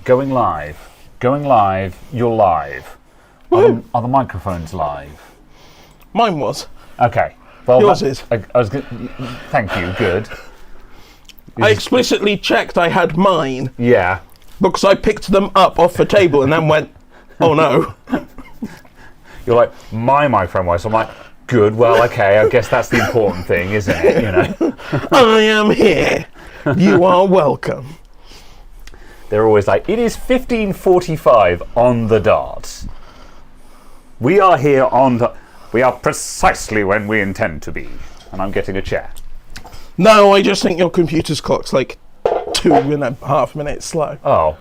Going live. Going live. You're live. Are the microphones live? Mine was. Okay. Well, yours is. I was thank you. Good. I explicitly checked I had mine. Yeah. Because I picked them up off the table and then went, oh no. You're like, my microphone was. I'm like, good. Well, okay. I guess that's the important thing, isn't it? You know. I am here. You are welcome. They're always like, it is 15:45 on the dot. We are here on the... We are precisely when we intend to be. And I'm getting a chair. No, I just think your computer's clock's like 2.5 minutes slow. Oh.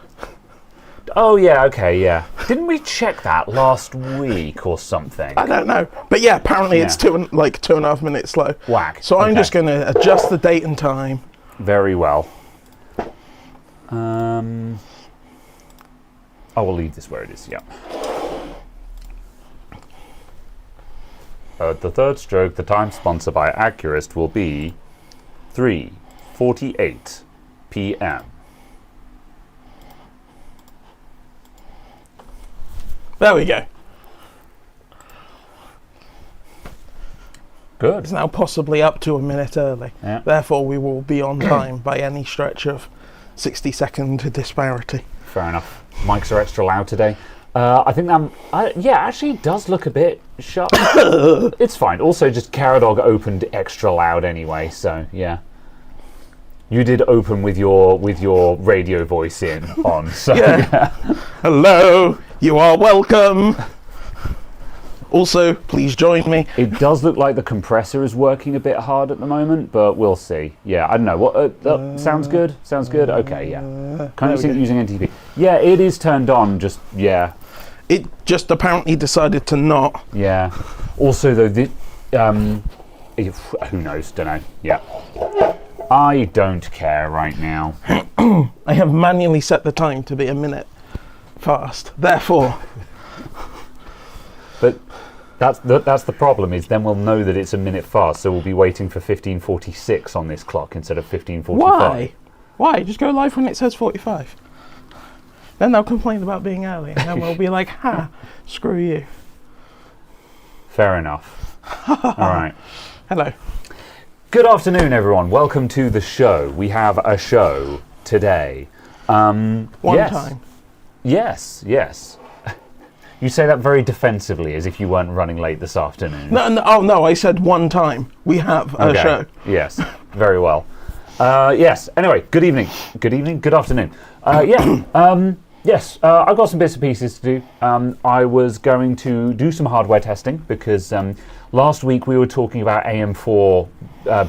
Oh, yeah, okay, yeah. Didn't we check that last week or something? I don't know. But yeah, apparently it's 2.5 minutes slow. Whack. So I'm Okay. just going to adjust the date and time. Very well. I will leave this where it is, yeah. At the third stroke, the time sponsored by Accurist will be 3:48 p.m. There we go. Good. It's now possibly up to a minute early. Yeah. Therefore, we will be on time by any stretch of 60-second disparity. Fair enough. Mics are extra loud today. I think that, yeah, actually it does look a bit sharp. It's fine. Also, just Caradog opened extra loud anyway, so yeah. You did open with your radio voice on, so Yeah. Hello, you are welcome. Also, please join me. It does look like the compressor is working a bit hard at the moment, but we'll see. Yeah, I don't know. What sounds good? Sounds good? Okay, yeah. Kind of using NTP. Yeah, it is turned on, just, yeah. It just apparently decided to not. Yeah. Also, though, who knows? Don't know. Yeah. I don't care right now. I have manually set the time to be a minute fast. Therefore... But that's the problem, is then we'll know that it's a minute fast, so we'll be waiting for 15:46 on this clock instead of 15:45. Why? Why? Just go live when it says 45. Then they'll complain about being early, and then we'll be like, ha, screw you. Fair enough. All right. Hello. Good afternoon, everyone. Welcome to the show. We have a show today. One yes. time. Yes. You say that very defensively, as if you weren't running late this afternoon. No, I said one time. We have a show. Yes, very well. Yes, anyway, good evening, good afternoon. Yes, I've got some bits and pieces to do. I was going to do some hardware testing because last week we were talking about AM4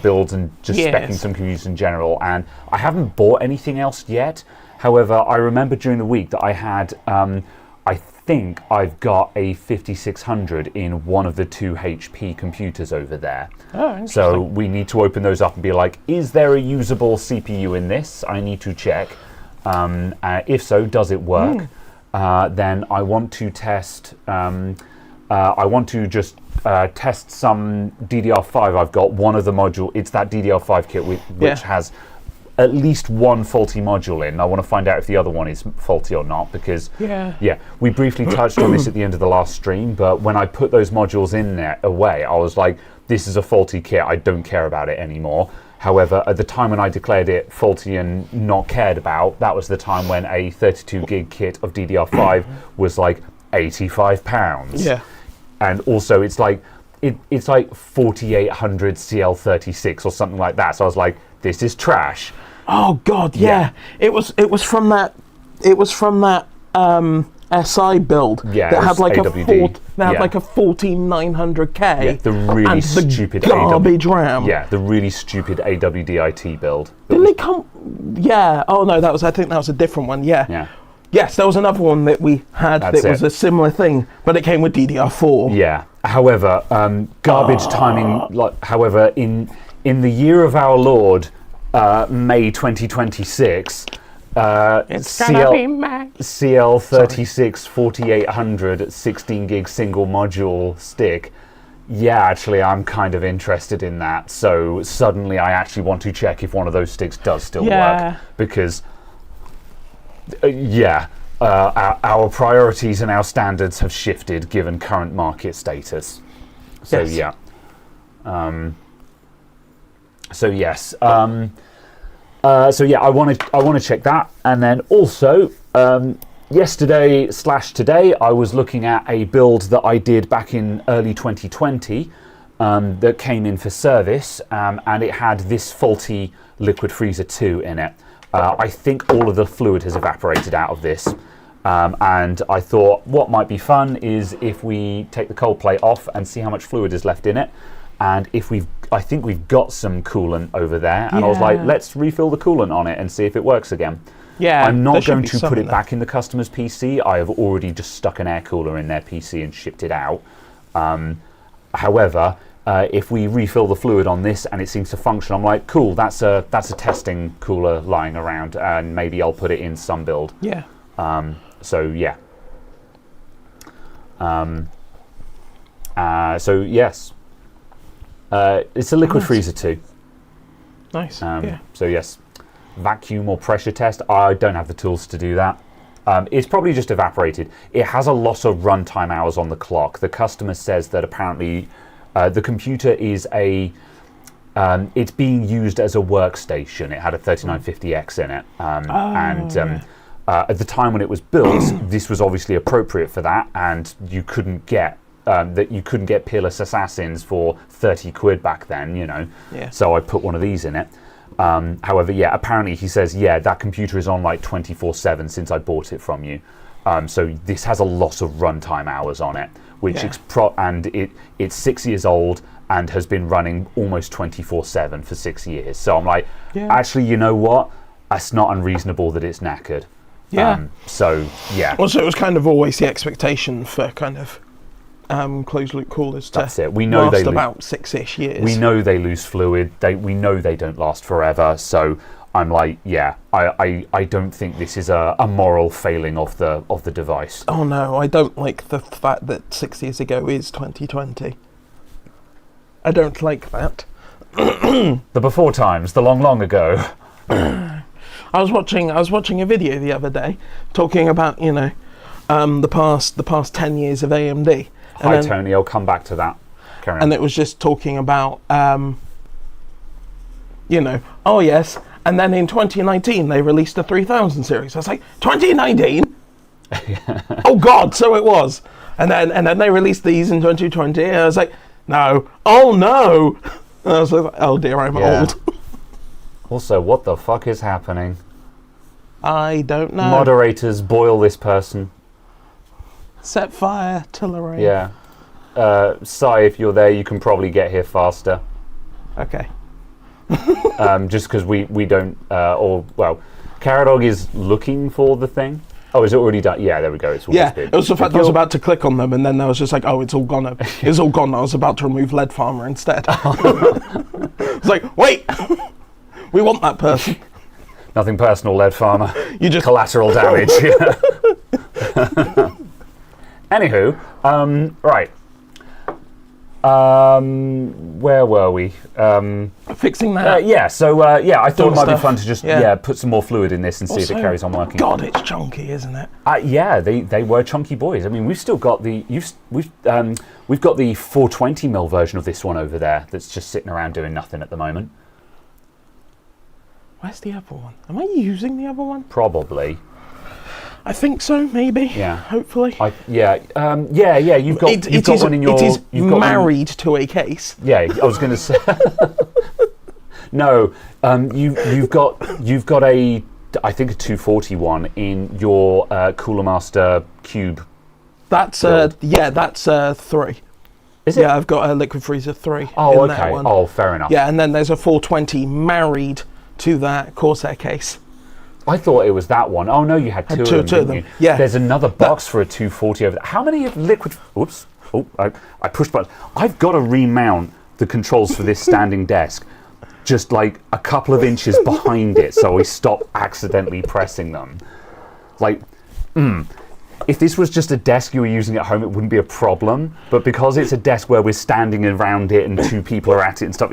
builds and just speccing some computers in general, and I haven't bought anything else yet. However, I remember during the week that I had... I think I've got a 5600 in one of the 2 HP computers over there. Oh, interesting. So we need to open those up and be like, is there a usable CPU in this? I need to check. If so, does it work? Then I want to test... I want to just test some DDR5. I've got one of the module. It's that DDR5 kit which has at least one faulty module in. I want to find out if the other one is faulty or not, because we briefly touched on this at the end of the last stream, but when I put those modules in there away, I was like, this is a faulty kit, I don't care about it anymore. However, at the time when I declared it faulty and not cared about, that was the time when a 32 gig kit of DDR5 was like £85. Yeah. And also it's like 4800 CL36 or something like that. So I was like, this is trash. Oh God, yeah. It was from that SI build that had like AWD. like a 14900K. Yeah, the really and stupid the garbage RAM. Yeah, the really stupid AWD-IT build. Didn't they come? Yeah. Oh no, I think that was a different one. Yeah. Yeah. Yes, there was another one that we had that was a similar thing, but it came with DDR4. Yeah. However, garbage timing. However, in the year of our Lord, May 2026, it's gonna be May. CL36 4800 16 gig single module stick. Yeah, actually, I'm kind of interested in that. So suddenly, I actually want to check if one of those sticks does still work, because Yeah. Our priorities and our standards have shifted given current market status. So Yes. yeah. So yes. So yeah, I want to check that, and then also yesterday/today I was looking at a build that I did back in early 2020 that came in for service, and it had this faulty liquid freezer 2 in it. I think all of the fluid has evaporated out of this. And I thought what might be fun is if we take the cold plate off and see how much fluid is left in it. And if I think we've got some coolant over there. And I was like, let's refill the coolant on it and see if it works again. Yeah, I'm there not should going be to some put in it there. back in the customer's PC. I have already just stuck an air cooler in their PC and shipped it out. However, if we refill the fluid on this and it seems to function, I'm like, cool, that's a testing cooler lying around, and maybe I'll put it in some build. Yeah. So yeah. So yes, it's a liquid Nice. freezer too. Nice. Yeah. So yes, vacuum or pressure test. I don't have the tools to do that. It's probably just evaporated. It has a lot of runtime hours on the clock. The customer says that apparently the computer is it's being used as a workstation. It had a 3950X in it, at the time when it was built, this was obviously appropriate for that, and you couldn't get Peerless Assassins for 30 quid back then, you know. Yeah. So I put one of these in it. However, yeah, apparently he says, yeah, that computer is on like 24/7 since I bought it from you. So this has a lot of runtime hours on it, which and it's 6 years old and has been running almost 24/7 for 6 years. So I'm like, actually, you know what? That's not unreasonable that it's knackered. Yeah. So yeah. Also, it was kind of always the expectation for kind of closed loop coolers to That's it. We know last they about 6-ish years. We know they lose fluid. We know they don't last forever. So I'm like, yeah, I don't think this is a moral failing of the device. Oh no, I don't like the fact that 6 years ago is 2020. I don't like that. The before times, the long ago. I was watching a video the other day talking about the past 10 years of AMD. Hi Tony, I'll come back to that. Carry on. And it was just talking about oh yes, and then in 2019 they released the 3000 series. I was like, 2019? Oh God, so it was. And then they released these in 2020. And I was like, no, oh no. And I was like, oh dear, I'm old. Also, what the fuck is happening? I don't know. Moderators, boil this person. Set fire to Lorraine. Yeah. Sai, if you're there, you can probably get here faster. Okay. Just because we don't, Caradog is looking for the thing. Oh, is it already done? Yeah, there we go. It's all Yeah, it was the fact I was about to click on them, and then I was just like, oh, it's all gone. It's all gone. I was about to remove Lead Farmer instead. It's like, wait, we want that person. Nothing personal, Lead Farmer. You just collateral damage. Anywho, right. Where were we? Fixing that. Yeah, so I thought it might be fun to just Yeah. put some more fluid in this and see if it carries on working. God, it's chunky, isn't it? Yeah, they were chunky boys. I mean, we've still got we've got the 420mm version of this one over there that's just sitting around doing nothing at the moment. Where's the other one? Am I using the other one? Probably. I think so, maybe. Yeah. Hopefully. You've got one in your. It is you've got married to a case. Yeah, I was going to say. No, you've got a, I think a 241 in your Cooler Master Cube. That's that's 3. Is it? Yeah, I've got a Liquid Freezer 3. Oh, in okay. That one. Oh, fair enough. Yeah, and then there's a 420 married to that Corsair case. I thought it was that one. Oh no, you had two of them, didn't you? Yeah. There's another box for a 240 over there. How many of liquid? Oops. Oh, I pushed button. I've got to remount the controls for this standing desk, just like a couple of inches behind it, so we stop accidentally pressing them. Like, if this was just a desk you were using at home, it wouldn't be a problem. But because it's a desk where we're standing around it and two people are at it and stuff,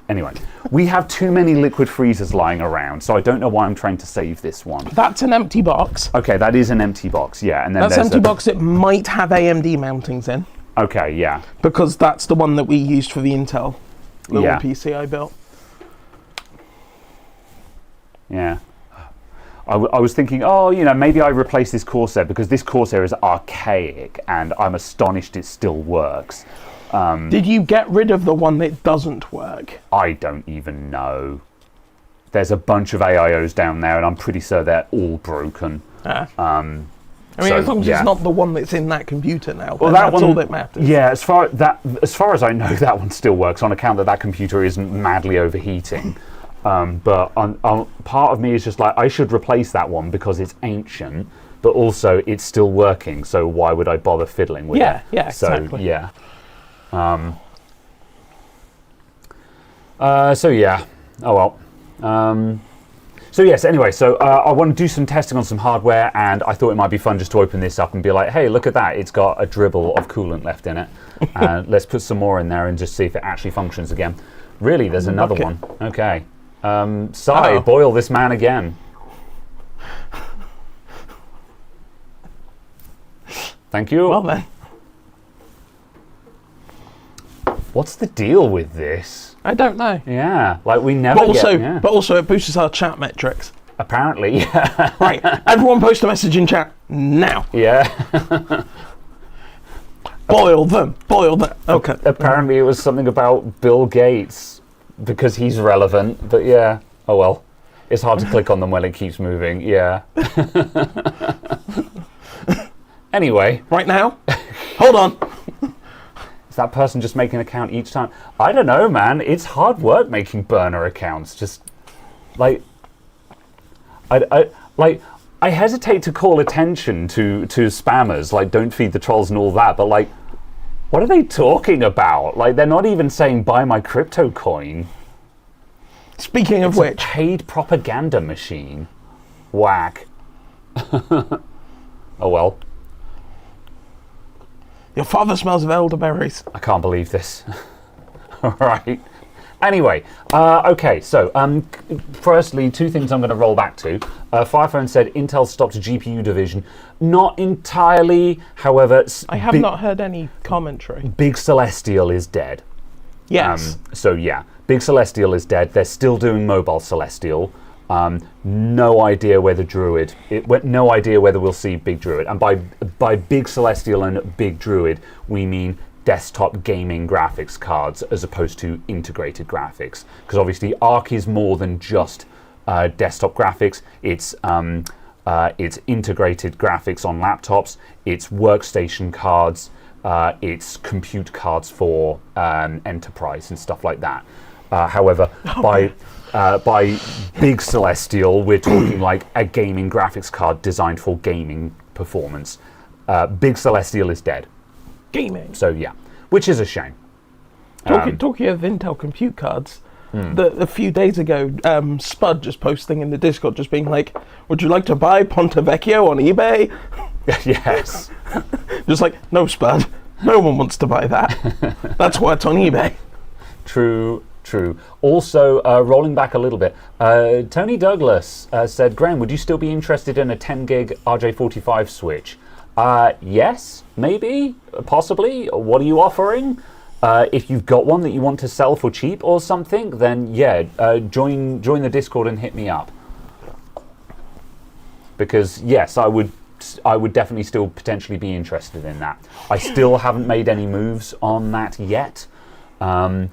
Anyway, we have too many liquid freezers lying around, so I don't know why I'm trying to save this one. That's an empty box. Okay, that is an empty box, yeah. And then That's there's empty box. It might have AMD mountings in. Okay, yeah. Because that's the one that we used for the Intel little Yeah. PC I built. Yeah. I was thinking, oh, you know, maybe I replace this Corsair because this Corsair is archaic and I'm astonished it still works. Did you get rid of the one that doesn't work? I don't even know. There's a bunch of AIOs down there and I'm pretty sure they're all broken. I mean, as long as it's not the one that's in that computer now, well, that's all that matters. Yeah, as far as I know, that one still works on account that computer isn't madly overheating. But part of me is just like, I should replace that one because it's ancient, but also it's still working, so why would I bother fiddling with it? Yeah, exactly. So, yeah. So, yeah. Oh, well. So, yes, anyway, so I want to do some testing on some hardware, and I thought it might be fun just to open this up and be like, hey, look at that. It's got a dribble of coolant left in it. Let's put some more in there and just see if it actually functions again. Really, there's another one. Okay. Boil this man again. Thank you. Well then. What's the deal with this? I don't know. Yeah, like we never But also it boosts our chat metrics. Apparently, yeah. Right, everyone post a message in chat now. Yeah. Boil them. Okay. Apparently it was something about Bill Gates because he's relevant, but yeah. Oh well. It's hard to click on them when it keeps moving, yeah. Anyway. Right now? Hold on. Is that person just making an account each time? I don't know, man. It's hard work making burner accounts. Just like I hesitate to call attention to spammers, like don't feed the trolls and all that, but like what are they talking about? Like they're not even saying buy my crypto coin. Speaking of which, a paid propaganda machine. Whack. Oh well. Your father smells of elderberries. I can't believe this. All right. Anyway, okay, so firstly, two things I'm going to roll back to. Firephone said Intel stopped GPU division. Not entirely, however... I have not heard any commentary. Big Celestial is dead. Yes. So yeah, Big Celestial is dead. They're still doing Mobile Celestial. No idea whether Druid... no idea whether we'll see Big Druid. And by Big Celestial and Big Druid, we mean desktop gaming graphics cards as opposed to integrated graphics. Because obviously Arc is more than just desktop graphics. It's integrated graphics on laptops. It's workstation cards. It's compute cards for enterprise and stuff like that. However, by Big Celestial, we're talking like a gaming graphics card designed for gaming performance. Big Celestial is dead. Gaming. So yeah, which is a shame. Talking of Intel compute cards, a few days ago, Spud just posting in the Discord, just being like, "Would you like to buy Ponte Vecchio on eBay?" Yes. Just like, no, Spud, no one wants to buy that. That's why it's on eBay. True. Also, rolling back a little bit, Tony Douglas said, "Graham, would you still be interested in a 10 gig RJ45 switch?" Yes, maybe, possibly. What are you offering? If you've got one that you want to sell for cheap or something, then yeah, join the Discord and hit me up. Because yes, I would definitely still potentially be interested in that. I still haven't made any moves on that yet. I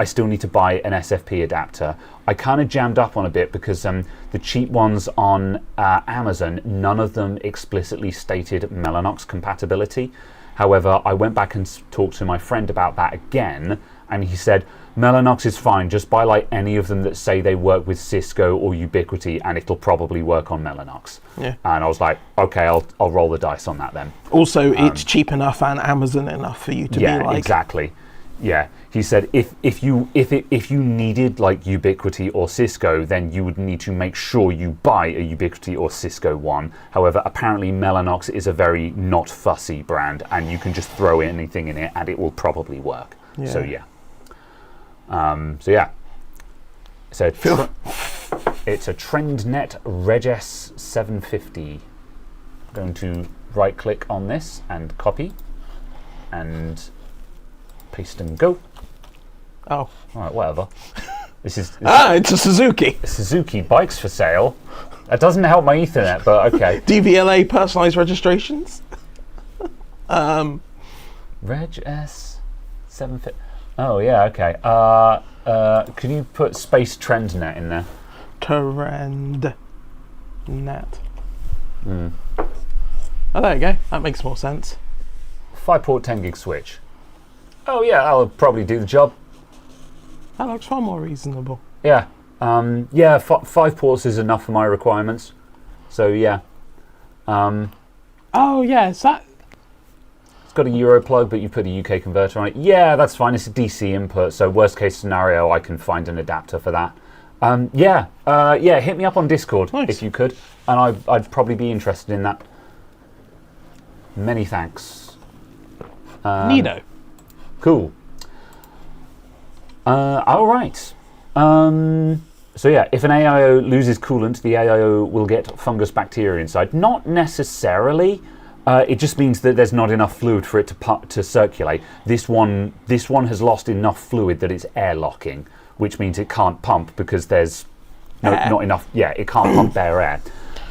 still need to buy an SFP adapter. I kind of jammed up on a bit because the cheap ones on Amazon, none of them explicitly stated Mellanox compatibility. However, I went back and talked to my friend about that again, and he said, Mellanox is fine, just buy like any of them that say they work with Cisco or Ubiquiti, and it'll probably work on Mellanox. Yeah. And I was like, okay, I'll roll the dice on that then. Also, it's cheap enough and Amazon enough for you to be like... Yeah, exactly. Yeah, he said if you needed like Ubiquiti or Cisco, then you would need to make sure you buy a Ubiquiti or Cisco one. However, apparently Mellanox is a very not fussy brand, and you can just throw anything in it, and it will probably work. Yeah. So yeah. So yeah, so it's a TrendNet Reges 750. I'm going to right click on this and copy and paste and go. Oh. All right, whatever. This is it's a Suzuki. Suzuki bikes for sale. That doesn't help my Ethernet, but okay. DVLA personalized registrations. Reg S 750. Oh yeah, okay. Can you put space TrendNet in there? TrendNet. Oh, there you go. That makes more sense. 5-port 10 gig switch. Oh yeah, that'll probably do the job. That looks far more reasonable. Yeah. Yeah, 5 ports is enough for my requirements. So yeah. Oh yeah, is that? It's got a Euro plug, but you put a UK converter on it. Yeah, that's fine. It's a DC input, so worst case scenario, I can find an adapter for that. Yeah, hit me up on Discord if you could, and I'd probably be interested in that. Many thanks. Neato. Cool. All right. So yeah, if an AIO loses coolant, the AIO will get fungus bacteria inside. Not necessarily. It just means that there's not enough fluid for it to circulate. This one has lost enough fluid that it's airlocking, which means it can't pump because there's not enough. Yeah, it can't pump bare air.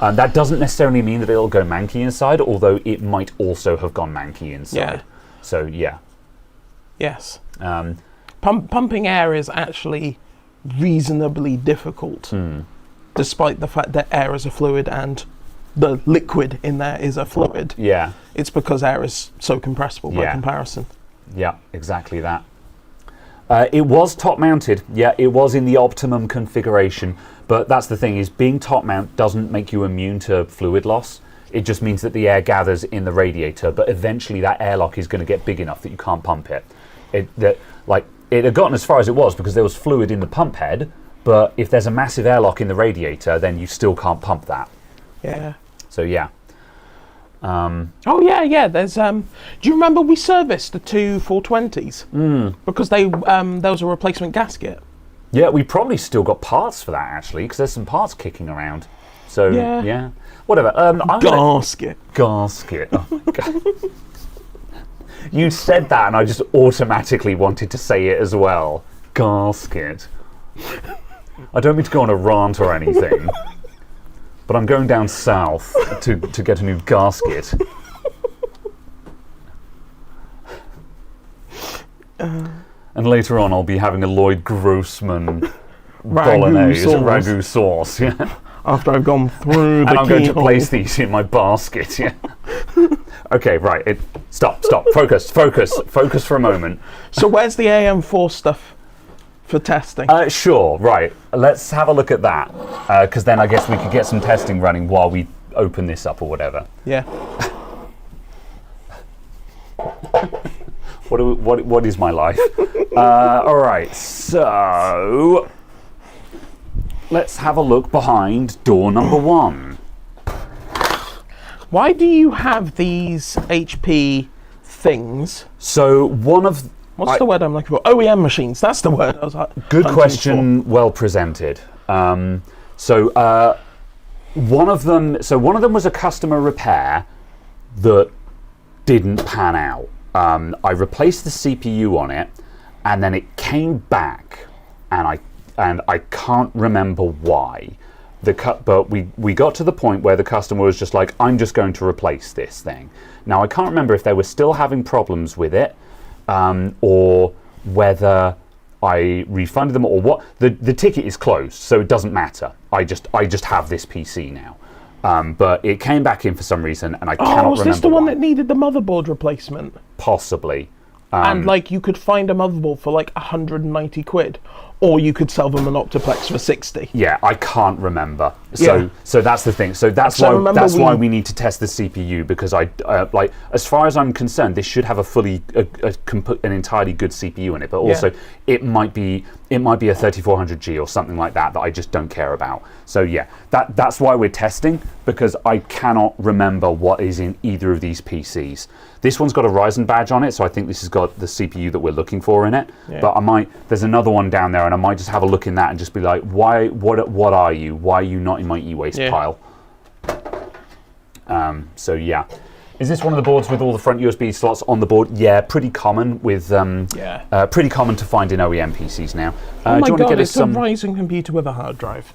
That doesn't necessarily mean that it'll go manky inside, although it might also have gone manky inside. Yeah. So yeah. Yes. Pumping air is actually reasonably difficult, despite the fact that air is a fluid and the liquid in there is a fluid. Yeah. It's because air is so compressible by comparison. Yeah, exactly that. It was top mounted. Yeah, it was in the optimum configuration. But that's the thing, is being top mount doesn't make you immune to fluid loss. It just means that the air gathers in the radiator, but eventually that airlock is going to get big enough that you can't pump it. It had gotten as far as it was because there was fluid in the pump head, but if there's a massive airlock in the radiator, then you still can't pump that. Yeah. So yeah. Oh yeah. There's do you remember we serviced the two 420s? Because there was a replacement gasket. Yeah, we probably still got parts for that actually, because there's some parts kicking around. So yeah. Whatever. Gasket. Gasket. Oh my god. You said that and I just automatically wanted to say it as well. Gasket. I don't mean to go on a rant or anything, but I'm going down south to get a new gasket. And later on I'll be having a Lloyd Grossman bolognese ragu sauce. Yeah. After I've gone through the and I'm going to keyhole. place these in my basket. Yeah. Okay, right. Stop. Focus for a moment. So where's the AM4 stuff for testing? Sure, right. Let's have a look at that, because then I guess we could get some testing running while we open this up or whatever. Yeah. What is my life? All right, so let's have a look behind door number 1. Why do you have these HP things? So one of... What's the word I'm looking for? OEM machines. That's the word I was Good question, well presented. So one of them was a customer repair that didn't pan out. I replaced the CPU on it, and then it came back, and I can't remember why. But we got to the point where the customer was just like, I'm just going to replace this thing. Now I can't remember if they were still having problems with it, or whether I refunded them or what. The ticket is closed, so it doesn't matter. I just have this PC now. But it came back in for some reason, and I cannot remember. Was this the one that needed the motherboard replacement? Possibly. And you could find a motherboard for like 190 quid, or you could sell them an Optiplex for 60. Yeah, I can't remember. So Yeah. so that's the thing. So that's So remember why we need to test the CPU, because I like, as far as I'm concerned, this should have an entirely good CPU in it, but also it might be a 3400G or something like that I just don't care about. So yeah, that's why we're testing, because I cannot remember what is in either of these PCs. This one's got a Ryzen badge on it, so I think this has got the CPU that we're looking for in it. Yeah. But there's another one down there, and I might just have a look in that and just be like, what are you? Why are you not in my e-waste pile? So yeah. Is this one of the boards with all the front USB slots on the board? Yeah, pretty common with pretty common to find in OEM PCs now. Oh my do you want god, to get it's a Ryzen computer with a hard drive.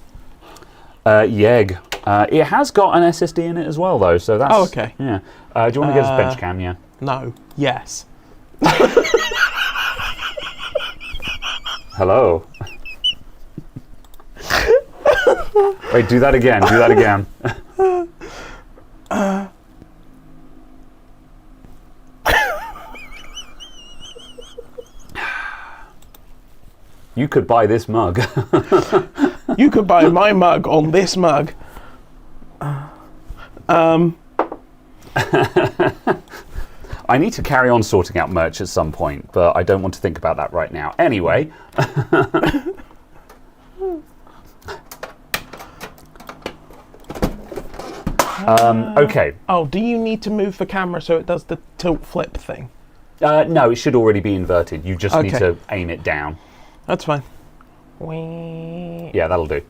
Yeg. It has got an SSD in it as well, though, so that's... Oh, okay. Yeah. Do you want to get us bench cam, yeah? No. Yes. Hello. Wait, do that again. Do that again. You could buy this mug. You could buy my mug on this mug. I need to carry on sorting out merch at some point, but I don't want to think about that right now. Anyway. Okay. Oh, do you need to move the camera so it does the tilt flip thing? No, it should already be inverted. You just need to aim it down. That's fine. Yeah, that'll do.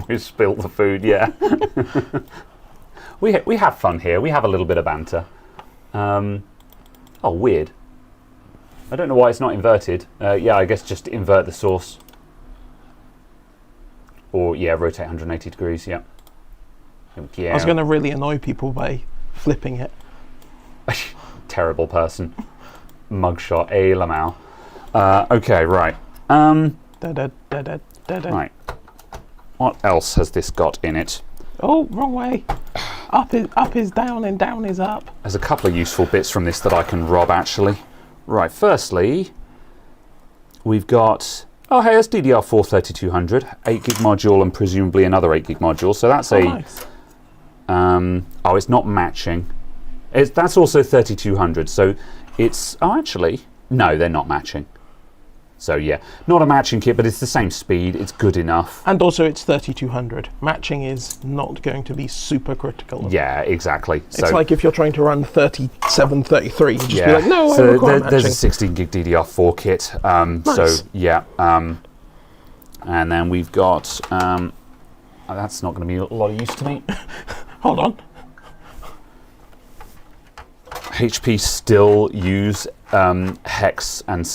We spilt the food, yeah. we have fun here. We have a little bit of banter. Oh, weird. I don't know why it's not inverted. Yeah, I guess just invert the source. Or, yeah, rotate 180 degrees, yeah. I was going to really annoy people by flipping it. Terrible person. Mugshot, Lamau. Okay, right. Right. What else has this got in it? Oh, wrong way. Up is down and down is up. There's a couple of useful bits from this that I can rob, actually. Right, firstly, we've got... Oh, hey, it's DDR4 3200, 8 gig module, and presumably another 8 gig module. So that's nice. Oh, it's not matching. That's also 3200. So it's... Oh, actually, no, they're not matching. So yeah, not a matching kit, but it's the same speed. It's good enough. And also it's 3200. Matching is not going to be super critical. Yeah, exactly. It's like if you're trying to run 3733, you just be like, no, I require matching. There's a 16 gig DDR4 kit. Nice. So yeah, and then we've got. That's not going to be a lot of use to me. Hold on. HP still use hex and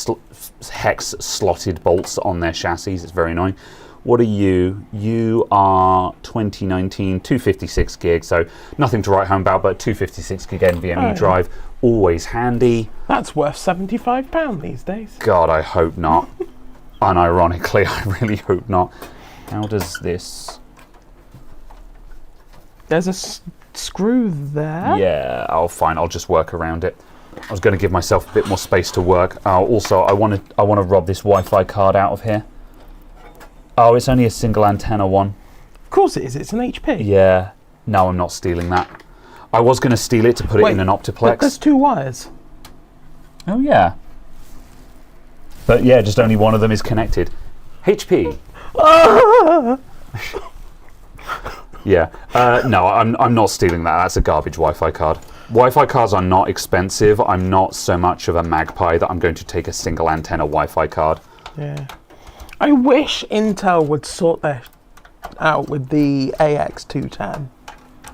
hex slotted bolts on their chassis. It's very annoying. What are you? You are 2019 256 gig, so nothing to write home about, but 256 gig NVMe drive, always handy. That's worth £75 these days. God, I hope not. Unironically, I really hope not. How does this... There's a screw there. Yeah, oh fine, I'll just work around it. I was going to give myself a bit more space to work. Also, I want to rob this Wi-Fi card out of here. Oh, it's only a single antenna one. Of course it is. It's an HP. Yeah. No, I'm not stealing that. I was going to steal it to put it in an Optiplex. But there's two wires. Oh yeah. But yeah, just only one of them is connected. HP. Yeah. No, I'm not stealing that. That's a garbage Wi-Fi card. Wi-Fi cards are not expensive. I'm not so much of a magpie that I'm going to take a single antenna Wi-Fi card. Yeah. I wish Intel would sort that out with the AX210.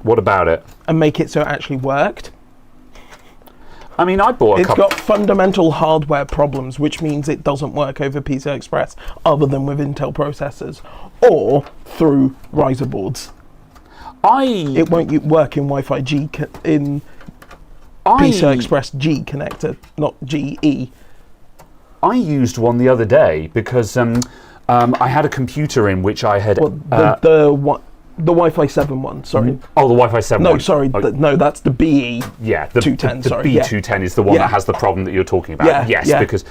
What about it? And make it so it actually worked. I mean, I bought a couple... It's got fundamental hardware problems, which means it doesn't work over PCI Express other than with Intel processors or through riser boards. It won't work in Wi-Fi G in PCI Express G connector, not GE. I used one the other day because I had a computer in which I had... The Wi-Fi 7 one, sorry. Oh, the Wi-Fi 7 No, one. sorry, Oh, no, that's the BE. yeah, the 210, the sorry, yeah. B210 is the one Yeah. that has the problem that you're talking about. Yeah, Yes, yeah. because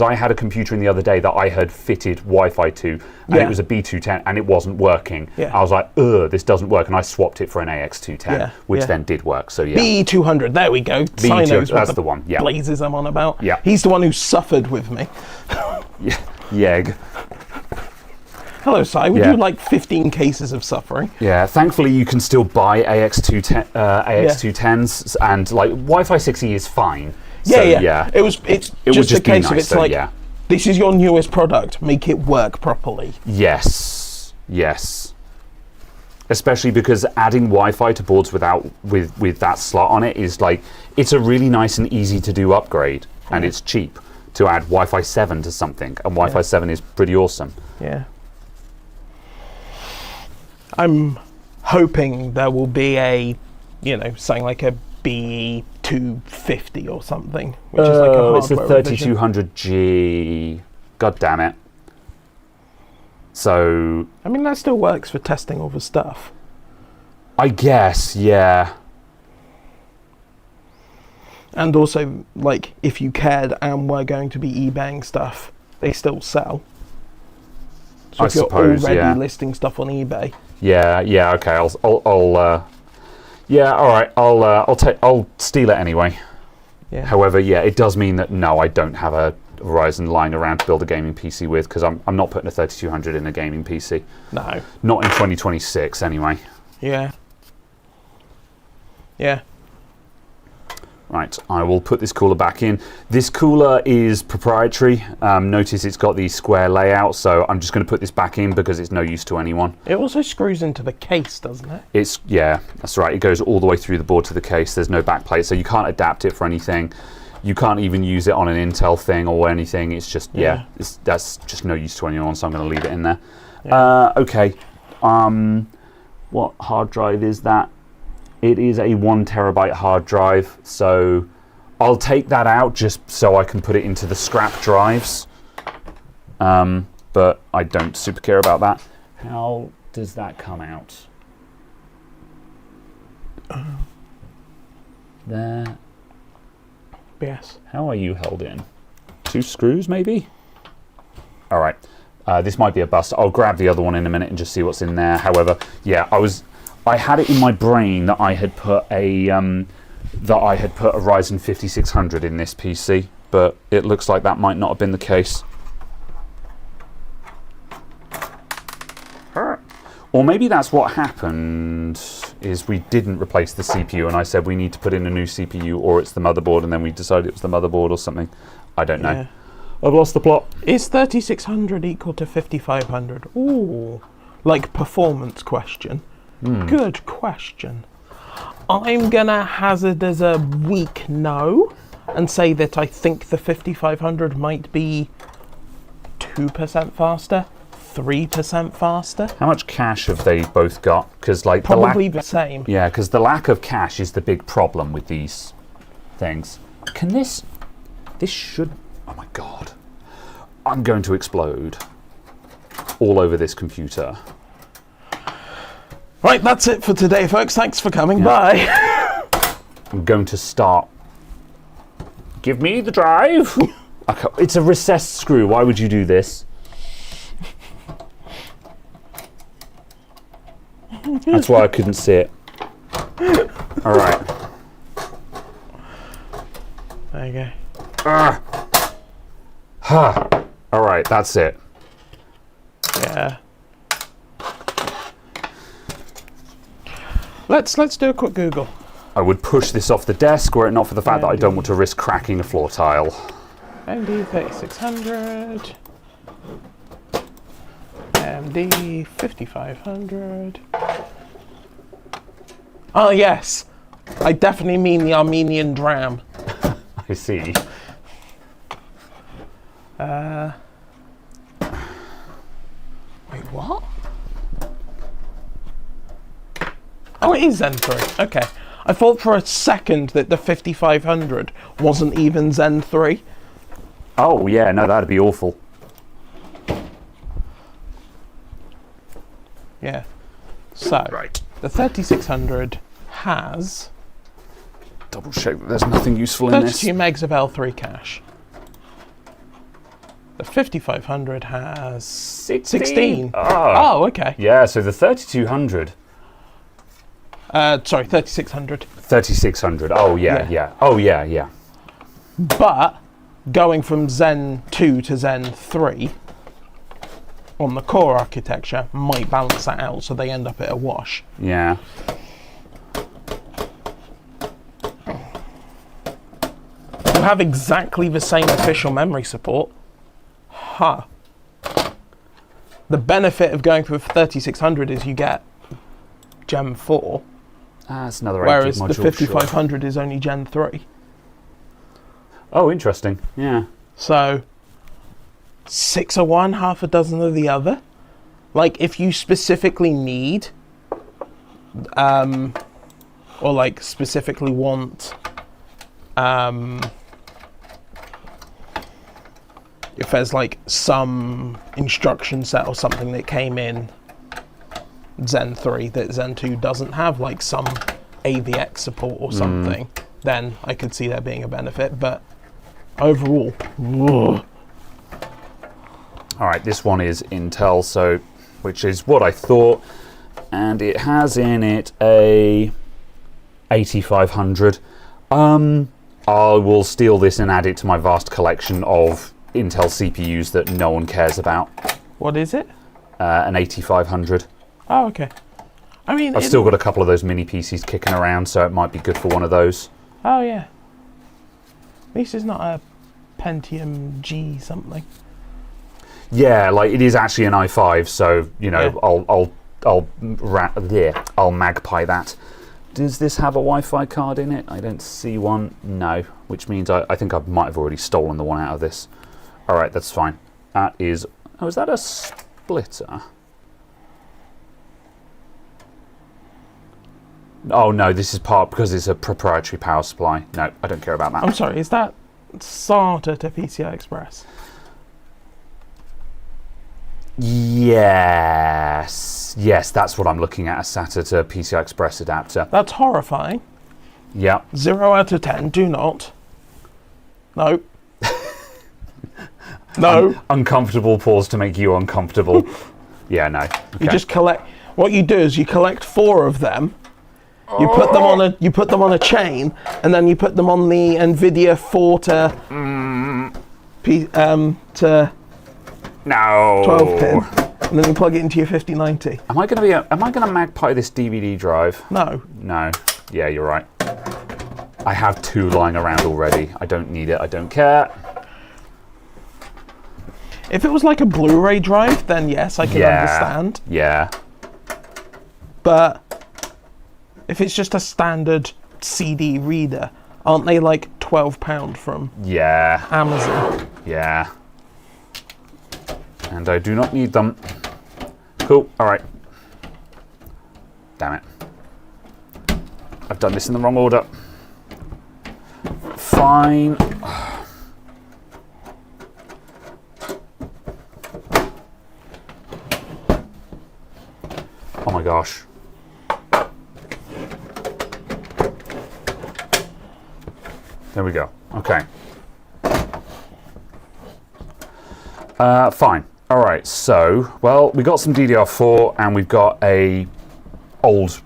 I had a computer in the other day that I had fitted Wi-Fi to, and Yeah. it was a B210, and it wasn't working. Yeah. I was like, ugh, this doesn't work, and I swapped it for an AX210, Yeah, which yeah. then did work. So yeah, BE 200, there we go. Si BE200, knows what that's the one, yeah. blazes I'm on about. Yeah. He's the one who suffered with me. yeah, Yeg. Hello, Si. We Yeah. do like 15 cases of suffering. Yeah, thankfully you can still buy AX210s, and like Wi-Fi 6E is fine. So, Yeah. It's It just would just a case be of nice, it's though, like, yeah. this is your newest product. Make it work properly. Yes. Especially because adding Wi-Fi to boards with that slot on it is like, it's a really nice and easy to do upgrade, and it's cheap to add Wi-Fi 7 to something, and Wi-Fi 7 is pretty awesome. Yeah. I'm hoping there will be a, something like a BE 250 or something, which is like a it's a hardware revision. 3200G. God damn it. So I mean, that still works for testing all the stuff. I guess, yeah. And also, like, if you cared and were going to be eBaying stuff, they still sell. So I if you're suppose, already yeah. listing stuff on eBay, Yeah, okay. I'll steal it anyway. yeah. However, yeah, it does mean that no, I don't have a Horizon lying around to build a gaming PC with, because I'm not putting a 3200 in a gaming PC. No. Not in 2026 anyway. Yeah. Yeah. Right, I will put this cooler back in. This cooler is proprietary. Notice it's got the square layout, so I'm just going to put this back in because it's no use to anyone. It also screws into the case, doesn't it? Yeah, that's right. It goes all the way through the board to the case. There's no back plate, so you can't adapt it for anything. You can't even use it on an Intel thing or anything. It's just, that's just no use to anyone, so I'm going to leave it in there. Yeah. Okay. What hard drive is that? It is a 1 terabyte hard drive, so I'll take that out just so I can put it into the scrap drives. But I don't super care about that. How does that come out? There. Yes. How are you held in? 2 screws, maybe? All right. This might be a bust. I'll grab the other one in a minute and just see what's in there. However, yeah, I had it in my brain that I had put a Ryzen 5600 in this PC, but it looks like that might not have been the case. Or maybe that's what happened, is we didn't replace the CPU and I said we need to put in a new CPU, or it's the motherboard, and then we decided it was the motherboard or something. I don't know. Yeah. I've lost the plot. Is 3600 equal to 5500? Ooh, like performance question. Good question. I'm gonna hazard as a weak no and say that I think the 5500 might be 2% faster, 3% faster. How much cache have they both got? Because like Probably the same. Yeah, because the lack of cache is the big problem with these things. Can this should, oh my god. I'm going to explode all over this computer. Right, that's it for today, folks. Thanks for coming. Bye. I'm going to start. Give me the drive. Okay, it's a recessed screw. Why would you do this? That's why I couldn't see it. All right. There you go. All right, that's it. Yeah. Let's do a quick Google. I would push this off the desk were it not for the fact that I don't want to risk cracking a floor tile. AMD 3600. AMD 5500. Oh yes, I definitely mean the Armenian DRAM. I see. Wait, what? Oh, it is Zen 3. Okay. I thought for a second that the 5500 wasn't even Zen 3. Oh yeah, no, that'd be awful. Yeah. So, Right. the 3600 has Double check that there's nothing useful in this. 32 megs of L3 cache. The 5500 has 16. Oh. Okay. Yeah, so the 3200. Sorry, 3600. 3600. Oh, yeah, yeah. Oh, yeah, yeah. But going from Zen 2 to Zen 3 on the core architecture might balance that out, so they end up at a wash. Yeah. You have exactly the same official memory support. The benefit of going for 3600 is you get Gen 4, That's another 8 whereas gig module. the 5500 is only Gen 3. Oh, interesting. Yeah. So 6 of one, half a dozen of the other. Like if you specifically need, or like specifically want, if there's like some instruction set or something that came in Zen 3 that Zen 2 doesn't have, like some AVX support or something, then I could see there being a benefit. But overall, All right, this one is Intel, so which is what I thought, and it has in it a 8500. I will steal this and add it to my vast collection of Intel CPUs that no one cares about. what is it? An 8500. Oh, okay. I mean, I've still got a couple of those mini PCs kicking around, so it might be good for one of those. Oh yeah. At least it's not a Pentium G something. Yeah, like it is actually an i5, so you know Yeah. I'll magpie that. Does this have a Wi-Fi card in it? I don't see one. No, which means I think I might have already stolen the one out of this. All right, that's fine. That is. Oh, is that a splitter? Oh no, this is part because it's a proprietary power supply. No, I don't care about that. I'm sorry, is that SATA to PCI Express? Yes, that's what I'm looking at, a SATA to PCI Express adapter. That's horrifying. Yeah. 0 out of 10, do not. No. No. Uncomfortable pause to make you uncomfortable. Yeah, no. Okay. You just collect, what you do is you collect 4 of them, you put them on a chain, and then you put them on the NVIDIA 4 to No. 12 pin, and then you plug it into your 5090. Am I gonna magpie this DVD drive? No. No. Yeah, you're right. I have 2 lying around already. I don't need it. I don't care. If it was like a Blu-ray drive, then yes, I can understand. Yeah. But if it's just a standard CD reader, aren't they like £12 from Yeah. Amazon? Yeah. And I do not need them. Cool. All right. Damn it. I've done this in the wrong order. Fine. Oh my gosh. There we go. Okay. Fine. All right. So, well, we got some DDR4 and we've got a old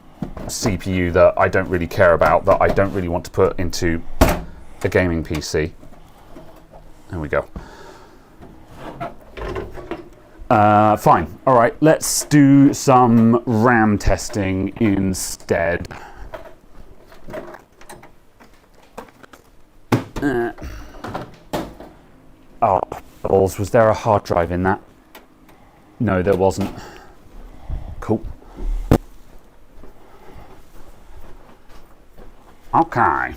CPU that I don't really care about, that I don't really want to put into a gaming PC. There we go. Fine. All right. Let's do some RAM testing instead. Oh, balls. Was there a hard drive in that? No, there wasn't. Cool. Okay.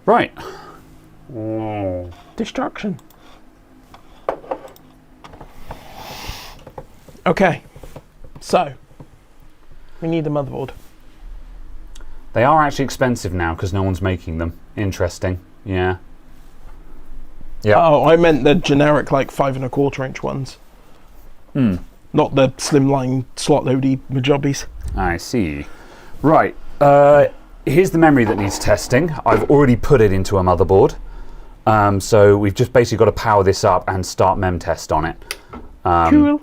Right. Oh. Destruction. Okay. So, we need a motherboard. They are actually expensive now because no one's making them. Interesting. Yeah. Yeah. Oh, I meant the generic like 5 1/4 inch ones. not the slimline slot loady majobbies. I see. Right. Here's the memory that needs testing. I've already put it into a motherboard. So we've just basically got to power this up and start mem test on it. Cool.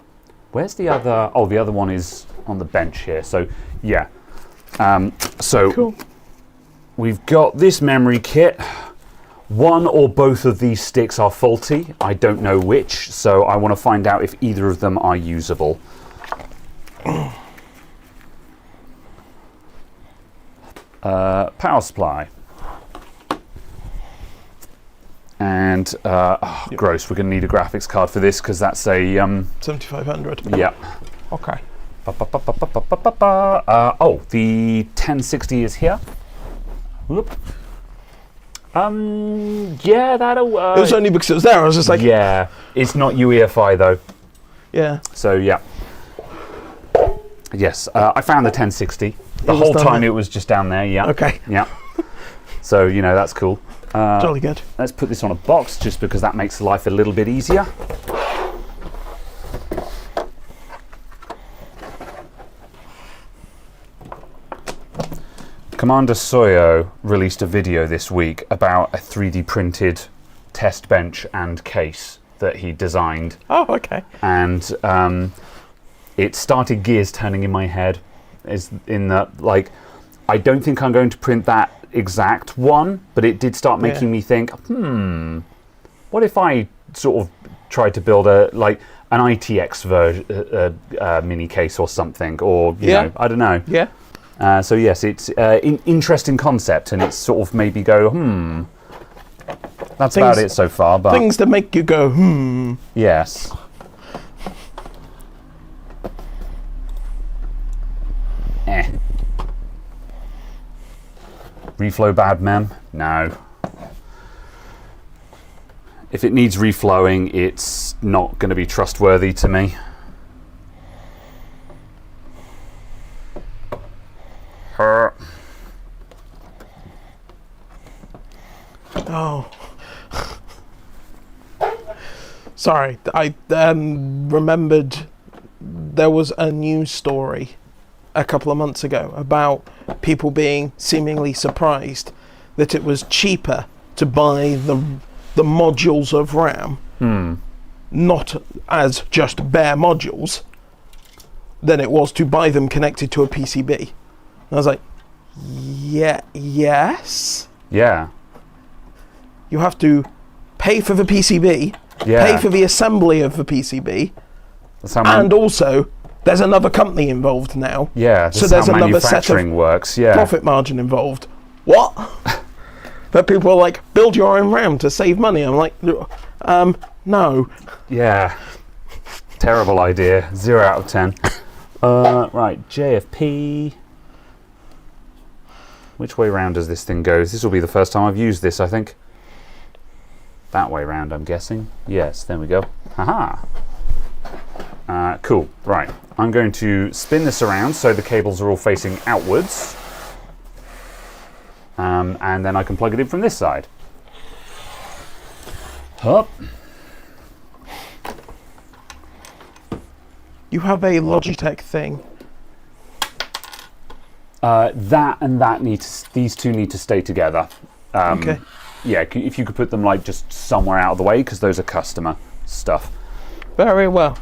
Where's the other? Oh, the other one is on the bench here. So yeah. So Cool. we've got this memory kit. One or both of these sticks are faulty. I don't know which, so I want to find out if either of them are usable. Power supply. And gross, we're going to need a graphics card for this because that's a 7500. yeah. Okay. Oh, the 1060 is here. Whoop. Yeah, that'll work. It was only because it was there. I was just like, yeah, it's not UEFI though. yeah. So yeah. Yes, I found the 1060. The was whole down time there. it was just down there. Yeah. Okay. Yeah. So you know that's cool. Jolly good. Let's put this on a box just because that makes life a little bit easier. Commander Soyo released a video this week about a 3D printed test bench and case that he designed. Oh, okay. And it started gears turning in my head. Is in that, like, I don't think I'm going to print that exact one, but it did start making me think, what if I sort of tried to build an ITX version mini case or something, or you know, I don't know. Yeah. So yes, it's interesting concept, and it's sort of maybe go, That's about it so far. But things that make you go, yes. Reflow bad, mem? No. If it needs reflowing, it's not going to be trustworthy to me. Oh. Sorry, I remembered there was a news story a couple of months ago about people being seemingly surprised that it was cheaper to buy the modules of RAM, not as just bare modules, than it was to buy them connected to a PCB. And I was like, yes. Yeah. You have to pay for the PCB, pay for the assembly of the PCB, and also there's another company involved now. Yeah, so there's how another set of manufacturing works. Yeah. profit margin involved. What? But people are like, build your own RAM to save money. I'm like, no. Yeah. Terrible idea. 0 out of 10. Right, JFP. Which way round does this thing go? This will be the first time I've used this, I think. That way round, I'm guessing. Yes, there we go. Haha. Cool. Right. I'm going to spin this around so the cables are all facing outwards. And then I can plug it in from this side. Hup. You have a Logitech thing. That and that these two need to stay together. Okay. Yeah, if you could put them like just somewhere out of the way, because those are customer stuff. Very well.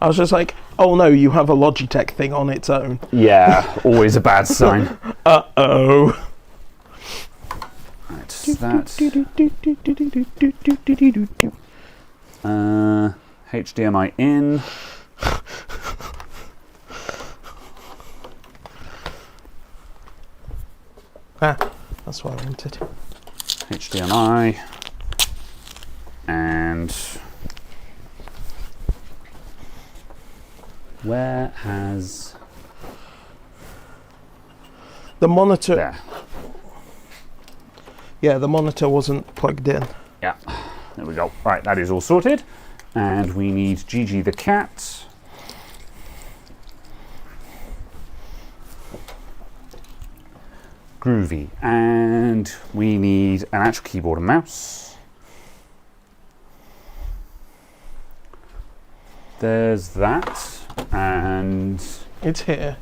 I was just like, oh no, you have a Logitech thing on its own. Yeah, always a bad sign. Uh-oh. Right, that. HDMI in. That's what I wanted. HDMI. And where has The monitor... there? Yeah, the monitor wasn't plugged in. Yeah, there we go. Right, that is all sorted. And we need Gigi the cat. Groovy. And we need an actual keyboard and mouse. There's that. And It's here.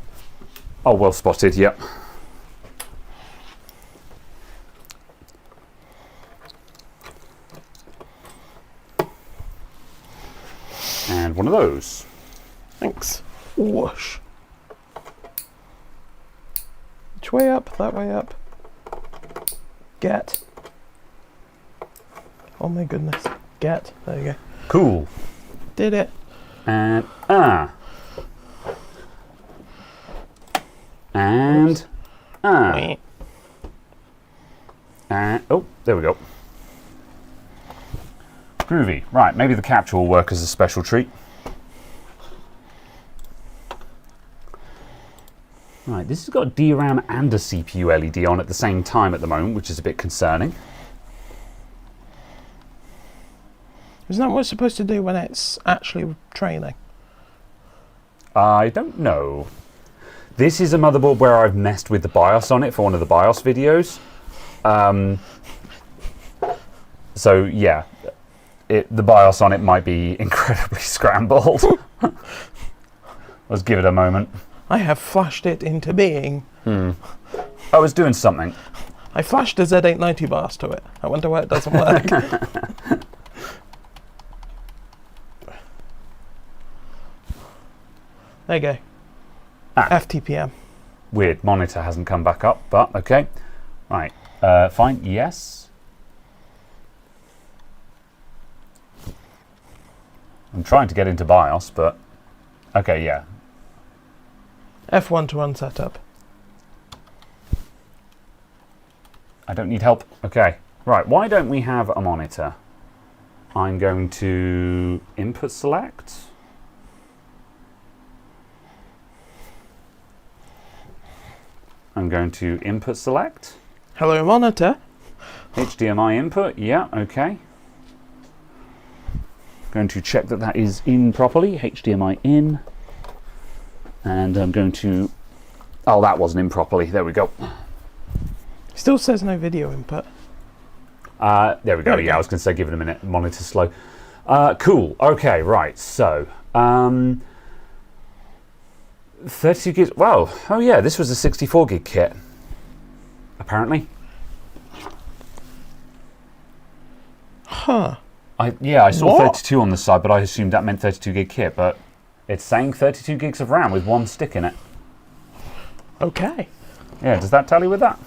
oh, well spotted. Yep. And one of those. Thanks. Whoosh. Which way up? That way up. Get. Oh my goodness. Get. There you go. Cool. Did it. And and Wait. and oh, there we go. Groovy. Right, maybe the capture will work as a special treat. Right, this has got a DRAM and a CPU LED on at the same time at the moment, which is a bit concerning. Isn't that what it's supposed to do when it's actually training? I don't know. This is a motherboard where I've messed with the BIOS on it for one of the BIOS videos. So yeah, the BIOS on it might be incredibly scrambled. Let's give it a moment. I have flashed it into being. I was doing something. I flashed a Z890 BIOS to it. I wonder why it doesn't work. There you go. FTPM. Weird, monitor hasn't come back up, but okay. Right, fine, yes. I'm trying to get into BIOS, but okay, yeah. F1 to run setup. I don't need help. Okay, right, why don't we have a monitor? I'm going to input select. I'm going to input select. Hello, monitor. HDMI input, yeah, okay. Going to check that that is in properly, HDMI in. And I'm going to, oh, that wasn't in properly, there we go. Still says no video input. There we go, yeah, I was going to say give it a minute, monitor's slow. Cool, okay, right, so, 32 gigs, wow, oh yeah, this was a 64 gig kit, apparently. Huh. I saw What? 32 on the side, but I assumed that meant 32 gig kit, but it's saying 32 gigs of RAM with one stick in it. Okay. Yeah, does that tally with that?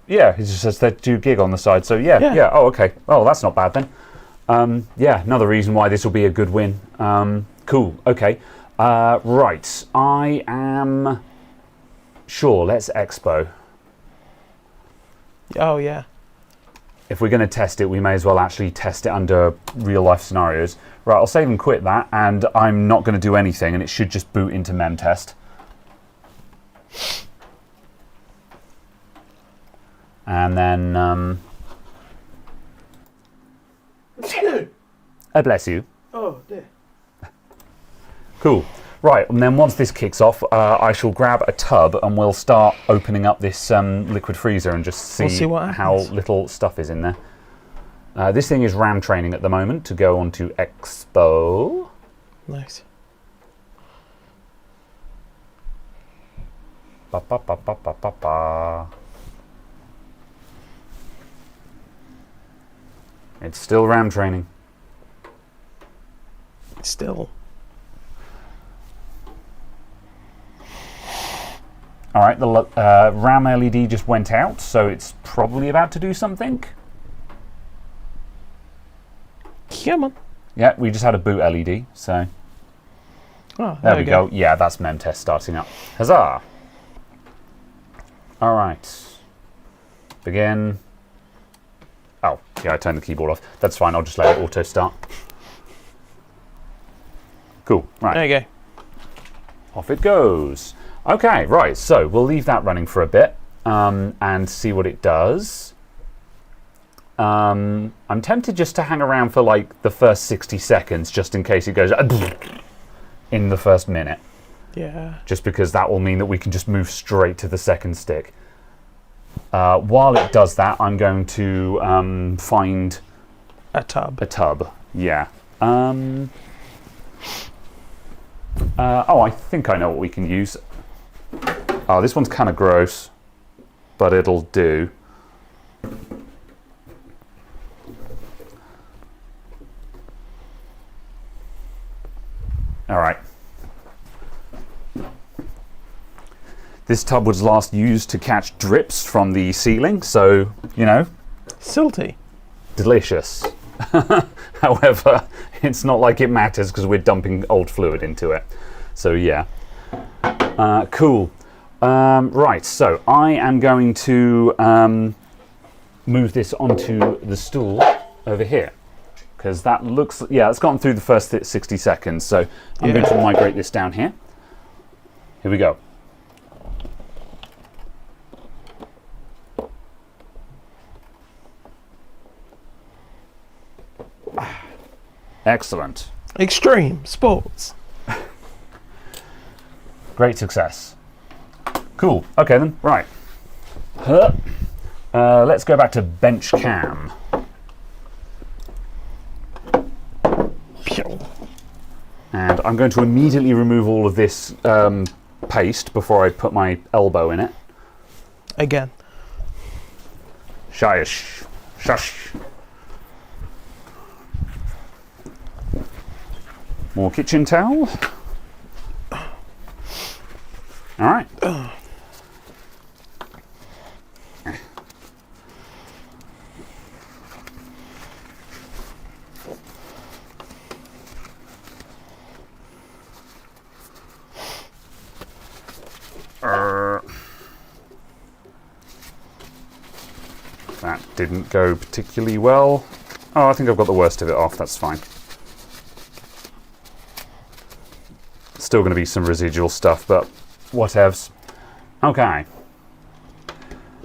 Yeah, it just says 32 gig on the side, so yeah, oh, okay. Oh, that's not bad then. Yeah, another reason why this will be a good win. Cool, okay. Right, I am sure, let's Expo. Oh, yeah. If we're going to test it, we may as well actually test it under real life scenarios. Right, I'll save and quit that, and I'm not going to do anything, and it should just boot into memtest. And then, bless you. Oh, dear. Cool. Right, and then once this kicks off, I shall grab a tub and we'll start opening up this liquid freezer and just see what how happens. little stuff is in there. This thing is RAM training at the moment to go on to Expo. Nice. Ba, ba, ba, ba, ba, ba, ba. It's still RAM training. Still. All right, the RAM LED just went out, so it's probably about to do something. Come on. Yeah, we just had a boot LED, so Oh, there we go. Yeah, that's memtest starting up. Huzzah! All right. Begin. Oh, yeah, I turned the keyboard off. That's fine, I'll just let it auto start. Cool, right. There you go. Off it goes. Okay, right, so we'll leave that running for a bit and see what it does. I'm tempted just to hang around for like the first 60 seconds just in case it goes in the first minute. Yeah. Just because that will mean that we can just move straight to the second stick. While it does that, I'm going to find A tub. a tub. Yeah. Oh, I think I know what we can use. Oh, this one's kind of gross, but it'll do. All right. This tub was last used to catch drips from the ceiling, so, you know. Silty. Delicious. However, it's not like it matters because we're dumping old fluid into it. So, yeah. Cool. Right, so I am going to move this onto the stool over here. Because that looks, yeah, it's gotten through the first 60 seconds. So I'm going to migrate this down here. Here we go. Excellent. Extreme sports. Great success. Cool. Okay then. Right. Let's go back to bench cam. And I'm going to immediately remove all of this paste before I put my elbow in it. Again. Shush. Shush. More kitchen towel. All right. That didn't go particularly well. Oh, I think I've got the worst of it off. That's fine. Still going to be some residual stuff, but whatevs. Okay.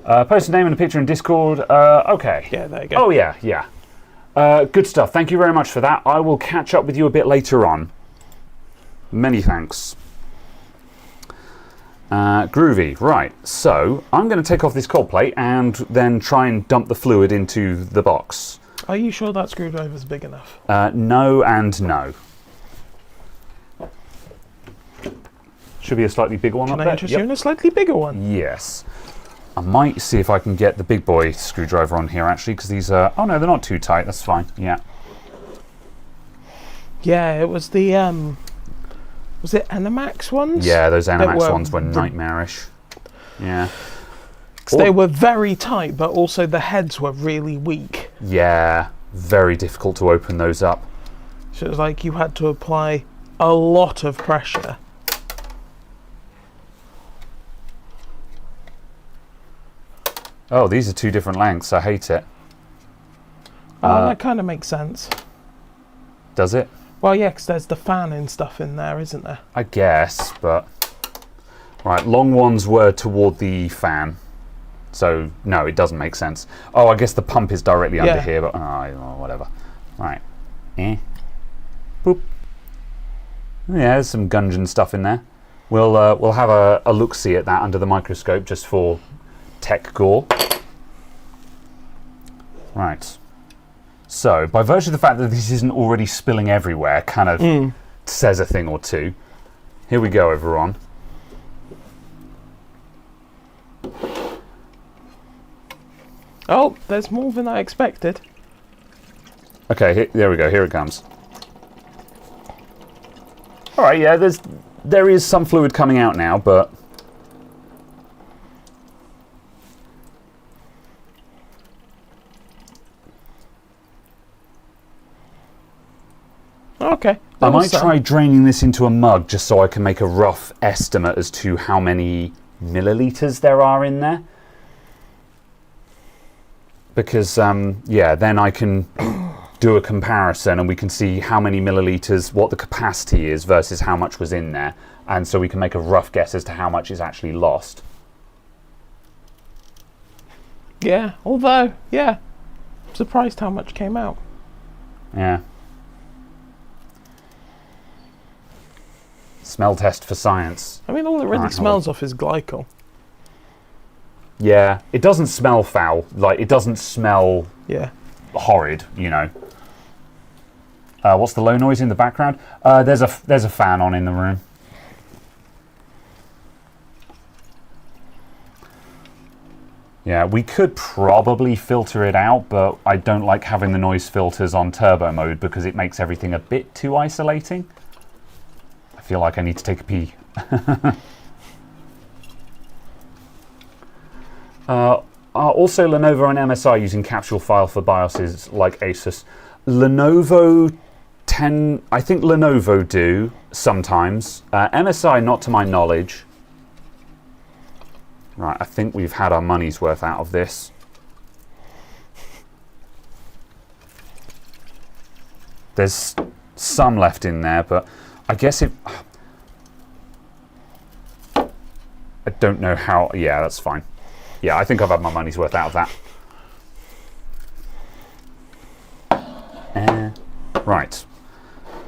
Post a name and a picture in Discord. Okay. Yeah, there you go. Oh, yeah, yeah. Good stuff. Thank you very much for that. I will catch up with you a bit later on. Many thanks. Groovy. Right, so I'm going to take off this cold plate and then try and dump the fluid into the box. Are you sure that screwdriver's big enough? No and no. Should be a slightly bigger one up there. Can I interest you in a slightly bigger one? Yes. I might see if I can get the big boy screwdriver on here actually, because these are... Oh no, they're not too tight. That's fine. Yeah. Yeah, it was the... Was it Animax ones? Yeah, those Animax ones were nightmarish. Yeah. They were very tight, but also the heads were really weak. Yeah, very difficult to open those up. So it was like you had to apply a lot of pressure. Oh, these are two different lengths. I hate it. Oh, that kind of makes sense. Does it? Well, yeah, because there's the fan and stuff in there, isn't there? I guess, but... Right, long ones were toward the fan. So, no, it doesn't make sense. Oh, I guess the pump is directly under here, but whatever. Right. Boop. Yeah, there's some Gungeon stuff in there. We'll have a look-see at that under the microscope just for tech gore. Right. So, by virtue of the fact that this isn't already spilling everywhere, kind of says a thing or two. Here we go, everyone. Oh, there's more than I expected. Okay, there we go. Here it comes. All right, yeah, there is some fluid coming out now, but... Okay. I might try draining this into a mug just so I can make a rough estimate as to how many milliliters there are in there. Because, yeah, then I can do a comparison and we can see how many milliliters, what the capacity is versus how much was in there. And so we can make a rough guess as to how much is actually lost. Yeah, although, yeah, I'm surprised how much came out. Yeah. Smell test for science. I mean, all it really smells of is glycol. Yeah, it doesn't smell foul. Like, it doesn't smell horrid, you know. What's the low noise in the background? There's a fan on in the room. Yeah, we could probably filter it out, but I don't like having the noise filters on turbo mode because it makes everything a bit too isolating. I feel like I need to take a pee. Also, Lenovo and MSI using capsule file for BIOSes like Asus. Lenovo I think Lenovo do sometimes. MSI, not to my knowledge. Right, I think we've had our money's worth out of this. There's some left in there, but I guess I don't know how. Yeah, that's fine. Yeah, I think I've had my money's worth out of that. Right.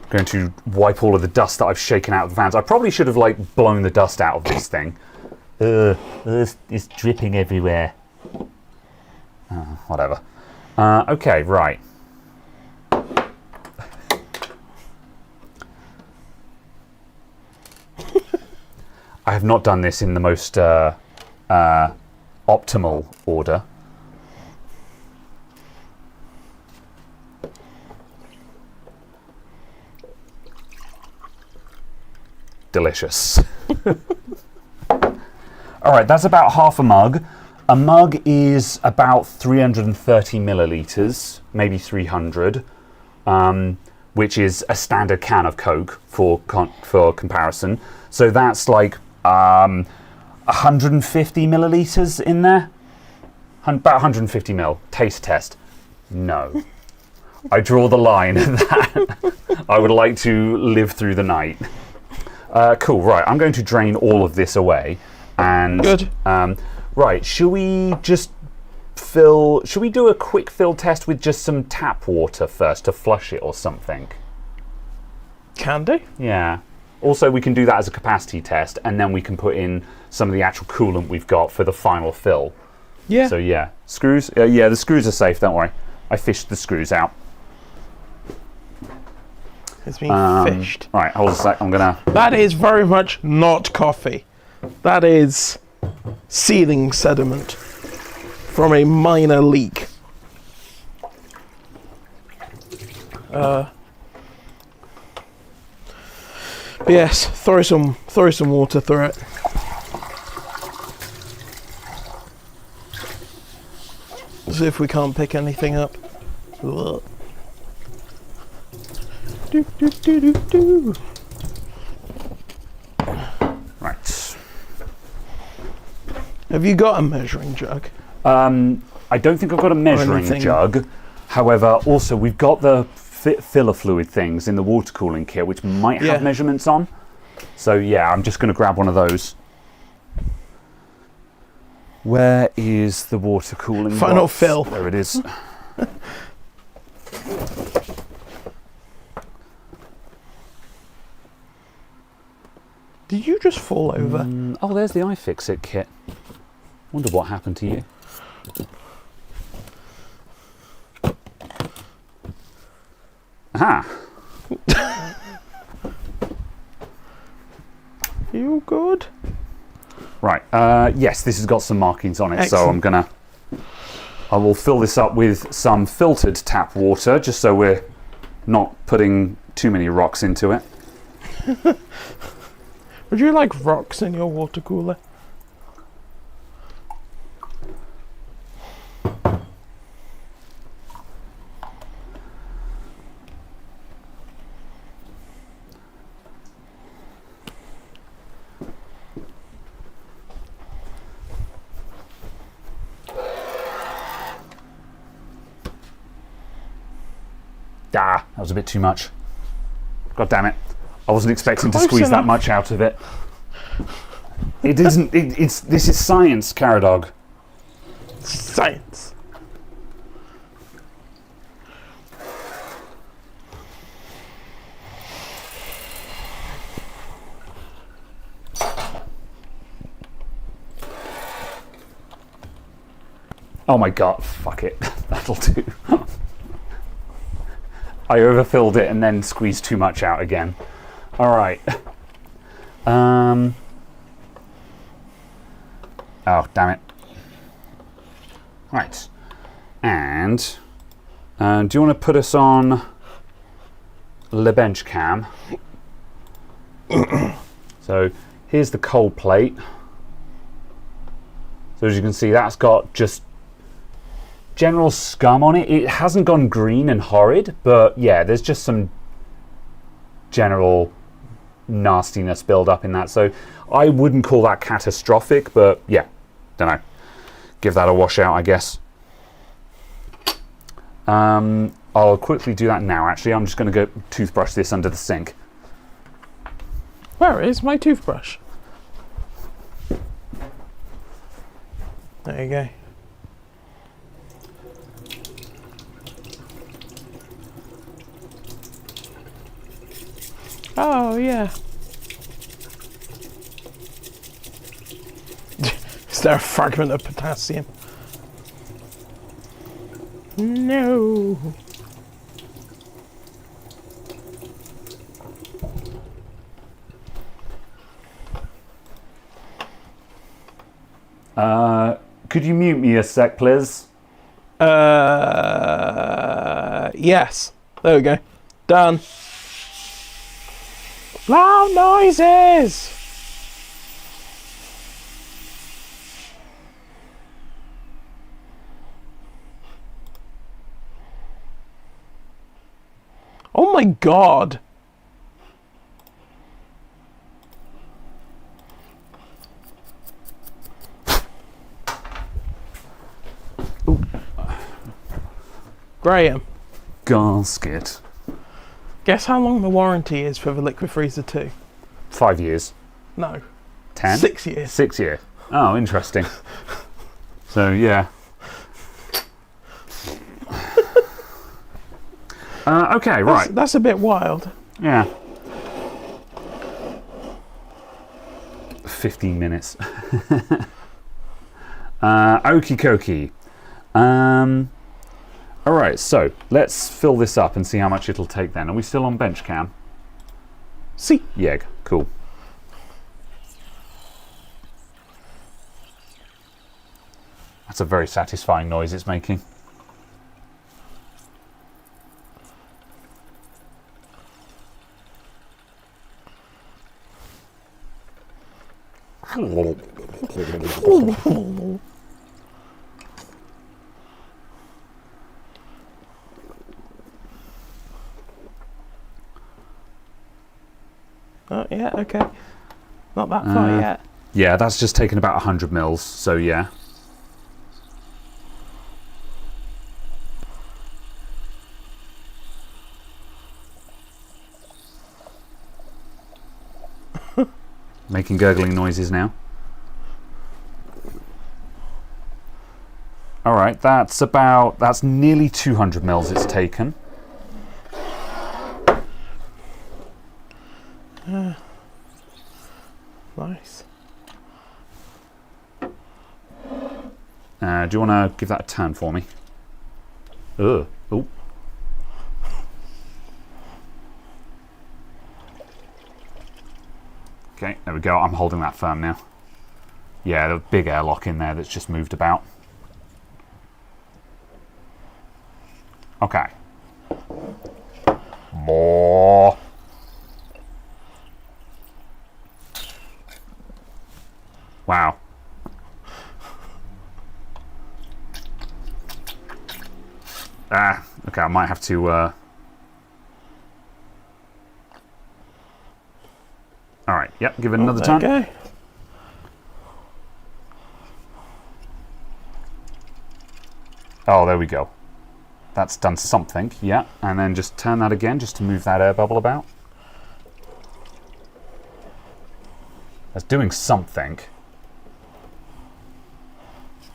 I'm going to wipe all of the dust that I've shaken out of the fans. I probably should have like blown the dust out of this thing. It's dripping everywhere. Whatever. Okay, right. I have not done this in the most optimal order. Delicious. All right, that's about half a mug. A mug is about 330 milliliters, maybe 300, which is a standard can of Coke for comparison. So that's like 150 milliliters in there. About 150 mil. Taste test. No. I draw the line at that. I would like to live through the night. Cool, right. I'm going to drain all of this away. And good. Right, should we just should we do a quick fill test with just some tap water first to flush it or something? Can do. Yeah. Also, we can do that as a capacity test, and then we can put in some of the actual coolant we've got for the final fill. Yeah. So yeah, screws. Yeah, the screws are safe. Don't worry. I fished the screws out. It's been fished. Right, hold a sec. I'm gonna. That is very much not coffee. That is sealing sediment from a minor leak. But yes, throw some water through it. See if we can't pick anything up. Ugh. Do, do, do, do, do. Right. Have you got a measuring jug? I don't think I've got a measuring jug. However, also we've got the filler fluid things in the water cooling kit, which might have measurements on. So yeah, I'm just going to grab one of those. Where is the water cooling final box? fill? There it is. Did you just fall over? Oh, there's the iFixit kit. Wonder what happened to you. Aha! You good? Right. Yes, this has got some markings on it, Excellent. so I will fill this up with some filtered tap water, just so we're not putting too many rocks into it. Would you like rocks in your water cooler? Ah, that was a bit too much. God damn it. I wasn't expecting to Close squeeze that enough. much out of it. It isn't. This is science, Caradog. Science. Oh my god, fuck it. That'll do. I overfilled it and then squeezed too much out again. All right. Oh, damn it. Right. And do you want to put us on the bench cam? So here's the cold plate. So as you can see, that's got just general scum on it. It hasn't gone green and horrid, but yeah, there's just some general nastiness build up in that. So I wouldn't call that catastrophic, but yeah, don't know. Give that a wash out, I guess. I'll quickly do that now, actually. I'm just going to go toothbrush this under the sink. Where is my toothbrush? There you go. Oh, yeah. Is there a fragment of potassium? No. Could you mute me a sec, please? Yes. There we go. Done. Loud noises! Oh my god! Ooh. Graham. Gasket. Guess how long the warranty is for the Liquid Freezer 2? 5 years. No. 10? 6 years. 6 years. Oh, interesting. So, yeah. Okay, right. That's a bit wild. Yeah. 15 minutes. Okie dokie. Alright, so let's fill this up and see how much it'll take then. Are we still on bench cam? See. Yeah, cool. That's a very satisfying noise it's making. Oh, yeah, okay. Not that far yet. Yeah, that's just taken about 100 mils, so yeah. Making gurgling noises now. Alright, that's nearly 200 mils it's taken. Nice. Do you want to give that a turn for me? Ugh. Oh. Okay, there we go. I'm holding that firm now. Yeah, the big airlock in there that's just moved about. Okay. More. Wow. Okay, I might have to... Alright, yep, give it another turn. Okay. Oh, there we go. That's done something, yeah. And then just turn that again, just to move that air bubble about. That's doing something.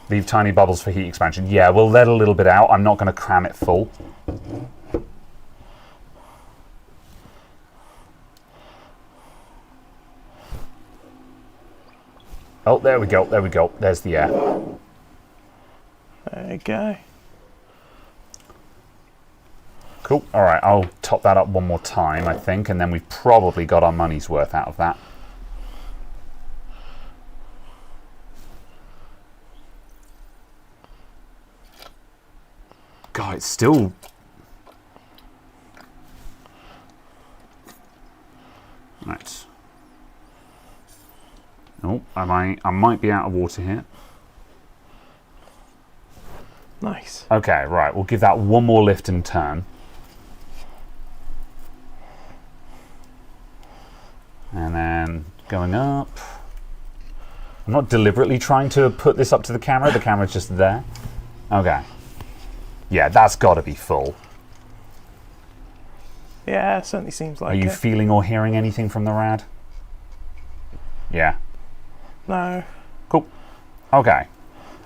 Leave tiny bubbles for heat expansion. Yeah, we'll let a little bit out. I'm not going to cram it full. Oh, there we go, there we go. There's the air. There you go. Cool. All right, I'll top that up one more time, I think, and then we've probably got our money's worth out of that. it's still... Right. Oh, I might be out of water here. Nice. Okay, right. We'll give that one more lift and turn. And then going up. I'm not deliberately trying to put this up to the camera. The camera's just there. Okay. Yeah, that's got to be full. Yeah, it certainly seems like it. Are you feeling or hearing anything from the rad? Yeah. No. Cool. Okay.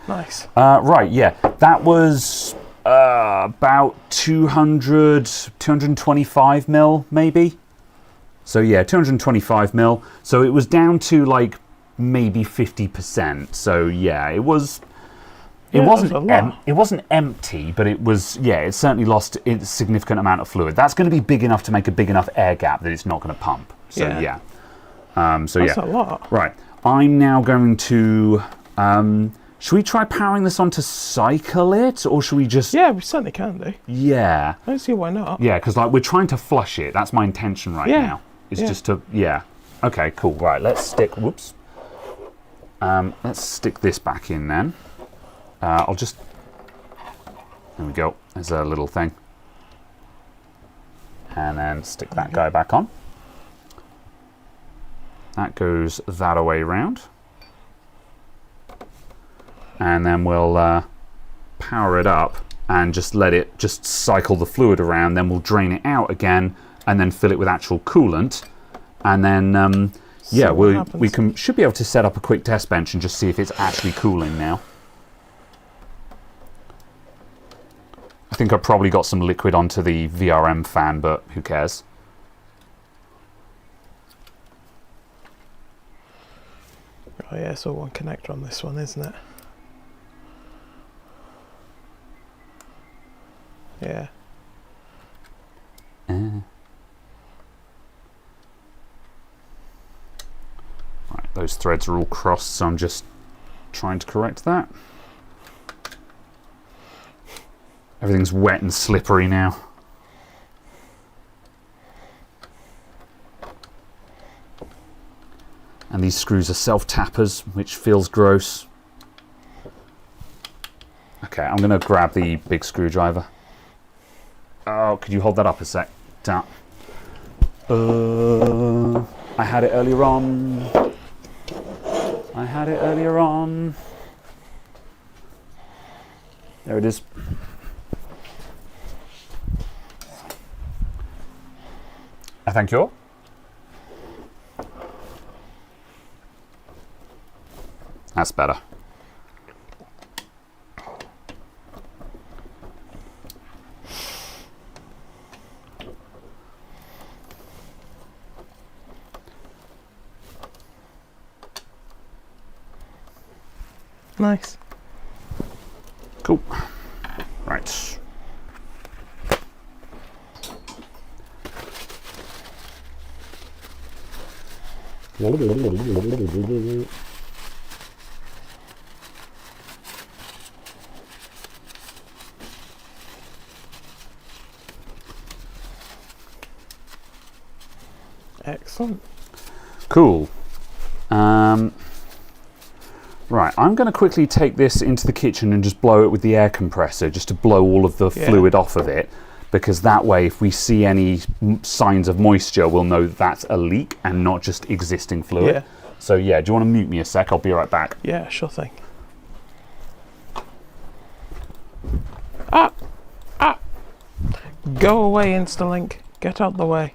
Nice. Right, yeah. That was about 225 mil, maybe. So yeah, 225 mil. So it was down to like maybe 50%. So yeah, it was. It wasn't empty, but it was. Yeah, it certainly lost a significant amount of fluid. That's going to be big enough to make a big enough air gap that it's not going to pump. So yeah. That's a lot. Right. I'm now going to. Should we try powering this on to cycle it, or should we just? Yeah, we certainly can do. Yeah. I don't see why not. Yeah, because like we're trying to flush it. That's my intention right now. It's just to Okay, cool. Right, let's stick. Whoops. Let's stick this back in then. I'll just. There we go. There's a little thing. And then stick that guy back on. That goes that way round. And then we'll power it up and just let it just cycle the fluid around. Then we'll drain it out again and then fill it with actual coolant. And then, we should be able to set up a quick test bench and just see if it's actually cooling now. I think I've probably got some liquid onto the VRM fan, but who cares? Oh yeah, it's all one connector on this one, isn't it? Yeah. Right, those threads are all crossed, so I'm just trying to correct that. Everything's wet and slippery now. And these screws are self-tappers, which feels gross. Okay, I'm going to grab the big screwdriver. Oh, could you hold that up a sec? Down. I had it earlier on. There it is. Thank you. That's better. Nice. Cool. Right. Excellent. Cool. Right, I'm going to quickly take this into the kitchen and just blow it with the air compressor, just to blow all of the fluid off of it, because that way, if we see any signs of moisture, we'll know that's a leak and not just existing fluid. Yeah. So yeah, do you want to mute me a sec? I'll be right back. Yeah, sure thing. Ah! Go away, Instalink. Get out the way.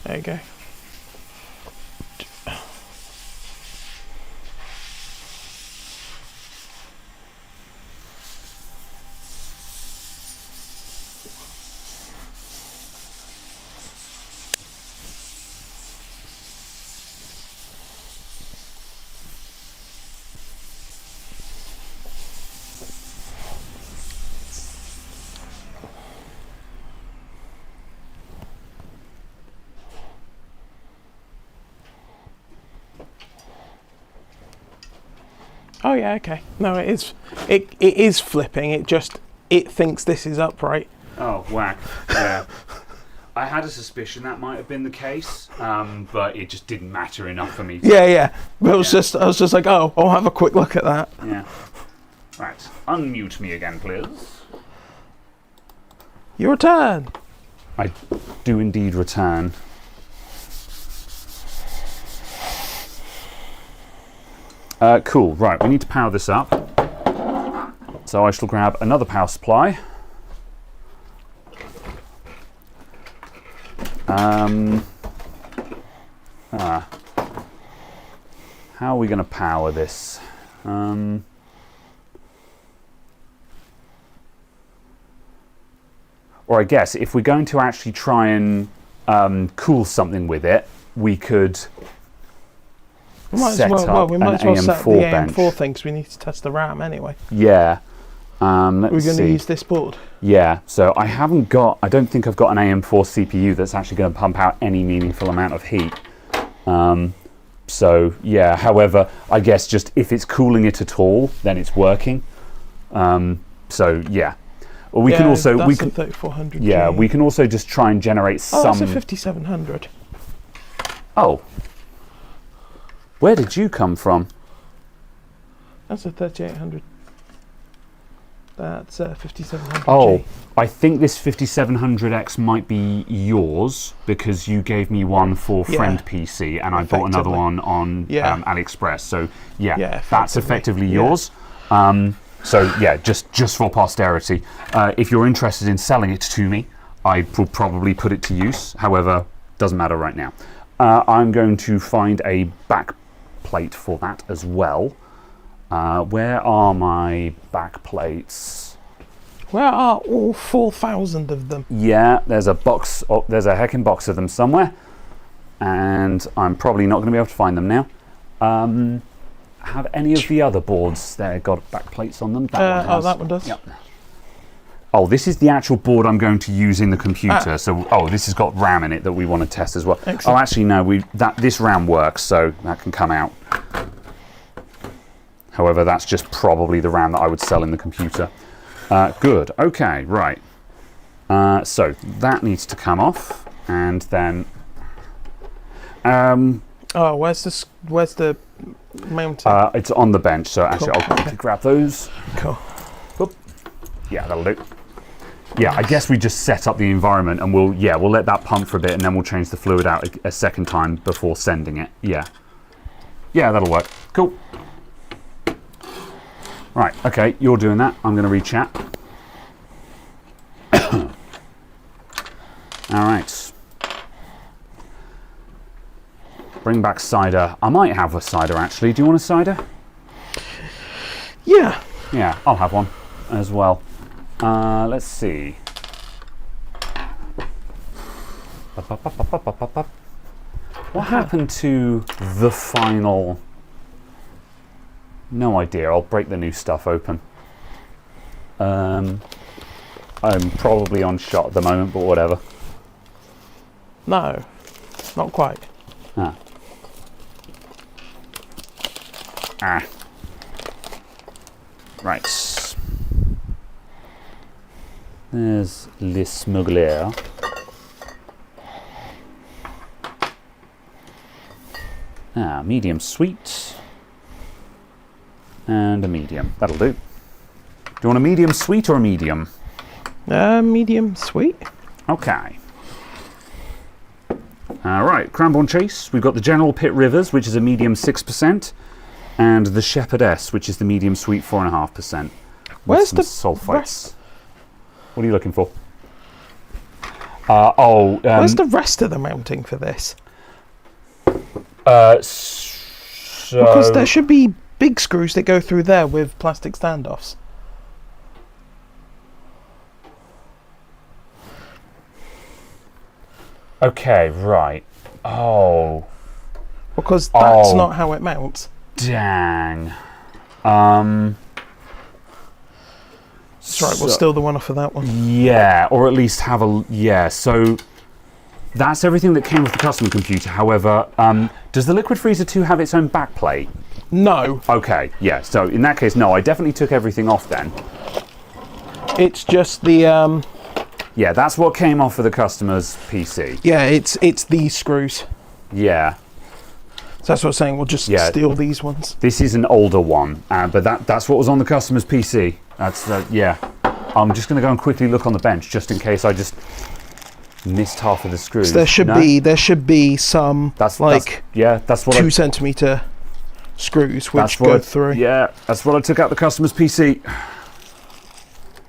There you go. Oh yeah, okay. No, it is. It is flipping. It thinks this is upright. Oh, whack. Yeah. I had a suspicion that might have been the case, but it just didn't matter enough for me. Yeah. But I was just like, oh, I'll have a quick look at that. Yeah. Right. Unmute me again, please. Your turn. I do indeed return. Cool. Right, we need to power this up. So I shall grab another power supply. How are we going to power this? Or I guess if we're going to actually try and cool something with it, we could set up we might an as well set AM4 the bench. AM4 thing because we need to test the RAM anyway. Yeah. We're going to use this board. Yeah, so I don't think I've got an AM4 CPU that's actually going to pump out any meaningful amount of heat. So yeah, however, I guess just if it's cooling it at all, then it's working. So yeah. Well, we can also that's a 3400. Yeah, we can also just try and generate some. Oh, that's a 5700. Oh, where did you come from? That's a 3800. That's a 5700. Oh, I think this 5700X might be yours because you gave me one for Friend PC and I bought another one on AliExpress. So yeah, that's effectively yours. So yeah, just for posterity. If you're interested in selling it to me, I will probably put it to use. However, doesn't matter right now. I'm going to find a back plate for that as well. Where are my back plates? Where are all 4,000 of them? Yeah, there's a box. Oh, there's a heckin' box of them somewhere, and I'm probably not going to be able to find them now. Have any of the other boards there got back plates on them? That one has. Oh, that one does. Yep. Oh, this is the actual board I'm going to use in the computer. So, this has got RAM in it that we want to test as well. Excellent. Oh, actually, no. This RAM works, so that can come out. However, that's just probably the RAM that I would sell in the computer. Good. Okay. Right. So that needs to come off, and then. Where's the mounting? It's on the bench. So actually, Cool. I'll quickly grab those. Cool. Oop. Yeah, that'll do. Yeah, I guess we just set up the environment, and we'll let that pump for a bit, and then we'll change the fluid out a second time before sending it. Yeah. Yeah, that'll work. Cool. Right, okay, you're doing that. I'm going to read chat. All right. Bring back cider. I might have a cider, actually. Do you want a cider? Yeah. Yeah, I'll have one as well. Let's see. What happened to the final... No idea. I'll break the new stuff open. I'm probably on shot at the moment, but whatever. No, not quite. Right. There's Le Smuggler. Medium sweet. And a medium. That'll do. Do you want a medium sweet or a medium? Medium sweet. Okay. All right, Cranbourne Chase. We've got the General Pitt Rivers, which is a medium 6%, and the Shepherdess, which is the medium sweet 4.5%. Where's the sulfites? What are you looking for? Where's the rest of the mounting for this? So because there should be big screws that go through there with plastic standoffs. Okay, right. Oh. Because that's not how it mounts. Dang. That's right, we'll steal the one off of that one. Yeah, or at least have a... Yeah, so that's everything that came with the customer computer. However, does the Liquid Freezer 2 have its own backplate? No. Okay, yeah. So in that case, no, I definitely took everything off then. It's just the... Yeah, that's what came off of the customer's PC. Yeah, it's these screws. Yeah. So that's what I'm saying. We'll just steal these ones. This is an older one, but that's what was on the customer's PC. That's yeah. I'm just going to go and quickly look on the bench just in case I just missed half of the screws. So there should be some that's what 2 centimeter screws which go through. Yeah, that's what I took out the customer's PC.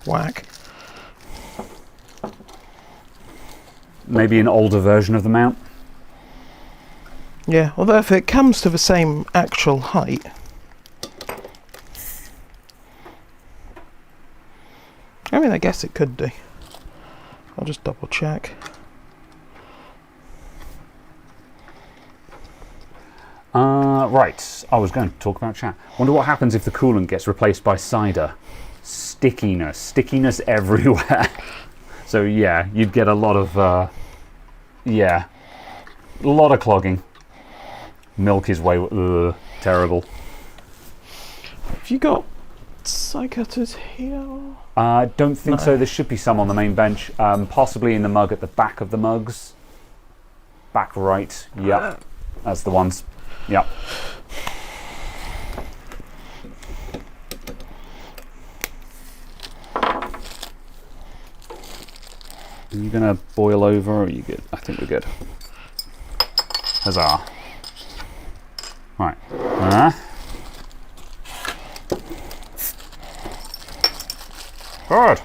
Whack. Maybe an older version of the mount. Yeah, although if it comes to the same actual height, I mean, I guess it could do. I'll just double check. Right, I was going to talk about chat. Wonder what happens if the coolant gets replaced by cider. Stickiness everywhere. So yeah, you'd get a lot of, a lot of clogging. Milk is way, terrible. Have you got side cutters here? Don't think so. There should be some on the main bench. Possibly in the mug at the back of the mugs. Back right. Yep. That's the ones. Yep. Are you going to boil over or are you good? I think we're good. Huzzah. Right. Good.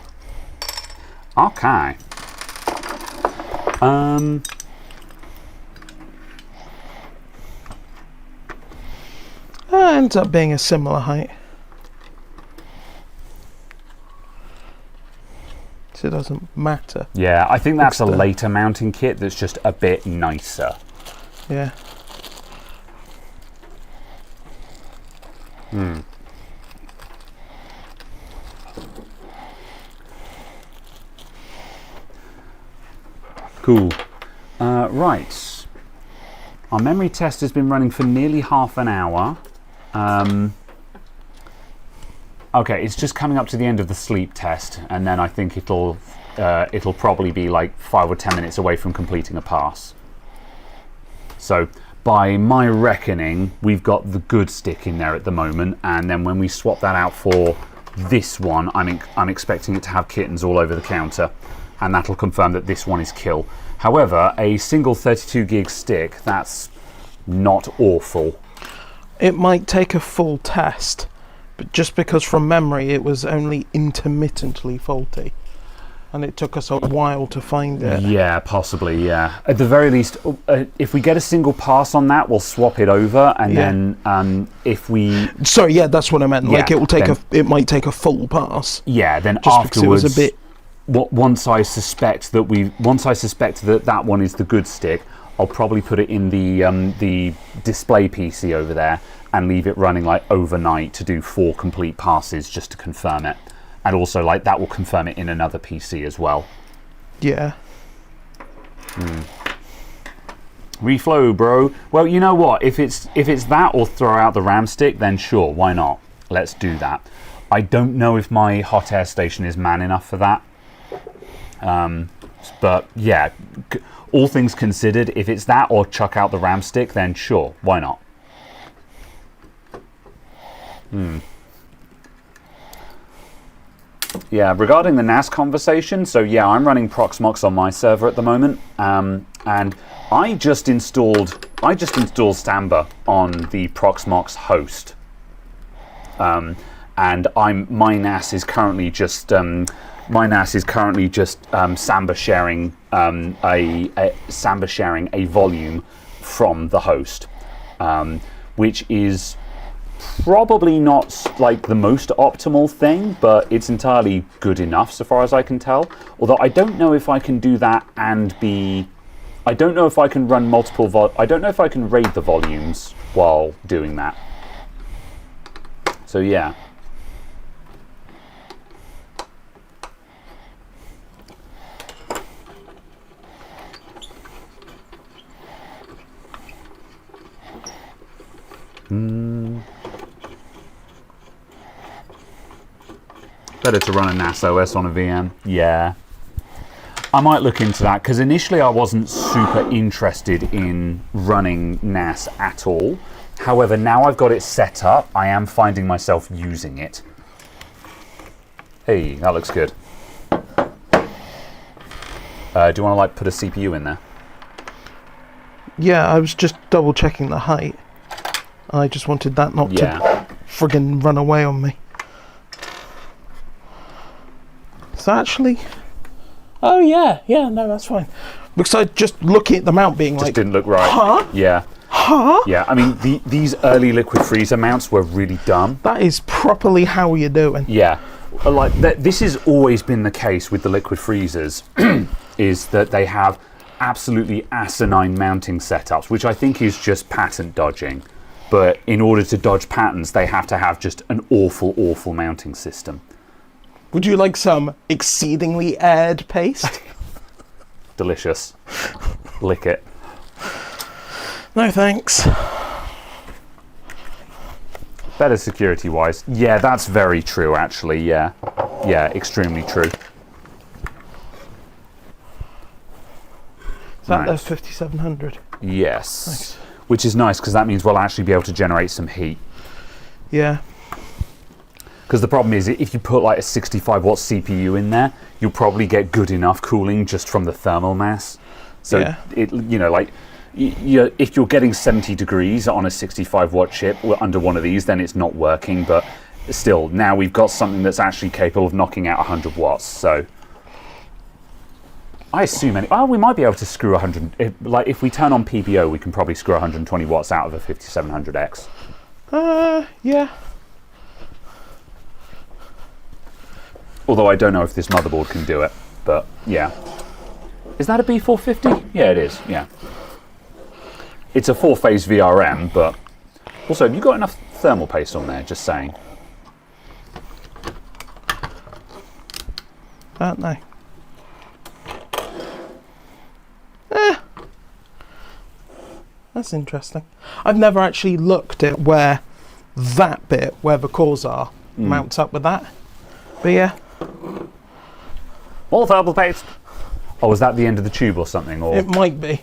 Okay. Ends up being a similar height. So it doesn't matter. Yeah, I think that's a later mounting kit that's just a bit nicer. Yeah. Cool. Right. Our memory test has been running for nearly half an hour. Okay, it's just coming up to the end of the sleep test, and then I think it'll probably be like 5 or 10 minutes away from completing a pass. So, by my reckoning, we've got the good stick in there at the moment, and then when we swap that out for this one, I'm expecting it to have kittens all over the counter, and that'll confirm that this one is kill. However, a single 32 gig stick, that's not awful. It might take a full test, but just because from memory it was only intermittently faulty, and it took us a while to find it. Yeah, possibly, yeah. At the very least, if we get a single pass on that, we'll swap it over, and then if we... Sorry, yeah, that's what I meant. Like, it might take a full pass. Yeah, then just afterwards... because it was a bit... Once I suspect that that one is the good stick, I'll probably put it in the display PC over there and leave it running like overnight to do 4 complete passes just to confirm it, and also like that will confirm it in another PC as well. Yeah. Reflow, bro. Well, you know what? If it's that or throw out the RAM stick, then sure, why not? Let's do that. I don't know if my hot air station is man enough for that. But yeah, all things considered, if it's that or chuck out the RAM stick, then sure, why not? Yeah, regarding the NAS conversation, so yeah, I'm running Proxmox on my server at the moment, and I just installed Samba on the Proxmox host, and my NAS is currently just Samba sharing a volume from the host, which is probably not like the most optimal thing, but it's entirely good enough so far as I can tell. Although I don't know if I can do that and I don't know if I can run multiple I don't know if I can raid the volumes while doing that. So yeah. Better to run a NAS OS on a VM. Yeah. I might look into that, because initially I wasn't super interested in running NAS at all. However, now I've got it set up, I am finding myself using it. Hey, that looks good. Do you want to like put a CPU in there? Yeah, I was just double checking the height. I just wanted that not to friggin' run away on me. So actually, oh yeah, no, that's fine. Because I just looking at the mount being just didn't look right. Huh? Yeah. Huh? Yeah, I mean, these early liquid freezer mounts were really dumb. That is properly how you're doing. Yeah. Like, this has always been the case with the liquid freezers, is that they have absolutely asinine mounting setups, which I think is just patent dodging. But in order to dodge patents, they have to have just an awful, awful mounting system. Would you like some exceedingly aired paste? Delicious. Lick it. No thanks. Better security-wise. Yeah, that's very true, actually, yeah. Yeah, extremely true. Is that there's 5700? Yes. Nice. Which is nice, because that means we'll actually be able to generate some heat. Yeah. Because the problem is, if you put like a 65-watt CPU in there, you'll probably get good enough cooling just from the thermal mass. So, if you're getting 70 degrees on a 65-watt chip under one of these, then it's not working. But still, now we've got something that's actually capable of knocking out 100 watts. So I assume we might be able to screw 100. If we turn on PPO, we can probably screw 120 watts out of a 5700X. Yeah. Although I don't know if this motherboard can do it, but yeah. Is that a B450? Yeah, it is, yeah. It's a 4-phase VRM, but also, have you got enough thermal paste on there, just saying? No. That's interesting. I've never actually looked at where that bit, where the cores are, mounts up with that. But yeah. More thermal paste. Oh, was that the end of the tube or something? Or It might be.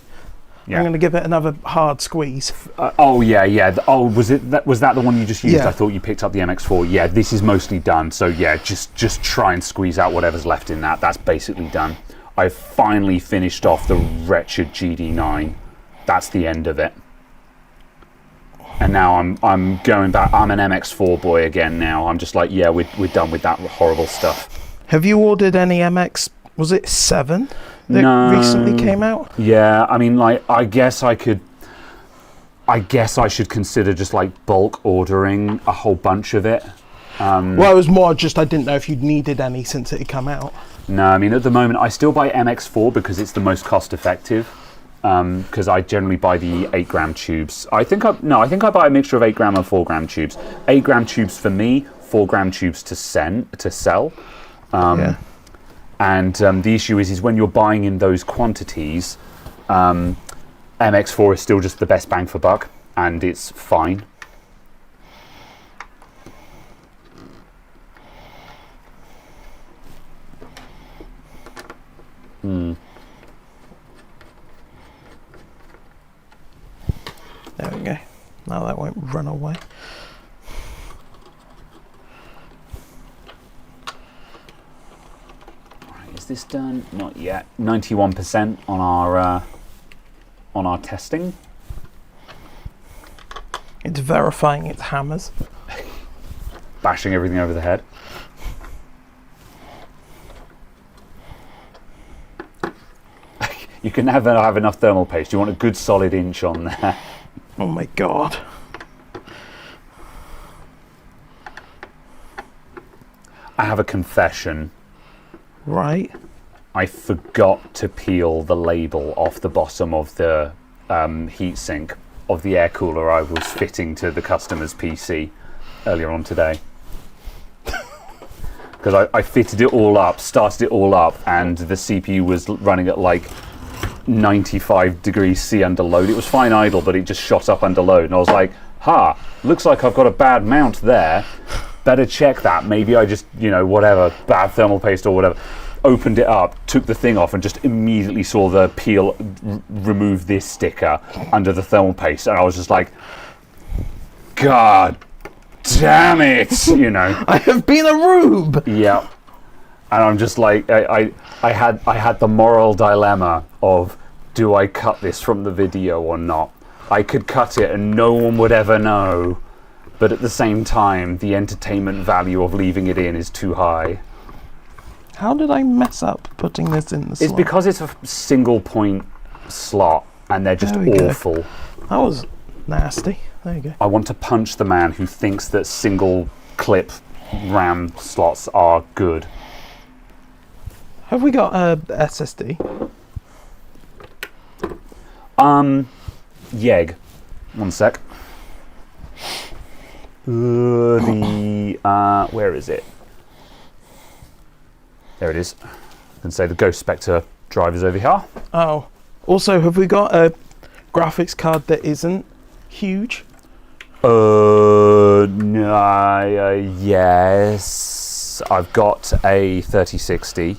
yeah. I'm going to give it another hard squeeze. Oh yeah. Oh, was that the one you just used? Yeah. I thought you picked up the MX4. Yeah, this is mostly done. So yeah, just try and squeeze out whatever's left in that. That's basically done. I've finally finished off the wretched GD9. That's the end of it. And now I'm going back. I'm an MX4 boy again now. I'm just like, yeah, we're done with that horrible stuff. Have you ordered any MX? Was it 7 that recently came out? Yeah, I mean, like, I guess I should consider just like bulk ordering a whole bunch of it. Well, it was more just I didn't know if you'd needed any since it had come out. No, I mean, at the moment I still buy MX4 because it's the most cost effective. Because I generally buy the 8-gram tubes. I think I buy a mixture of 8-gram and 4-gram tubes. 8-gram tubes for me, 4-gram tubes to sell. And the issue is when you're buying in those quantities, MX4 is still just the best bang for buck, and it's fine. There we go. Now that won't run away. Right, is this done? Not yet. 91% on our testing. It's verifying its hammers. Bashing everything over the head. You can never have enough thermal paste. You want a good solid inch on there. Oh my god. I have a confession. Right. I forgot to peel the label off the bottom of the heatsink of the air cooler I was fitting to the customer's PC earlier on today. Because I fitted it all up, started it all up, and the CPU was running at like 95 degrees C under load. It was fine idle, but it just shot up under load, and I was like, looks like I've got a bad mount there. better check that. Maybe I just, whatever, bad thermal paste or whatever. Opened it up, took the thing off, and just immediately saw the peel remove this sticker under the thermal paste, and I was just like, God damn it, I have been a rube. Yeah. And I'm just like, I had the moral dilemma of, do I cut this from the video or not? I could cut it and no one would ever know, but at the same time, the entertainment value of leaving it in is too high. How did I mess up putting this in the slot? It's because it's a single point slot and they're just awful. That was nasty. There you go. I want to punch the man who thinks that single clip RAM slots are good. Have we got a SSD? Yeg. One sec. Where is it? There it is. I can say the Ghost Spectre drive is over here. Oh. Also, have we got a graphics card that isn't huge? Yes. I've got a 3060,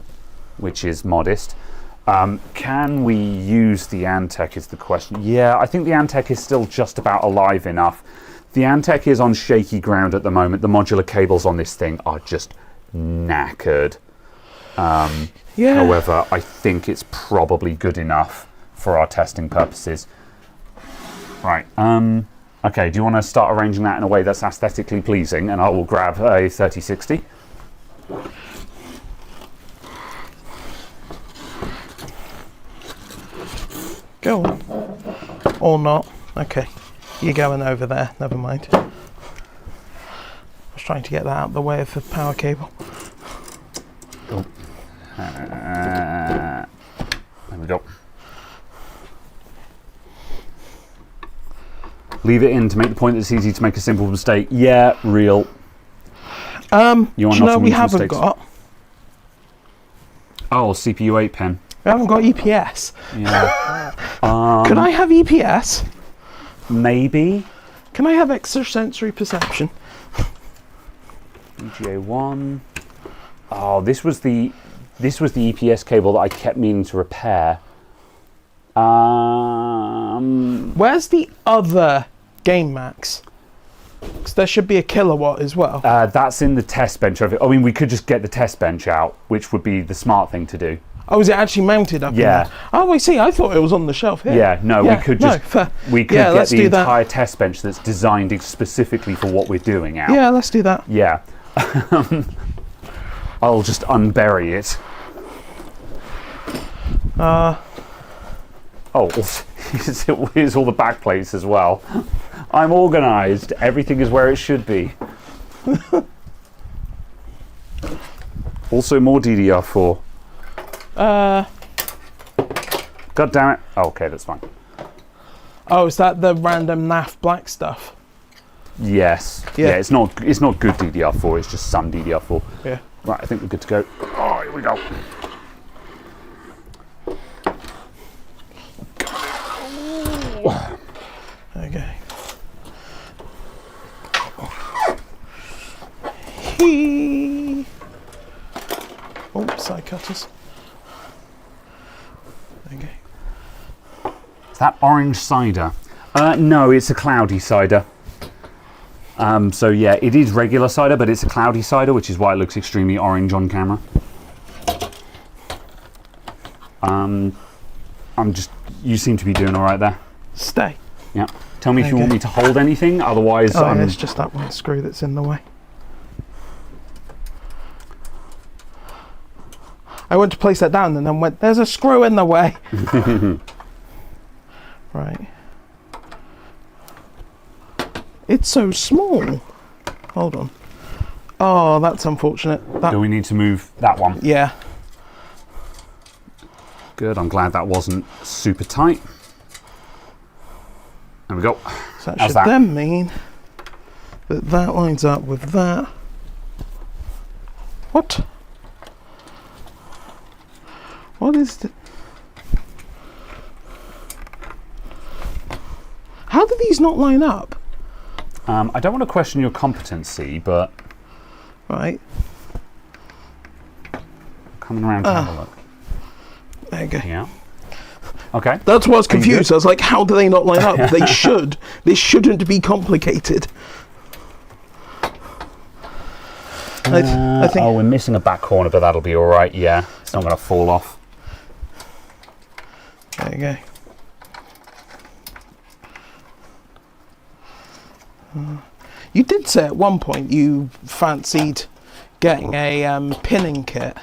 which is modest. Can we use the Antec is the question. Yeah, I think the Antec is still just about alive enough. The Antec is on shaky ground at the moment. The modular cables on this thing are just knackered. However, I think it's probably good enough for our testing purposes. Right. Okay, do you want to start arranging that in a way that's aesthetically pleasing? And I will grab a 3060. Go on. Or not. Okay. You're going over there. Never mind. I was trying to get that out of the way of the power cable. Oh. There we go. Leave it in to make the point that it's easy to make a simple mistake. Yeah, real. We haven't got? Oh, CPU 8 pin. We haven't got EPS. Yeah. Can I have EPS? Maybe. Can I have extrasensory perception? VGA 1. Oh, this was the EPS cable that I kept meaning to repair. Where's the other Game Max? Because there should be a kilowatt as well. That's in the test bench. I mean, we could just get the test bench out, which would be the smart thing to do. Oh, is it actually mounted up in there? Oh, I see. I thought it was on the shelf here. Yeah, no, we could just get the entire that. test bench that's designed specifically for what we're doing out. Yeah, let's do that. Yeah. I'll just unbury it. Oh, here's all the back plates as well. I'm organised. Everything is where it should be. Also, more DDR4. God damn it. Oh, okay, that's fine. Oh, is that the random NAF black stuff? Yes. Yeah, it's not good DDR4, it's just some DDR4. Yeah. Right, I think we're good to go. Oh, here we go. Okay. Oh, side cutters. Okay. Is that orange cider? No, it's a cloudy cider. So yeah, it is regular cider, but it's a cloudy cider, which is why it looks extremely orange on camera. You seem to be doing all right there. Stay. Yeah. Tell me if you want me to hold anything, otherwise. Oh, yeah, it's just that one screw that's in the way. I went to place that down and then went, there's a screw in the way. Right. It's so small. Hold on. Oh, that's unfortunate. Do we need to move that one? Yeah. Good, I'm glad that wasn't super tight. There we go. So that should then mean that that lines up with that. What? What is the... How do these not line up? I don't want to question your competency, but Right. Coming around to have a look. There you go. Yeah. Okay. That's why I was confused. I was like, how do they not line up? They should. This shouldn't be complicated. I think. Oh, we're missing a back corner, but that'll be all right. Yeah, it's not going to fall off. There you go. You did say at one point you fancied getting a pinning kit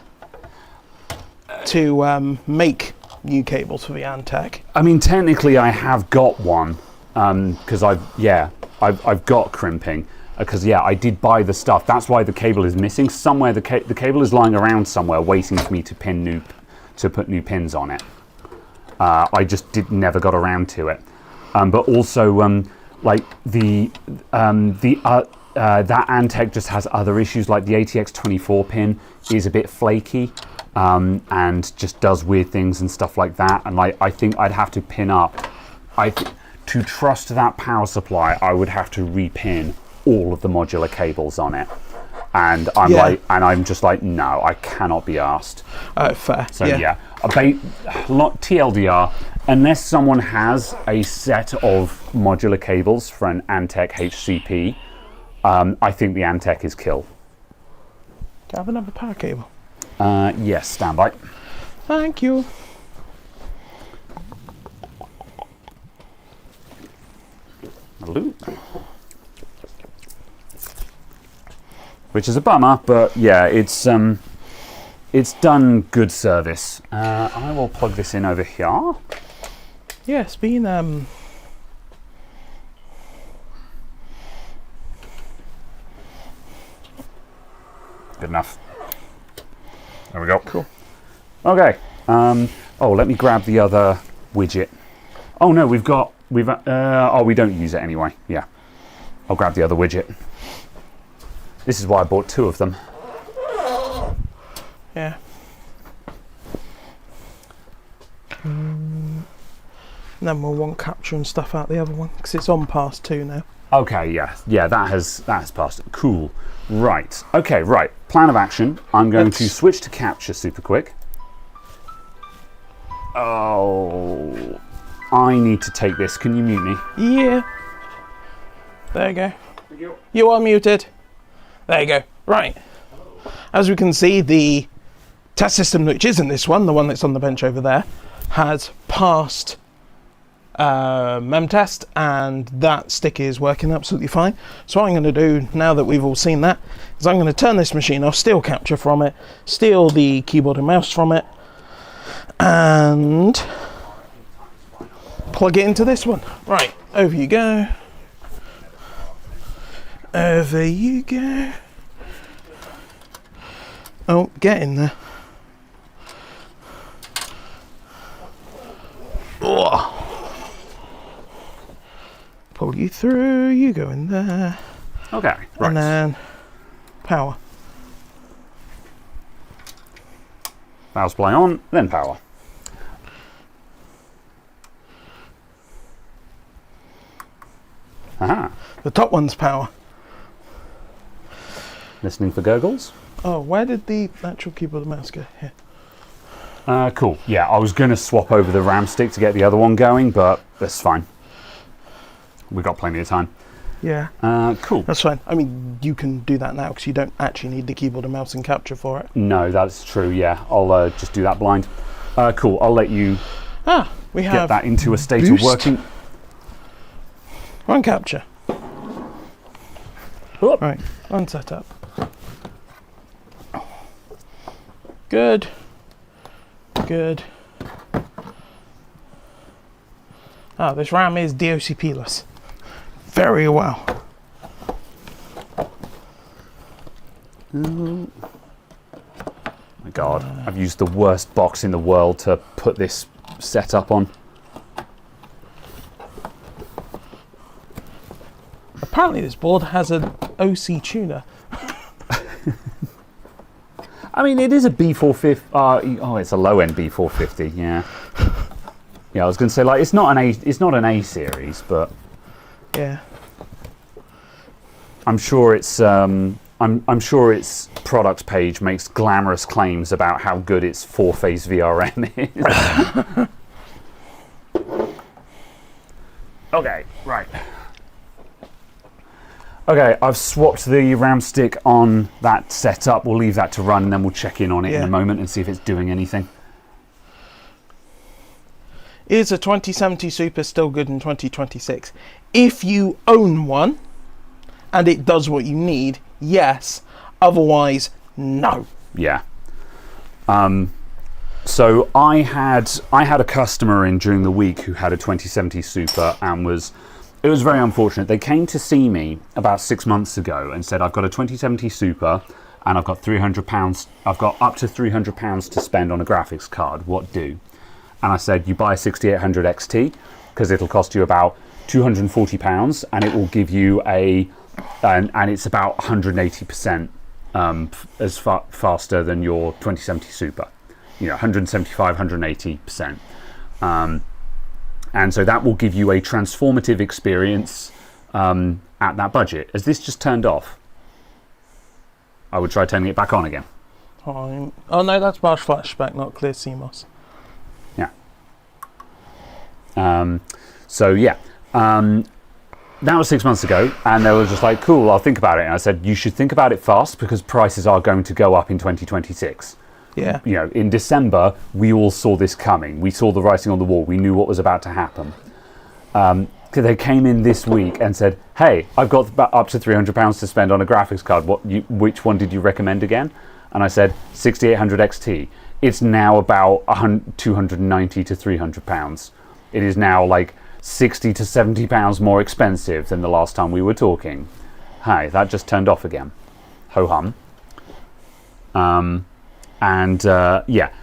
to make new cables for the Antec. I mean, technically, I have got one because I've got crimping. Because I did buy the stuff. That's why the cable is missing somewhere. The cable is lying around somewhere, waiting for me to put new pins on it. I just never got around to it. But also, like that Antec just has other issues. Like the ATX24 pin is a bit flaky and just does weird things and stuff like that. And like I think I'd have to pin up. To trust that power supply, I would have to repin all of the modular cables on it, and I'm just like, no, I cannot be asked. Fair. So TLDR, unless someone has a set of modular cables for an Antec HCP, I think the Antec is kill. Do I have another power cable? Yes, stand by. Thank you. Hello. Which is a bummer, but yeah, it's done good service. I will plug this in over here. Yeah, it's been good enough. There we go. Cool. Okay. Let me grab the other widget. Oh no, we don't use it anyway. Yeah. I'll grab the other widget. This is why I bought two of them. Yeah. And then we'll want capture and stuff out the other one because it's on past 2 now. Okay, yeah, that has passed. Cool. Right. Okay, right. Plan of action. I'm going to switch to capture super quick. Oh, I need to take this. Can you mute me? Yeah. There you go. Thank you. You are muted. There you go. Right. As we can see, the test system, which isn't this one, the one that's on the bench over there, has passed mem test, and that stick is working absolutely fine. So what I'm going to do, now that we've all seen that, is I'm going to turn this machine off, steal capture from it, steal the keyboard and mouse from it, and plug it into this one. Right, over you go. Over you go. Oh, get in there. Oh. Pull you through, you go in there. Okay, right. And then power. Power supply on, then power. Aha. The top one's power. Listening for gurgles. Oh, where did the actual keyboard and mouse go? Here. Cool. Yeah, I was going to swap over the RAM stick to get the other one going, but that's fine. We've got plenty of time. Yeah. Cool. That's fine. I mean, you can do that now because you don't actually need the keyboard and mouse and capture for it. No, that's true. Yeah, I'll just do that blind. Cool. I'll let you we have get that into a state boost. of working. Run capture. Oh. Right, run setup. Good. Good. This RAM is DOCP-less. Very well. Oh my God, I've used the worst box in the world to put this setup on. Apparently this board has an OC tuner. I mean, it is a B450. Oh, it's a low-end B450. Yeah. Yeah, I was going to say, like, it's not an A series, but yeah, I'm sure it's I'm sure its products page makes glamorous claims about how good its 4-phase VRM is. Okay, right. Okay, I've swapped the RAM stick on that setup. We'll leave that to run, and then we'll check in on it in a moment and see if it's doing anything. Is a 2070 Super still good in 2026? If you own one and it does what you need, yes. Otherwise, no. Yeah. So I had a customer in during the week who had a 2070 Super and it was very unfortunate. They came to see me about 6 months ago and said, I've got a 2070 Super and I've got £300. I've got up to £300 to spend on a graphics card. What do? And I said, you buy a 6800 XT because it'll cost you about £240 and it will give you and it's about 180% faster than your 2070 Super. 175, 180%. And so that will give you a transformative experience at that budget. Has this just turned off? I would try turning it back on again. Oh no, that's Marsh Flashback, not clear CMOS. Yeah. That was 6 months ago, and they were just like, cool, I'll think about it. And I said, you should think about it fast because prices are going to go up in 2026. Yeah. In December, we all saw this coming. We saw the writing on the wall. We knew what was about to happen. They came in this week and said, hey, I've got up to £300 to spend on a graphics card. Which one did you recommend again? And I said, 6800 XT. It's now about £290 to £300. It is now like £60 to £70 more expensive than the last time we were talking. Hi, that just turned off again. Ho-hum.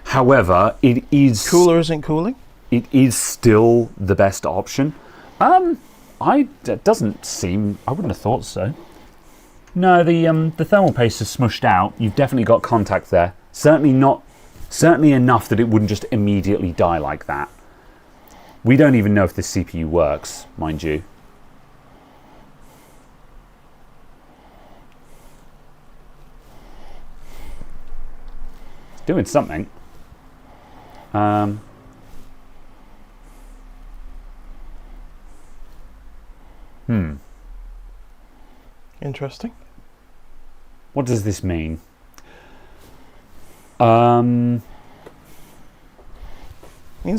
However, it is... Cooler isn't cooling? It is still the best option. It doesn't seem... I wouldn't have thought so. No, the thermal paste is smushed out. You've definitely got contact there. Certainly enough that it wouldn't just immediately die like that. We don't even know if this CPU works, mind you. It's doing something. Interesting. What does this mean? Means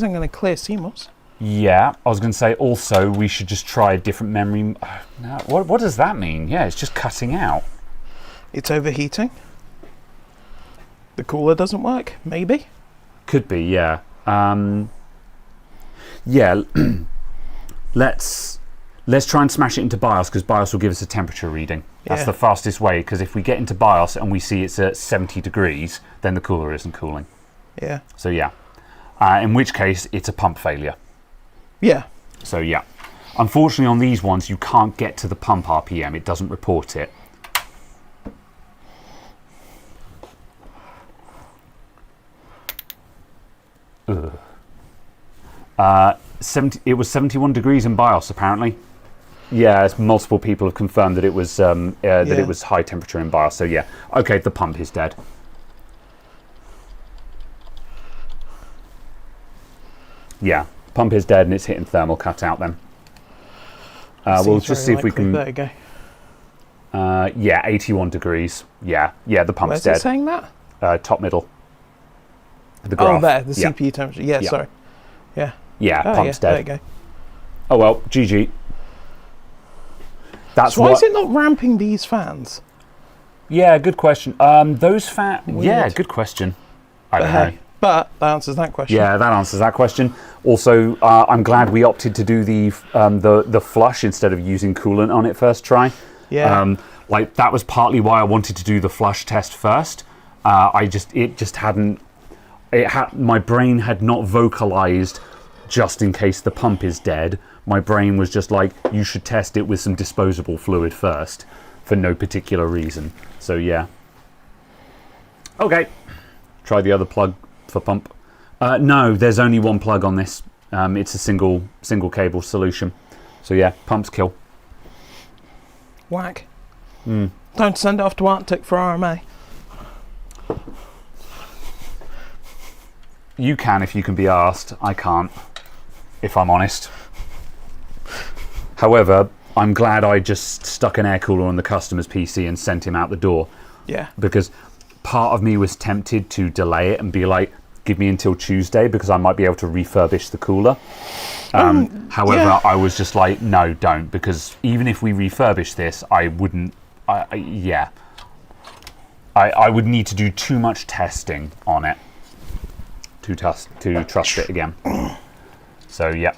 I'm going to clear CMOS. Yeah, I was going to say also we should just try a different memory. No, what does that mean? Yeah, it's just cutting out. It's overheating. The cooler doesn't work, maybe? Could be, yeah. Yeah, let's try and smash it into BIOS because BIOS will give us a temperature reading. That's the fastest way because if we get into BIOS and we see it's at 70 degrees, then the cooler isn't cooling. Yeah. So yeah, in which case it's a pump failure. Yeah. So yeah, unfortunately on these ones you can't get to the pump RPM. It doesn't report it. Ugh. It was 71 degrees in BIOS apparently. Yeah, multiple people have confirmed that it was it was high temperature in BIOS. So yeah, okay, the pump is dead. Yeah, pump is dead and it's hitting thermal cutout then. We'll just see if we can. There you go. Yeah, 81 degrees. Yeah, the pump's Where's dead. it saying that? Top middle. The graph. Oh, there, the CPU temperature. Yeah, sorry. Yeah. Yeah, pump's dead. There you go. Oh well, GG. That's so why is it not ramping these fans? Yeah, good question. Those fans. Yeah, good question. I don't know. But that answers that question. Yeah, that answers that question. Also, I'm glad we opted to do the flush instead of using coolant on it first try. Yeah. Like that was partly why I wanted to do the flush test first. My brain had not vocalized just in case the pump is dead. My brain was just like, you should test it with some disposable fluid first for no particular reason. So yeah. Okay. Try the other plug for pump. No, there's only one plug on this. It's a single cable solution. So yeah, pumps kill. Whack. Don't send it off to Arctic for RMA. You can if you can be asked. I can't, if I'm honest. However, I'm glad I just stuck an air cooler on the customer's PC and sent him out the door. Yeah. Because part of me was tempted to delay it and be like, give me until Tuesday because I might be able to refurbish the cooler. However, yeah. I was just like, no, don't, because even if we refurbish this, I wouldn't. I would need to do too much testing on it to trust it again. So yeah.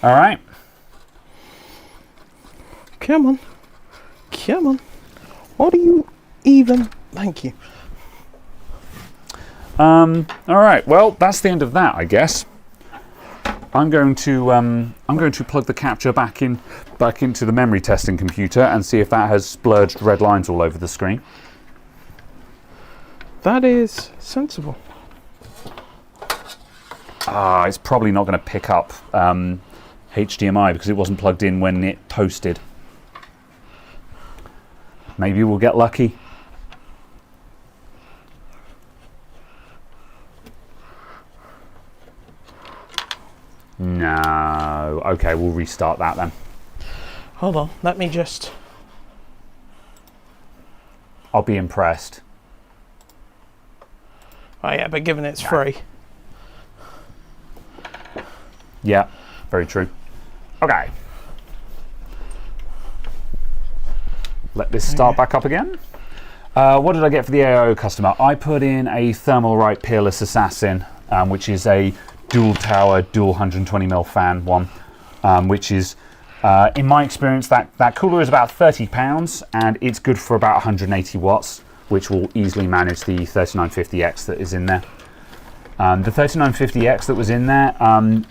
All right. Come on. Come on. What do you even... Thank you. All right. Well, that's the end of that, I guess. I'm going to plug the capture back into the memory testing computer and see if that has splurged red lines all over the screen. That is sensible. It's probably not going to pick up HDMI because it wasn't plugged in when it posted. Maybe we'll get lucky. No. Okay, we'll restart that then. Hold on, let me just... I'll be impressed. Oh yeah, but given it's free. Yeah, very true. Okay. Let this start back up again. What did I get for the AIO customer? I put in a Thermalright Peerless Assassin, which is a dual tower, dual 120mm fan one, which is, in my experience, that cooler is about £30 and it's good for about 180 watts, which will easily manage the 3950X that is in there. The 3950X that was in there,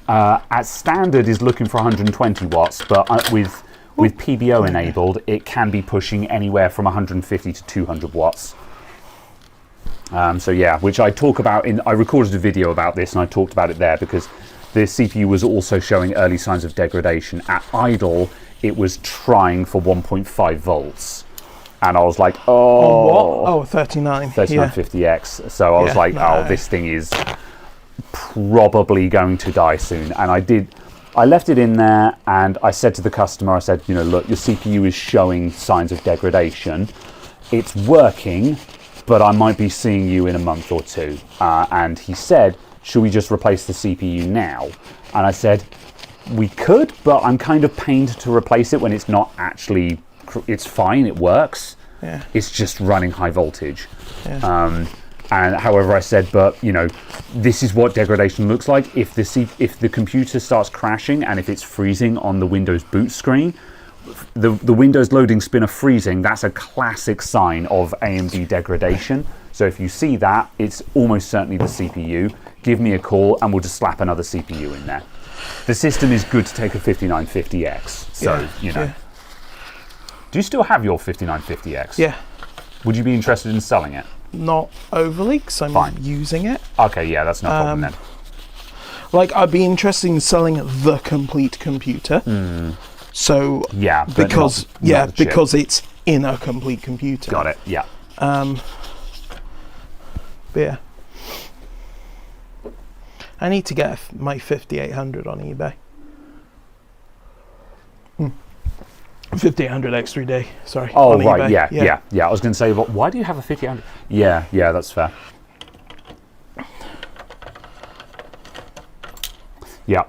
at standard, is looking for 120 watts, but with PBO enabled, it can be pushing anywhere from 150 to 200 watts. So yeah, which I talk about I recorded a video about this and I talked about it there because the CPU was also showing early signs of degradation. At idle, it was trying for 1.5 volts. And I was like, oh. On what? Oh, 3950X. So I was like, oh, this thing is probably going to die soon. And I left it in there and I said to the customer, I said, you know, look, your CPU is showing signs of degradation. It's working, but I might be seeing you in a month or two. And he said, should we just replace the CPU now? And I said, we could, but I'm kind of pained to replace it when it's not actually, it's fine, it works. Yeah. It's just running high voltage. Yeah. And however, I said, but you know, this is what degradation looks like. If the computer starts crashing and if it's freezing on the Windows boot screen, the Windows loading spinner freezing, that's a classic sign of AMD degradation. So if you see that, it's almost certainly the CPU. Give me a call and we'll just slap another CPU in there. The system is good to take a 5950X. So, you know. Yeah. Do you still have your 5950X? Yeah. Would you be interested in selling it? Not overly, because I'm using it. Okay, yeah, that's no problem then. Like, I'd be interested in selling the complete computer. So yeah, because because it's in a complete computer. Got it. Yeah. But yeah, I need to get my 5800 on eBay. 5800 X3D. Sorry. Oh on right. eBay. Yeah. I was going to say, but why do you have a 5800? Yeah, that's fair. Yeah.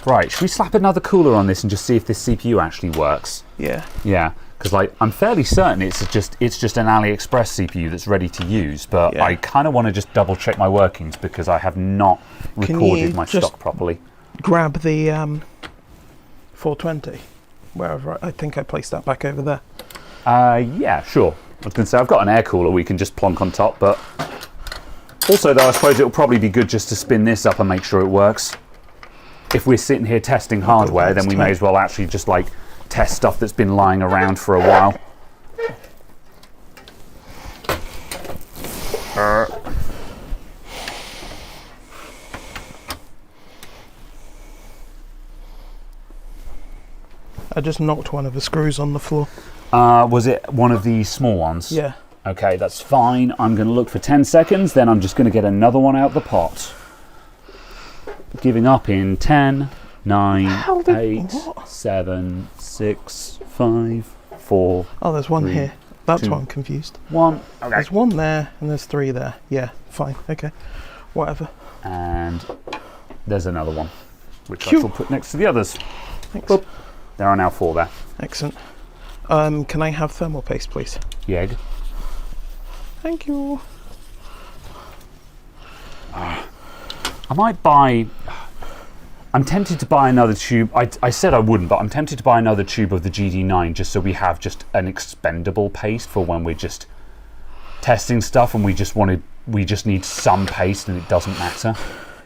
Right, should we slap another cooler on this and just see if this CPU actually works? Yeah. Yeah, because like I'm fairly certain it's just an AliExpress CPU that's ready to use, but I kind of want to just double check my workings because I have not recorded my stock properly. Grab the 420 wherever I think I placed that back over there. Yeah, sure. I was going to say I've got an air cooler we can just plonk on top, but also though I suppose it'll probably be good just to spin this up and make sure it works. If we're sitting here testing hardware, then we may as well actually just like test stuff that's been lying around for a while. I just knocked one of the screws on the floor. Was it one of the small ones? Yeah. Okay, that's fine. I'm going to look for 10 seconds, then I'm just going to get another one out the pot. Giving up in 10, 9, 8, 7, 6, 5, 4. Oh, there's one 3, here. That's 2, why I'm confused. 1. Okay. There's one there and there's 3 there. Yeah, fine. Okay. Whatever. And there's another one, which I Phew. shall put next to the others. Thanks. Boop. There are now 4 there. Excellent. Can I have thermal paste, please? Yeg. Thank you. I might buy... I'm tempted to buy another tube. I said I wouldn't, but I'm tempted to buy another tube of the GD9 just so we have just an expendable paste for when we're just testing stuff and we just need some paste and it doesn't matter.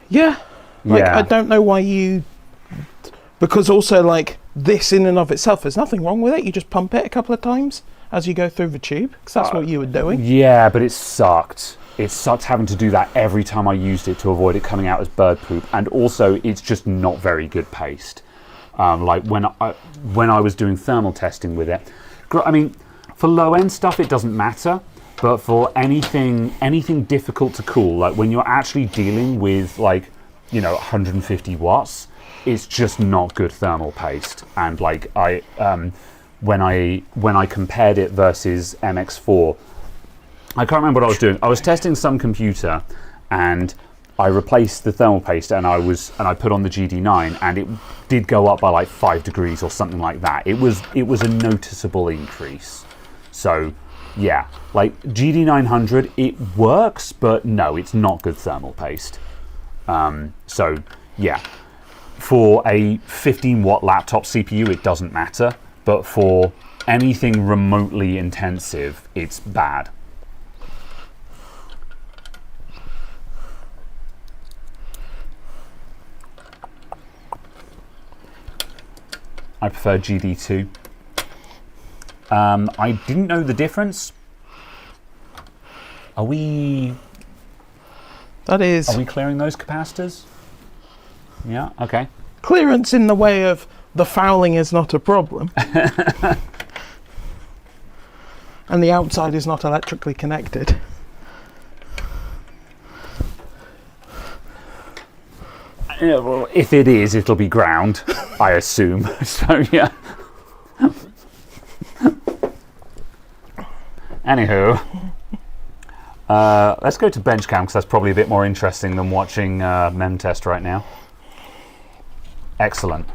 Yeah. Like, Yeah. I don't know why you... Because also, like, this in and of itself, there's nothing wrong with it. You just pump it a couple of times as you go through the tube, because that's what you were doing. Yeah, but it sucked. It sucked having to do that every time I used it to avoid it coming out as bird poop. And also, it's just not very good paste. Like, when I was doing thermal testing with it, I mean, for low-end stuff, it doesn't matter. But for anything difficult to cool, like when you're actually dealing with, like, 150 watts, it's just not good thermal paste. And like when I compared it versus MX4, I can't remember what I was doing. I was testing some computer and I replaced the thermal paste and I put on the GD9 and it did go up by like 5 degrees or something like that. It was a noticeable increase. So yeah, like GD900, it works, but no, it's not good thermal paste. So yeah. For a 15-watt laptop CPU, it doesn't matter, but for anything remotely intensive, it's bad. I prefer GD2. I didn't know the difference. Are we clearing those capacitors? Yeah, okay. Clearance in the way of the fouling is not a problem. And the outside is not electrically connected. Well, if it is, it'll be ground, I assume. So, yeah. Anywho, let's go to bench cam because that's probably a bit more interesting than watching mem test right now. Excellent.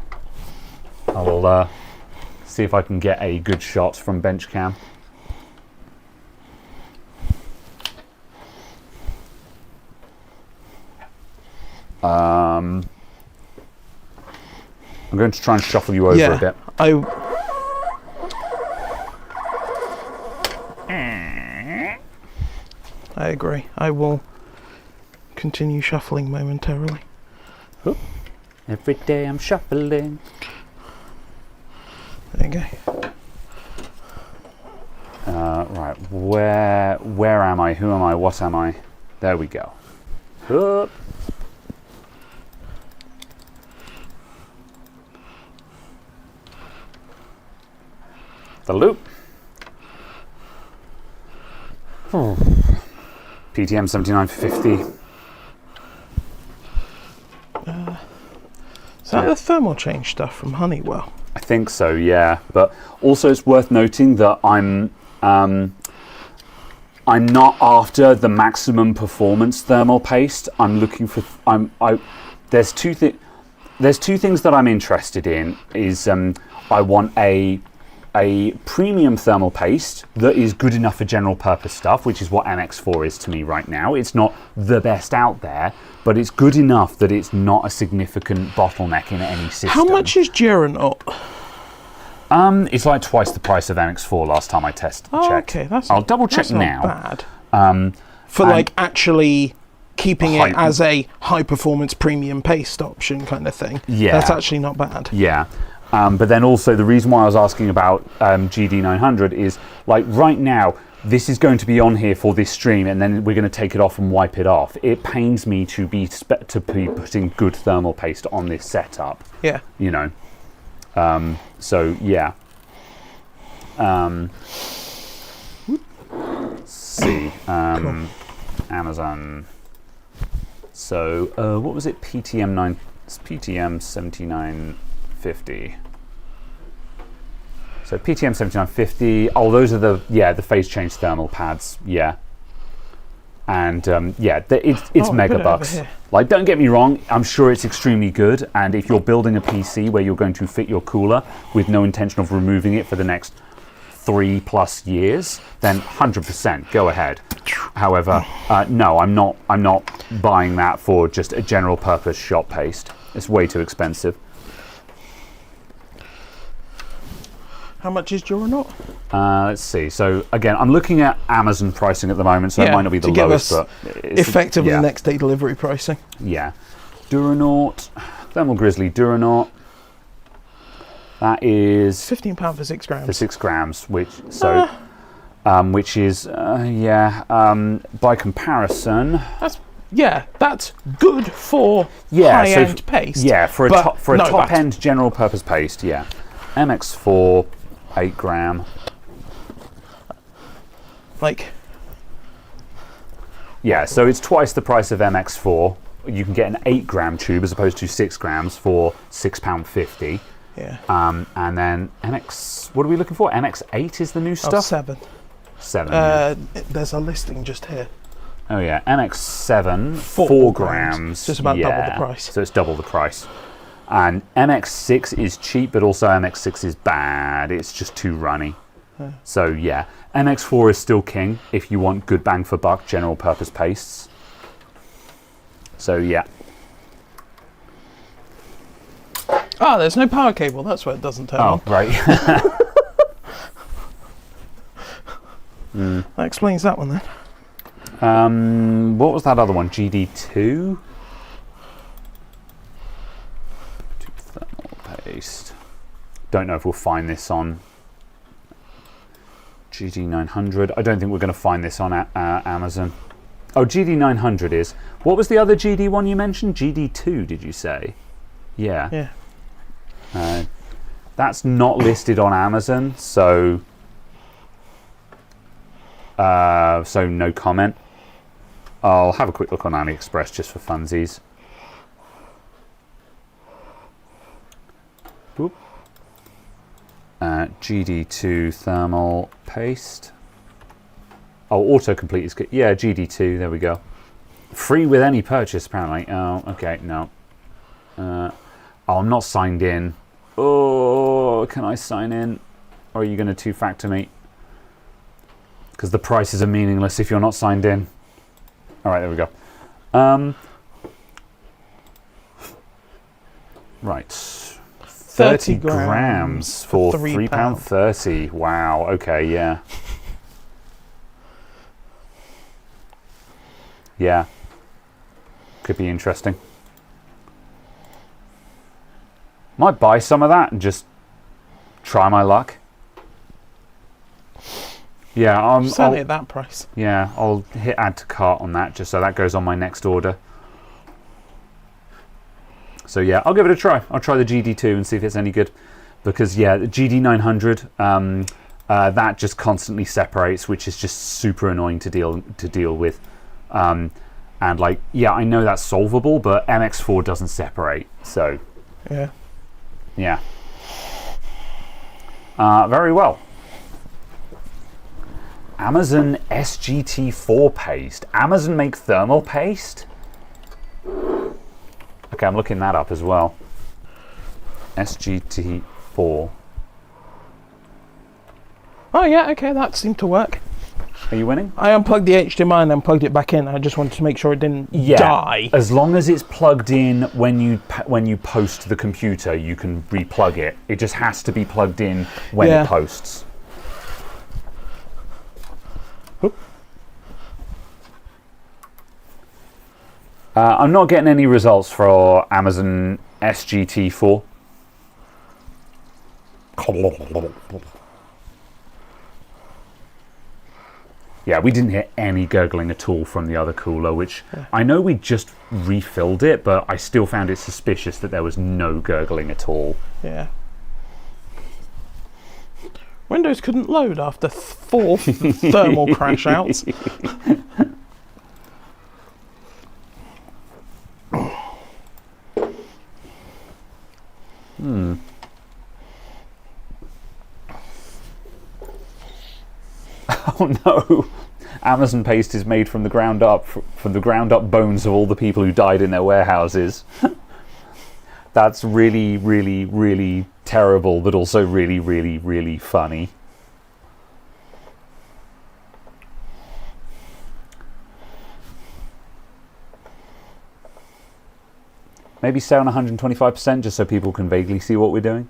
I will see if I can get a good shot from bench cam. I'm going to try and shuffle you over a bit. I agree. I will continue shuffling momentarily. Oop. Every day I'm shuffling. There you go. Right, where am I? Who am I? What am I? There we go. Oop. The loop. PTM 7950. Is that the thermal change stuff from Honeywell? I think so, yeah. But also, it's worth noting that I'm not after the maximum performance thermal paste. I'm looking for. There's two things that I'm interested in. Is I want a premium thermal paste that is good enough for general purpose stuff, which is what MX4 is to me right now. It's not the best out there, but it's good enough that it's not a significant bottleneck in any system. How much is Geranot? It's like twice the price of MX4 last time I checked. Okay, I'll double check now. Not bad. For like actually keeping it as a high performance premium paste option kind of thing. Yeah. That's actually not bad. Yeah. But then also the reason why I was asking about GD900 is like right now this is going to be on here for this stream and then we're going to take it off and wipe it off. It pains me to be putting good thermal paste on this setup. Yeah. You know. So yeah. Let's see. Cool. Amazon. So what was it? PTM 7950. So PTM 7950. Oh, those are the phase change thermal pads. Yeah. And it's mega bucks. Like, don't get me wrong, I'm sure it's extremely good. And if you're building a PC where you're going to fit your cooler with no intention of removing it for the next 3+ years, then 100% go ahead. However, no, I'm not buying that for just a general purpose shop paste. It's way too expensive. How much is Duranaut? Let's see. So again, I'm looking at Amazon pricing at the moment, so it might not be the lowest, but it's effectively next day delivery pricing. Yeah. Duranaut, Thermal Grizzly Duranaut. That is £15 for 6 grams. For 6 grams, which is by comparison. That's good for high-end paste. Yeah, for a top-end general purpose paste. Yeah, MX4. 8 gram. Yeah, so it's twice the price of MX4. You can get an 8 gram tube as opposed to 6 grams for £6.50. Yeah. And then MX, what are we looking for? MX8 is the new stuff? 7. 7. There's a listing just here. Oh yeah, MX7, 4 grams. Just about double the price. So it's double the price. And MX6 is cheap, but also MX6 is bad. It's just too runny. So yeah, MX4 is still king if you want good bang for buck general purpose pastes. So yeah. Ah, there's no power cable. That's why it doesn't turn on. Oh, right. That explains that one then. What was that other one? GD2? Paste. Don't know if we'll find this on GD900. I don't think we're going to find this on Amazon. Oh, GD900 is. What was the other GD one you mentioned? GD2, did you say? Yeah. Yeah. That's not listed on Amazon, so no comment. I'll have a quick look on AliExpress just for funsies. Boop. GD2 thermal paste. Oh, autocomplete is good. Yeah, GD2, there we go. Free with any purchase, apparently. Oh, okay, no. Oh, I'm not signed in. Oh, can I sign in? Or are you going to two-factor me? Because the prices are meaningless if you're not signed in. All right, there we go. Right. 30 grams for £3.30. Wow, okay, yeah. Yeah. Could be interesting. Might buy some of that and just try my luck. Yeah, certainly at that price. Yeah, I'll hit add to cart on that just so that goes on my next order. So yeah, I'll give it a try. I'll try the GD2 and see if it's any good. Because yeah, the GD900, that just constantly separates, which is just super annoying to deal with. And like, yeah, I know that's solvable, but MX4 doesn't separate. So yeah. Very well. Amazon SGT4 paste. Amazon make thermal paste? Okay, I'm looking that up as well. SGT4. Oh yeah, okay, that seemed to work. Are you winning? I unplugged the HDMI and then plugged it back in. I just wanted to make sure it didn't die. As long as it's plugged in when you post to the computer, you can replug it. It just has to be plugged in when it posts. I'm not getting any results for Amazon SGT4. Yeah, we didn't hear any gurgling at all from the other cooler, which I know we just refilled it, but I still found it suspicious that there was no gurgling at all. Yeah. Windows couldn't load after 4 thermal crash outs. Oh no! Amazon paste is made from the ground up, from the ground up bones of all the people who died in their warehouses. That's really, really, really terrible, but also really, really, really funny. Maybe stay on 125% just so people can vaguely see what we're doing.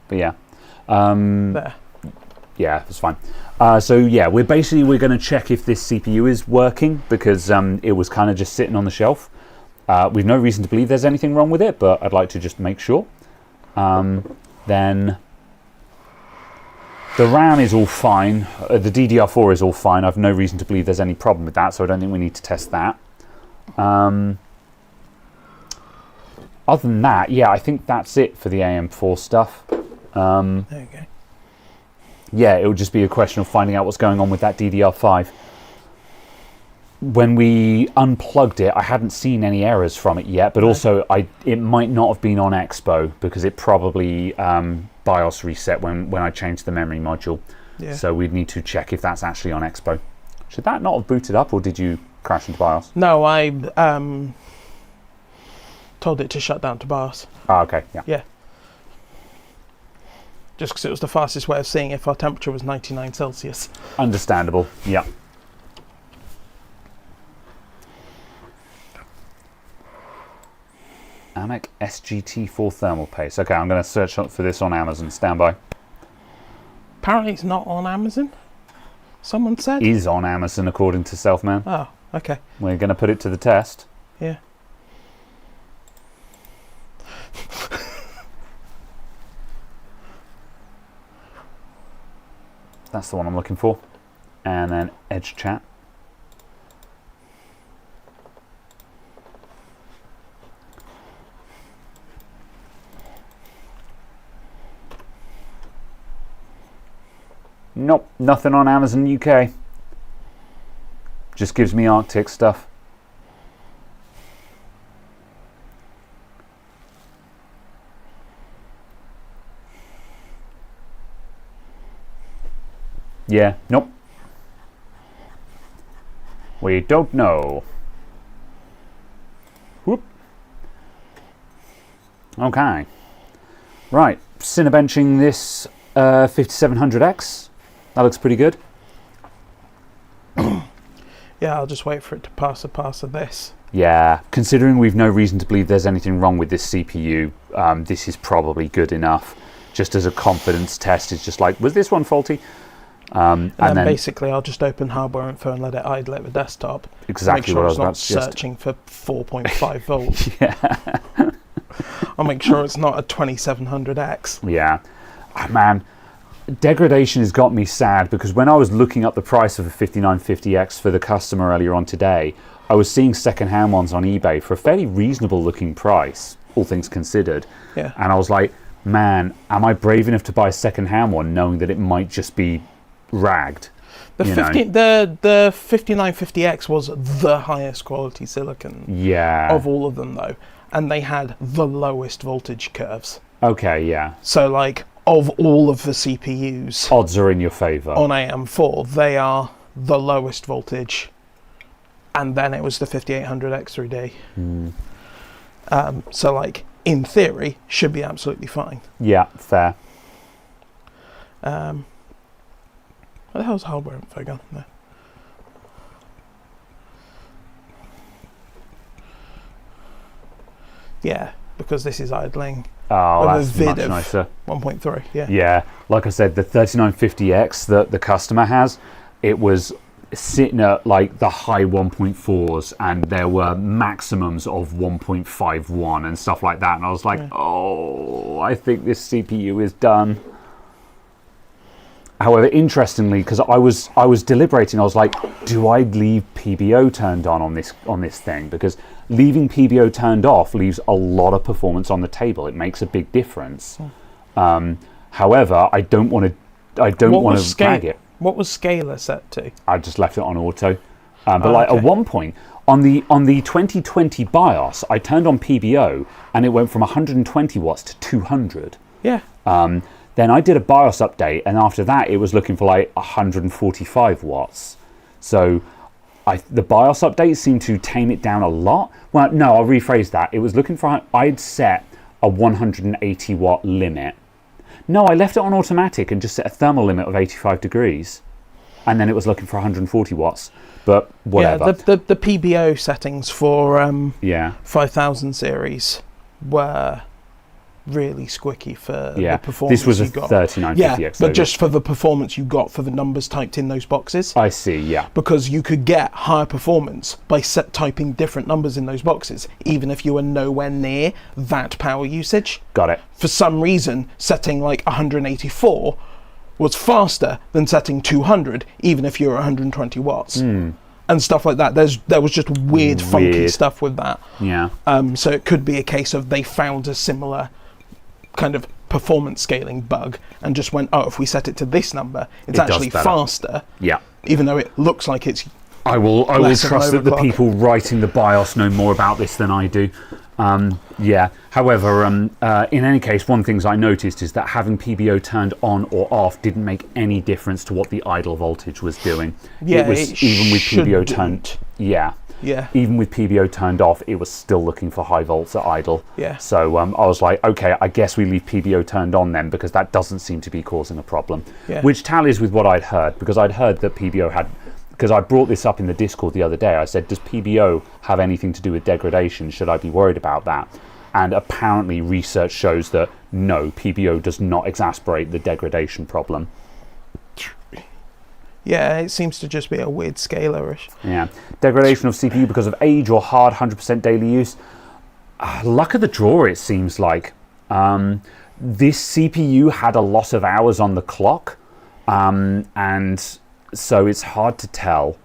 But yeah. There. Yeah, that's fine. So yeah, we're going to check if this CPU is working because it was kind of just sitting on the shelf. We've no reason to believe there's anything wrong with it, but I'd like to just make sure. Then the RAM is all fine. The DDR4 is all fine. I've no reason to believe there's any problem with that, so I don't think we need to test that. Other than that, yeah, I think that's it for the AM4 stuff. There you go. Yeah, it would just be a question of finding out what's going on with that DDR5. When we unplugged it, I hadn't seen any errors from it yet, but also it might not have been on Expo because it probably BIOS reset when I changed the memory module. Yeah. So we'd need to check if that's actually on Expo. Should that not have booted up, or did you crash into BIOS? No, I told it to shut down to BIOS. Oh, okay, yeah. Yeah. Just because it was the fastest way of seeing if our temperature was 99 Celsius. Understandable, yeah. AMEC SGT4 thermal paste. Okay, I'm going to search for this on Amazon. Stand by. Apparently it's not on Amazon, someone said. Is on Amazon according to Selfman. Oh, okay. We're going to put it to the test. Yeah. That's the one I'm looking for. And then Edge Chat. Nope, nothing on Amazon UK. Just gives me Arctic stuff. Yeah, nope. We don't know. Whoop. Okay. Right, Cinebenching this 5700X. That looks pretty good. Yeah, I'll just wait for it to pass a pass of this. Yeah, considering we've no reason to believe there's anything wrong with this CPU, this is probably good enough. Just as a confidence test, it's just like, was this one faulty? And then basically I'll just open hardware info and let it idle at the desktop. Exactly what I was about to suggest. Make sure it's not searching for 4.5 volts. Yeah. I'll make sure it's not a 2700X. Yeah. Oh, man, degradation has got me sad because when I was looking up the price of a 5950X for the customer earlier on today, I was seeing second-hand ones on eBay for a fairly reasonable looking price, all things considered. Yeah. And I was like, man, am I brave enough to buy a second-hand one knowing that it might just be ragged? The 5950X was the highest quality silicon of all of them though, and they had the lowest voltage curves. Okay, yeah. So like of all of the CPUs, odds are in your favor. On AM4, they are the lowest voltage, and then it was the 5800X 3D. So like in theory should be absolutely fine. Yeah, fair. Where the hell's hardware info gone? There. Yeah, because this is idling. Oh, that's much nicer. 1.3, yeah. Yeah, like I said, the 3950X that the customer has, it was sitting at like the high 1.4s, and there were maximums of 1.51 and stuff like that. And I was like, oh, I think this CPU is done. However, interestingly, because I was deliberating, I was like, do I leave PBO turned on this thing? Because leaving PBO turned off leaves a lot of performance on the table. It makes a big difference. However, I don't want to drag it. What was scaler set to? I just left it on auto. But at one point on the 2020 BIOS, I turned on PBO and it went from 120 watts to 200. Yeah. Then I did a BIOS update, and after that, it was looking for like 145 watts. So the BIOS update seemed to tame it down a lot. Well, no, I'll rephrase that. It was looking for, I'd set a 180 watt limit. No, I left it on automatic and just set a thermal limit of 85 degrees. And then it was looking for 140 watts. But whatever. Yeah, the PBO settings for 5000 series were really squicky for the performance this was a you got. 3950X. But just for the performance you got for the numbers typed in those boxes. I see, yeah. Because you could get higher performance by typing different numbers in those boxes, even if you were nowhere near that power usage. Got it. For some reason, setting like 184 was faster than setting 200, even if you're 120 watts. And stuff like that. There was just weird, funky stuff with that. Yeah. So it could be a case of they found a similar kind of performance scaling bug and just went, oh, if we set it to this number, it's actually faster. Yeah. Even though it looks like it's I will trust that the people writing the BIOS know more about this than I do. However, in any case, one of the things I noticed is that having PBO turned on or off didn't make any difference to what the idle voltage was doing. Yeah, it was even with PBO turned. Yeah. Even with PBO turned off, it was still looking for high volts at idle. Yeah. So I was like, okay, I guess we leave PBO turned on then, because that doesn't seem to be causing a problem. Yeah. Which tallies with what I'd heard, because I'd heard that PBO had. Because I brought this up in the Discord the other day. I said, does PBO have anything to do with degradation? Should I be worried about that? And apparently research shows that no, PBO does not exacerbate the degradation problem. Yeah, it seems to just be a weird scaler-ish. Yeah. Degradation of CPU because of age or hard 100% daily use. Luck of the draw, it seems like. This CPU had a lot of hours on the clock. And so it's hard to tell.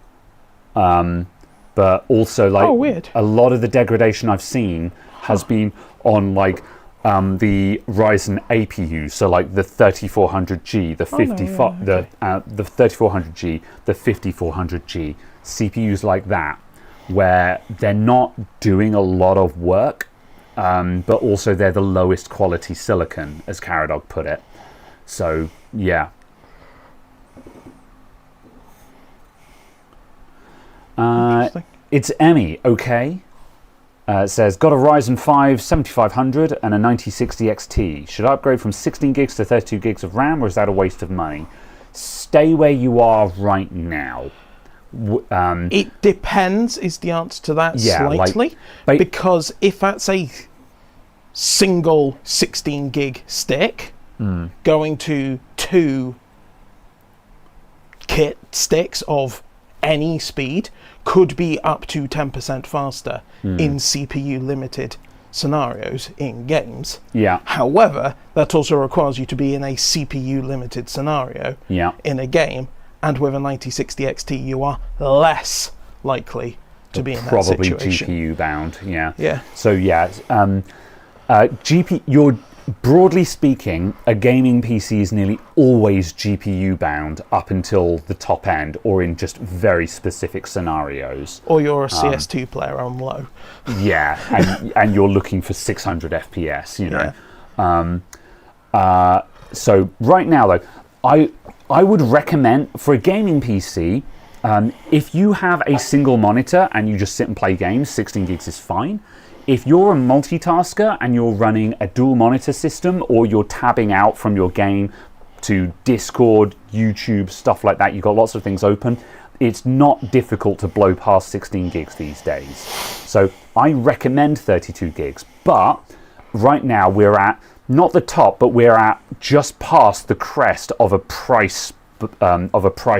But also, like, weird. A lot of the degradation I've seen has been on, like, the Ryzen APUs, so like the 3400G, the 3400G, the 5400G, CPUs like that, where they're not doing a lot of work, but also they're the lowest quality silicon, as Caradog put it. So, yeah. It's Emmy, okay? It says, got a Ryzen 5 7500 and a 9060 XT. Should I upgrade from 16 gigs to 32 gigs of RAM, or is that a waste of money? Stay where you are right now. It depends is the answer to that slightly. Because if that's a single 16 gig stick, going to 2 kit sticks of any speed could be up to 10% faster in CPU limited scenarios in games. Yeah. However, that also requires you to be in a CPU limited scenario in a game, and with a 9060 XT you are less likely to be in that situation. Probably GPU bound, yeah. Yeah. So yeah, you're broadly speaking, a gaming PC is nearly always GPU bound up until the top end, or in just very specific scenarios. Or you're a CS2 player on low. Yeah, and you're looking for 600 FPS, you know. So right now, though, I would recommend, for a gaming PC, if you have a single monitor and you just sit and play games, 16 gigs is fine. If you're a multitasker and you're running a dual monitor system, or you're tabbing out from your game to Discord, YouTube, stuff like that, you've got lots of things open, it's not difficult to blow past 16 gigs these days. So I recommend 32 gigs, but right now we're at, not the top, but we're at just past the crest of a price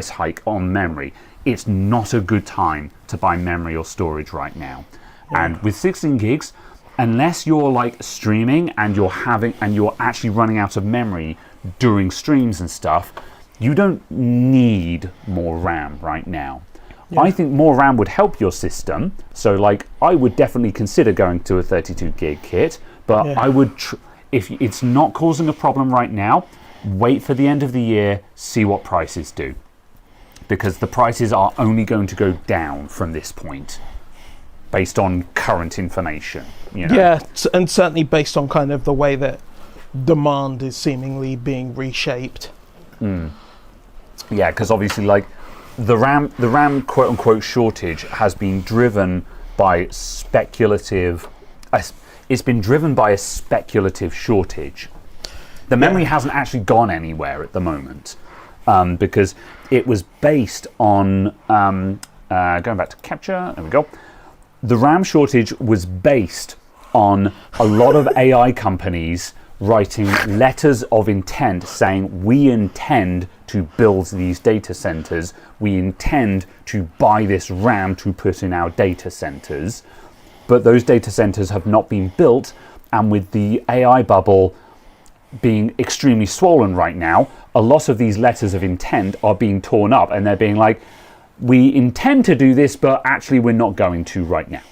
hike on memory. It's not a good time to buy memory or storage right now. And with 16 gigs, unless you're like streaming and you're actually running out of memory during streams and stuff, you don't need more RAM right now. I think more RAM would help your system. So like, I would definitely consider going to a 32 gig kit, but I would, if it's not causing a problem right now, wait for the end of the year, see what prices do. Because the prices are only going to go down from this point, based on current information. Yeah, and certainly based on kind of the way that demand is seemingly being reshaped. Yeah, because obviously, like the RAM quote unquote shortage has been driven by speculative. It's been driven by a speculative shortage. The memory hasn't actually gone anywhere at the moment, because it was based on going back to capture. There we go. The RAM shortage was based on a lot of AI companies writing letters of intent saying, we intend to build these data centers, we intend to buy this RAM to put in our data centers, but those data centers have not been built, and with the AI bubble being extremely swollen right now, a lot of these letters of intent are being torn up, and they're being like, we intend to do this, but actually we're not going to right now.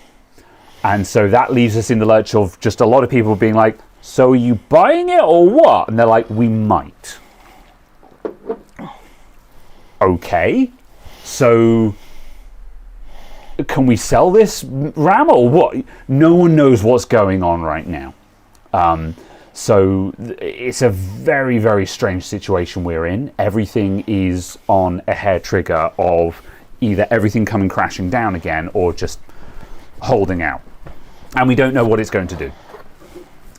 And so that leaves us in the lurch of just a lot of people being like, so are you buying it or what? And they're like, we might. Okay, so can we sell this RAM or what? No one knows what's going on right now. So it's a very, very strange situation we're in. Everything is on a hair trigger of either everything coming crashing down again or just holding out. And we don't know what it's going to do.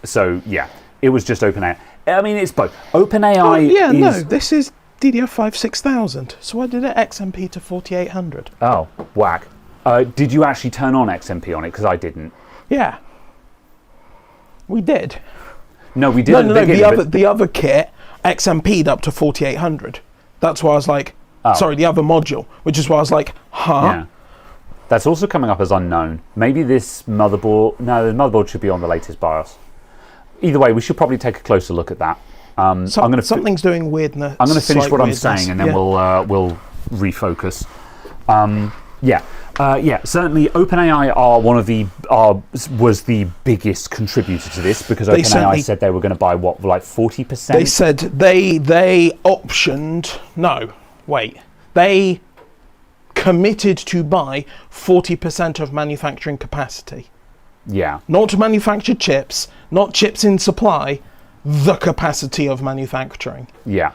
So yeah, it was just OpenAI. I mean, it's both. OpenAI this is DDR5 6000. So I did it XMP to 4800. Oh, whack. Did you actually turn on XMP on it? Because I didn't. Yeah. We did. No, we didn't. No, the other kit XMP'd up to 4800. That's why I was like, sorry, the other module, which is why I was like, huh? Yeah. That's also coming up as unknown. Maybe this motherboard... No, the motherboard should be on the latest BIOS. Either way, we should probably take a closer look at that. Something's doing weirdness. I'm going to finish what I'm saying, and then we'll refocus. Certainly OpenAI was the biggest contributor to this, because OpenAI said they were going to buy what, like 40%? They said they optioned. No, wait. They committed to buy 40% of manufacturing capacity. Yeah. Not manufactured chips, not chips in supply, the capacity of manufacturing. Yeah.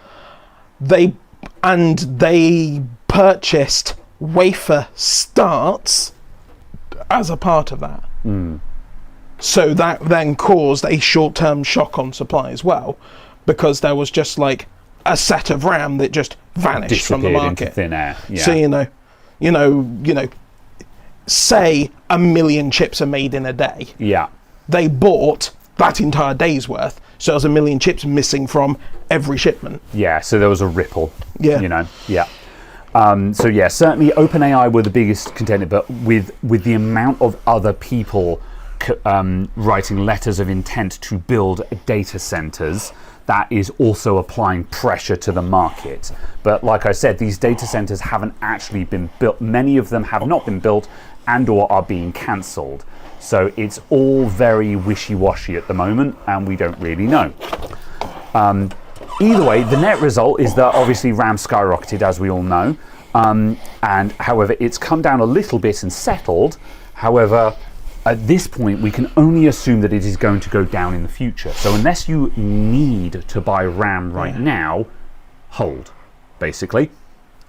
They purchased wafer starts as a part of that. So that then caused a short-term shock on supply as well, because there was just like a set of RAM that just vanished from the market. Into thin air. Yeah. So say 1 million chips are made in a day. Yeah. They bought that entire day's worth, so there's 1 million chips missing from every shipment. Yeah. So there was a ripple. Yeah. Yeah. Certainly OpenAI were the biggest contender, but with the amount of other people writing letters of intent to build data centers, that is also applying pressure to the market. But like I said, these data centers haven't actually been built. Many of them have not been built and or are being cancelled. So it's all very wishy-washy at the moment, and we don't really know. Either way, the net result is that obviously RAM skyrocketed, as we all know. And however, it's come down a little bit and settled. However, at this point, we can only assume that it is going to go down in the future. So unless you need to buy RAM right now, hold, basically.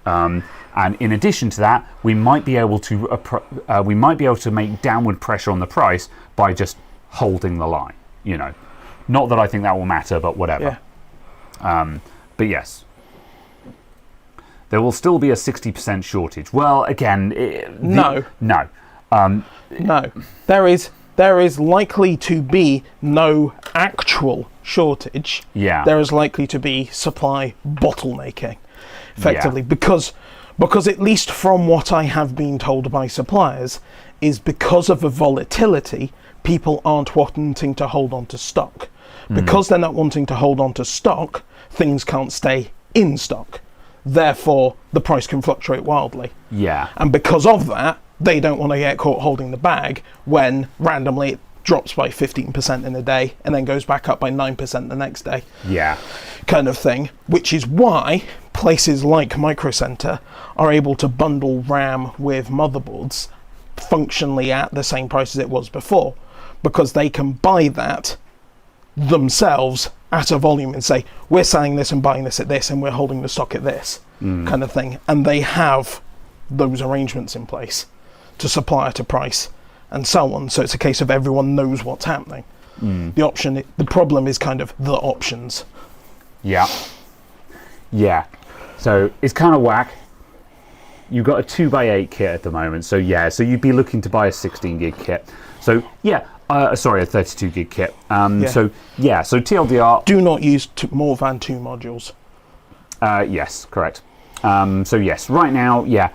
And in addition to that, we might be able to make downward pressure on the price by just holding the line. Not that I think that will matter, but whatever. Yeah. But yes, there will still be a 60% shortage. Well, again, no. There is likely to be no actual shortage. Yeah. There is likely to be supply bottlenecking, effectively, because at least from what I have been told by suppliers, is because of the volatility, people aren't wanting to hold on to stock. Because they're not wanting to hold on to stock, things can't stay in stock. Therefore, the price can fluctuate wildly. Yeah. And because of that, they don't want to get caught holding the bag when randomly drops by 15% in a day and then goes back up by 9% the next day. Yeah. Kind of thing, which is why places like Micro Center are able to bundle RAM with motherboards functionally at the same price as it was before, because they can buy that themselves at a volume and say, we're selling this and buying this at this and we're holding the stock at this kind of thing. And they have those arrangements in place to supply at a price and so on. So it's a case of everyone knows what's happening. The problem is kind of the options. Yeah. Yeah. So it's kind of whack. You've got a 2x8 kit at the moment. So yeah, so you'd be looking to buy a 16 gig kit. So yeah, sorry, a 32 gig kit. So yeah, so TLDR. Do not use more than 2 modules. Yes, correct. So yes, right now, yeah.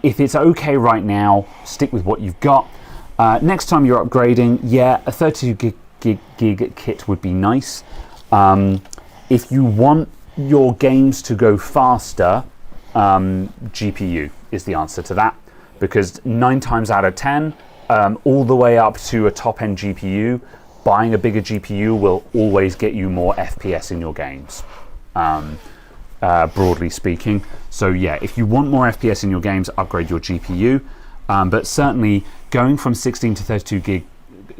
If it's okay right now, stick with what you've got. Next time you're upgrading, yeah, a 32 gig kit would be nice. If you want your games to go faster, GPU is the answer to that, because 9 times out of 10, all the way up to a top-end GPU, buying a bigger GPU will always get you more FPS in your games, broadly speaking. So yeah, if you want more FPS in your games, upgrade your GPU. But certainly going from 16 to 32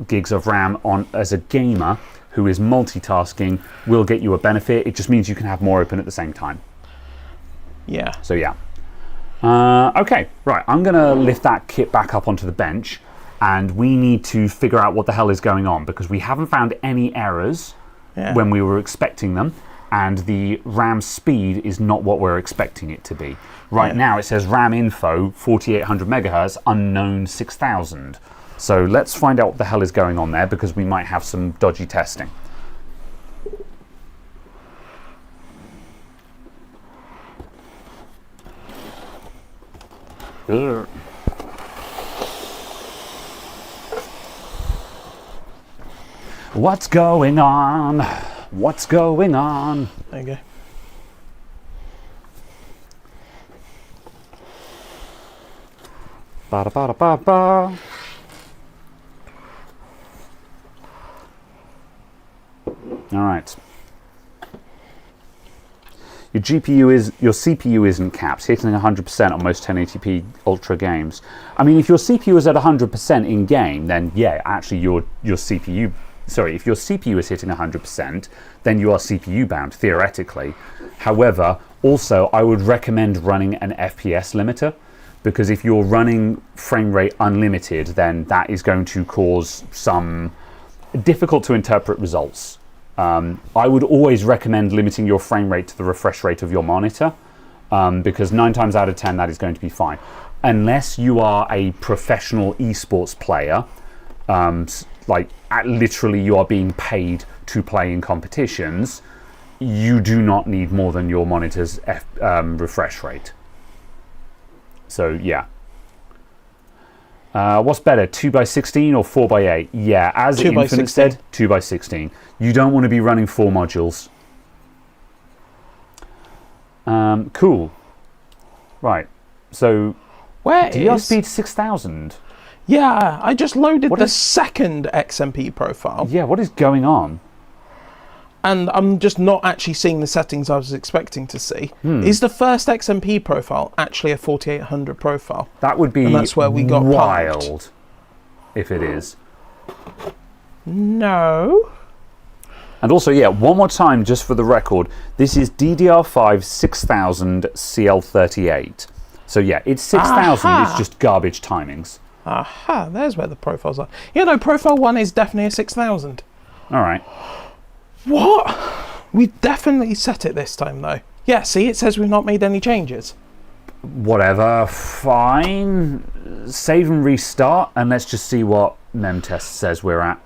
gigs of RAM on as a gamer who is multitasking will get you a benefit. It just means you can have more open at the same time. Yeah. So yeah. Okay, right, I'm going to lift that kit back up onto the bench, and we need to figure out what the hell is going on, because we haven't found any errors when we were expecting them, and the RAM speed is not what we're expecting it to be. Right now it says RAM info 4800 megahertz, unknown 6000. So let's find out what the hell is going on there, because we might have some dodgy testing. What's going on? What's going on? There you go. Ba-da-ba-da-ba-ba. All right. Your CPU isn't capped, hitting 100% on most 1080p Ultra games. I mean, if your CPU is at 100% in game, then yeah, actually your CPU. Sorry, if your CPU is hitting 100%, then you are CPU bound theoretically. However, also I would recommend running an FPS limiter, because if you're running frame rate unlimited, then that is going to cause some difficult to interpret results. I would always recommend limiting your frame rate to the refresh rate of your monitor, because 9 times out of 10 that is going to be fine. Unless you are a professional esports player, like literally you are being paid to play in competitions, you do not need more than your monitor's refresh rate. So yeah. What's better, 2x16 or 4x8? Yeah, as Infinite said, 2x16. You don't want to be running 4 modules. Cool. Right. So, Where DDR is... speed 6000. Yeah, I just loaded the second XMP profile. Yeah, what is going on? And I'm just not actually seeing the settings I was expecting to see. Is the first XMP profile actually a 4800 profile? That would be, and that's where we got wild, parked. If it is. No. And also, yeah, one more time, just for the record, this is DDR5 6000 CL38. So yeah, it's 6000, it's just garbage timings. Aha, there's where the profiles are. Yeah, no, profile 1 is definitely a 6000. All right. What? We definitely set it this time, though. Yeah, see, it says we've not made any changes. Whatever, fine. Save and restart, and let's just see what memtest says we're at.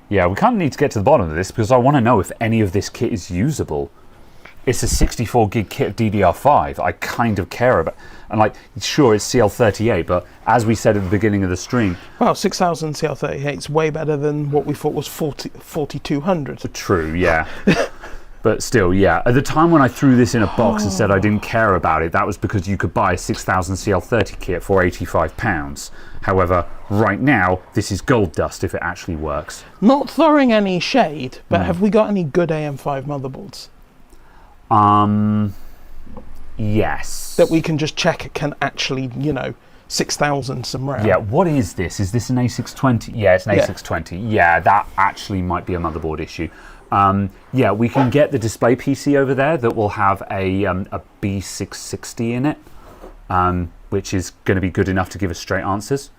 Yeah, we kind of need to get to the bottom of this, because I want to know if any of this kit is usable. It's a 64 gig kit of DDR5. I kind of care about, and like, sure, it's CL38, but as we said at the beginning of the stream, well, 6000 CL38 is way better than what we thought was 4200. True, yeah. But still, yeah. At the time when I threw this in a box and said I didn't care about it, that was because you could buy a 6000 CL30 kit for £85. However, right now, this is gold dust if it actually works. Not throwing any shade, but have we got any good AM5 motherboards? Yes. That we can just check it can actually, 6000 some RAM. Yeah, what is this? Is this an A620? Yeah, it's an A620. Yeah, that actually might be a motherboard issue. Yeah, we can get the display PC over there that will have a B660 in it, which is going to be good enough to give us straight answers.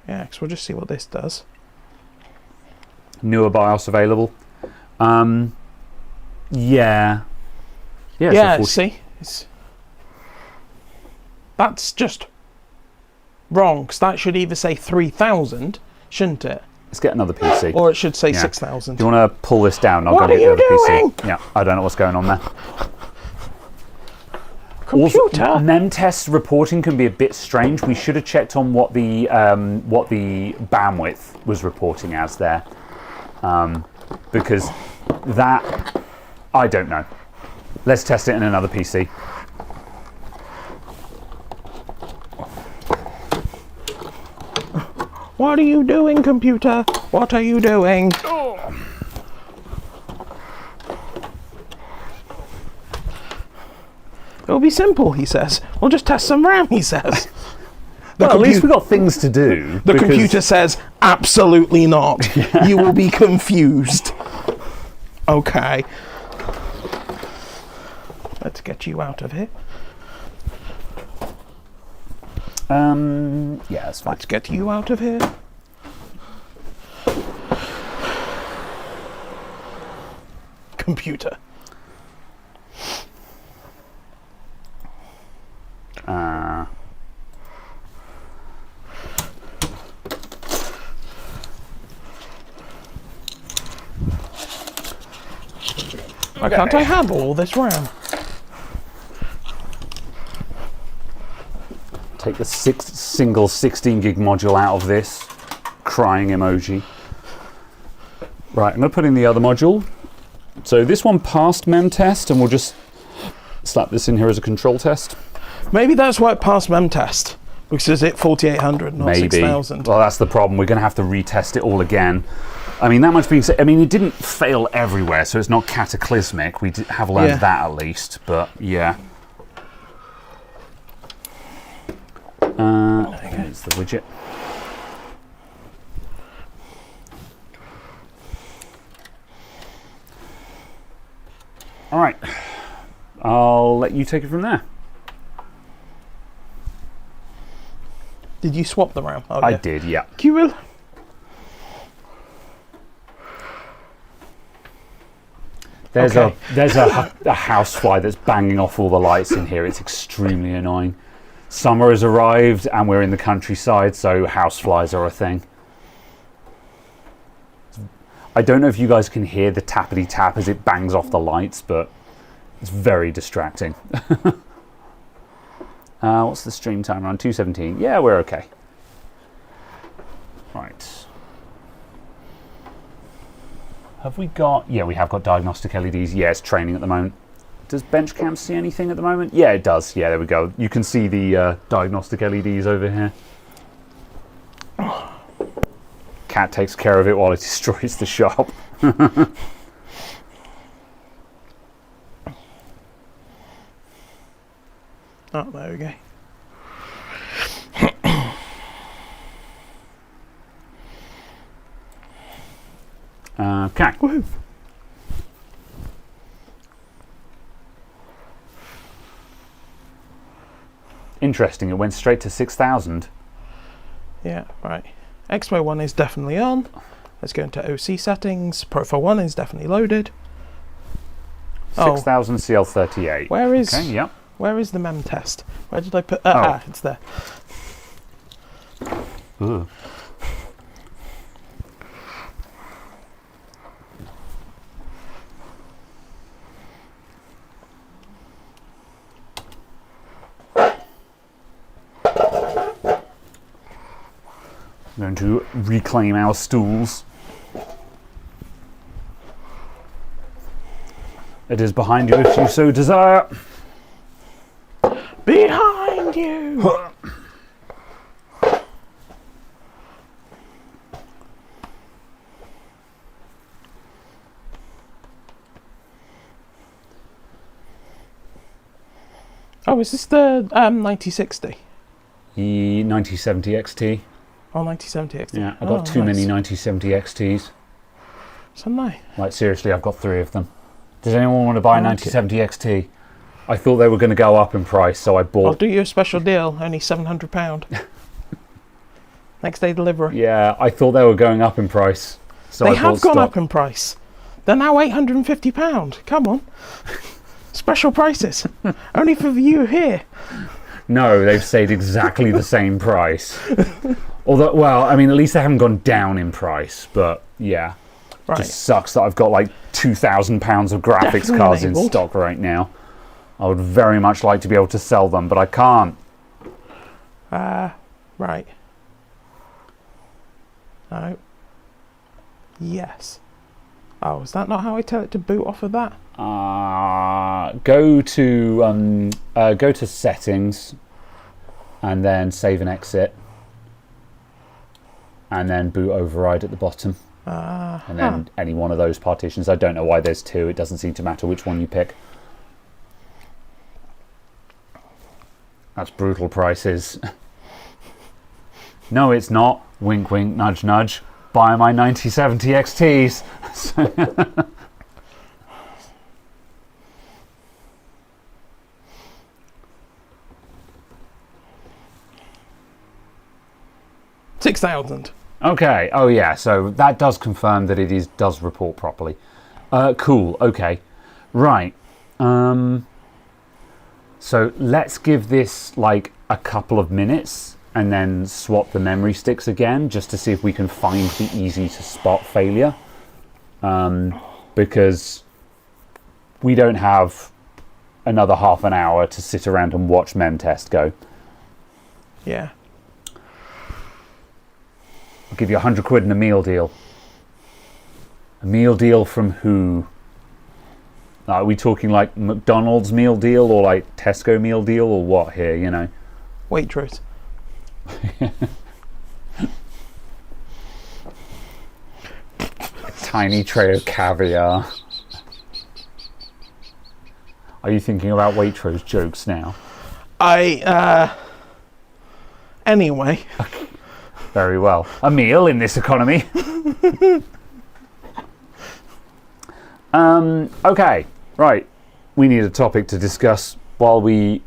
Yeah, because we'll just see what this does. Newer BIOS available. Yeah. Yeah, so see? That's just wrong, because that should either say 3000, shouldn't it? Let's get another PC. Or it should say 6000. Do you want to pull this down? I'll What go are get you the other doing? PC. Yeah, I don't know what's going on there. Computer. Also, memtest reporting can be a bit strange. We should have checked on what the bandwidth was reporting as there, because that I don't know. Let's test it in another PC. What are you doing, computer? What are you doing? It'll be simple, he says. We'll just test some RAM, he says. Well, at least we've got things to do. The computer says, absolutely not. You will be confused. Okay. Let's get you out of here. Yeah, that's fine. Let's get you out of here. Computer. Why can't I handle all this RAM? Take the single 16 gig module out of this. Crying emoji. Right, I'm going to put in the other module. So this one passed mem test, and we'll just slap this in here as a control test. Maybe that's why it passed mem test, because it's 4800, not Maybe. 6000. Well, that's the problem. We're going to have to retest it all again. I mean, that much being said, I mean, it didn't fail everywhere, so it's not cataclysmic. We have learned that at least, but yeah. There's the widget. All right, I'll let you take it from there. Did you swap the RAM? Oh, I did, yeah. You will. There's a housefly that's banging off all the lights in here. It's extremely annoying. Summer has arrived and we're in the countryside, so houseflies are a thing. I don't know if you guys can hear the tappity tap as it bangs off the lights, but it's very distracting. What's the stream timer on? 2:17. Yeah, we're okay. Right. Have we got... Yeah, we have got diagnostic LEDs. Yeah, it's training at the moment. Does Benchcam see anything at the moment? Yeah, it does. Yeah, there we go. You can see the diagnostic LEDs over here. Cat takes care of it while it destroys the shop. Oh, there we go. Okay. Woohoo. Interesting, it went straight to 6000. Yeah, right. Expo 1 is definitely on. Let's go into OC settings. Profile 1 is definitely loaded. 6000 CL38. Where is... Okay, yep. Where is the mem test? Where did I put... it's there. Ooh. I'm going to reclaim our stools. It is behind you if you so desire. Behind you! Oh, is this the 9060? The 9070 XT. Oh, 9070 XT. Yeah, I've got too many 9070 XTs. So nice. Like, seriously, I've got 3 of them. Does anyone want to buy a Okay. 9070 XT? I thought they were going to go up in price, so I I'll bought... do you a special deal, only £700. Next day delivery. Yeah, I thought they were going up in price. So They I have bought gone stock. up in price. They're now £850. Come on. Special prices. Only for you here. No, they've stayed exactly the same price. Although, well, I mean, at least they haven't gone down in price, but yeah. Right. Just sucks that I've got like £2,000 of graphics Definitely cards in enabled. stock right now. I would very much like to be able to sell them, but I can't. Right. No. Yes. Oh, is that not how I tell it to boot off of that? Go to settings, and then save and exit, and then boot override at the bottom, and then any one of those partitions. I don't know why there's 2. It doesn't seem to matter which one you pick. That's brutal prices. No, it's not. Wink, wink, nudge, nudge. Buy my 9070 XTs. £6,000. Okay. Oh yeah. So that does confirm that it does report properly. Cool. Okay. Right. So let's give this like a couple of minutes and then swap the memory sticks again, just to see if we can find the easy to spot failure. Because we don't have another half an hour to sit around and watch mem test go. Yeah. I'll give you £100 and a meal deal. A meal deal from who? Are we talking like McDonald's meal deal or like Tesco meal deal or what here, you know? Waitrose. Tiny tray of caviar. Are you thinking about Waitrose jokes now? Anyway. Very well. A meal in this economy. Okay, right. We need a topic to discuss while we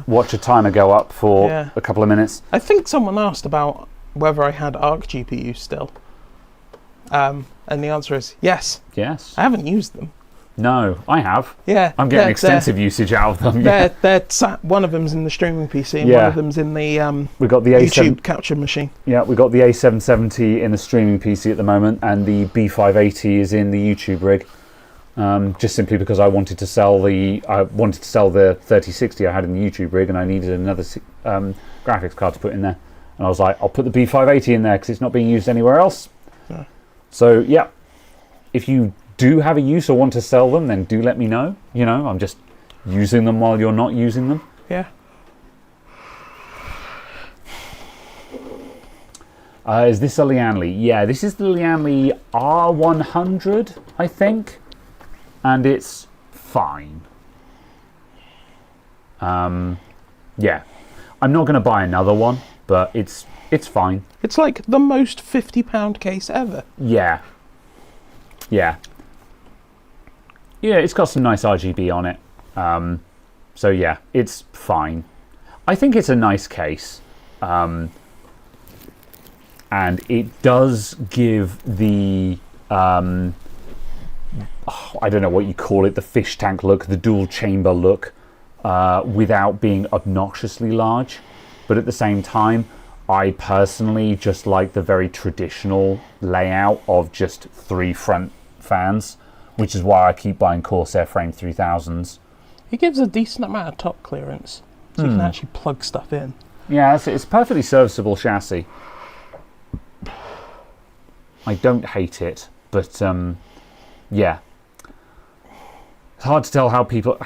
watch a timer go up for a couple of minutes. I think someone asked about whether I had Arc GPUs still. And the answer is yes. Yes. I haven't used them. No, I have. Yeah. I'm getting extensive usage out of them. Yeah. One of them's in the streaming PC and Yeah. one of them's in the We've got the YouTube capture machine. Yeah, we've got the A770 in the streaming PC at the moment, and the B580 is in the YouTube rig. Just simply because I wanted to sell the 3060 I had in the YouTube rig, and I needed another graphics card to put in there. And I was like, I'll put the B580 in there because it's not being used anywhere else. Yeah. So yeah, if you do have a use or want to sell them, then do let me know. You know, I'm just using them while you're not using them. Yeah. Is this a Lianli? Yeah, this is the Lianli R100, I think. And it's fine. Yeah. I'm not going to buy another one, but it's fine. It's like the most £50 case ever. Yeah. Yeah. Yeah, it's got some nice RGB on it. So yeah, it's fine. I think it's a nice case. And it does give the I don't know what you call it, the fish tank look, the dual chamber look, without being obnoxiously large. But at the same time, I personally just like the very traditional layout of just 3 front fans, which is why I keep buying Corsair Frame 3000s. It gives a decent amount of top clearance, so you can actually plug stuff in. Yeah, it's a perfectly serviceable chassis. I don't hate it, but yeah. It's hard to tell how people,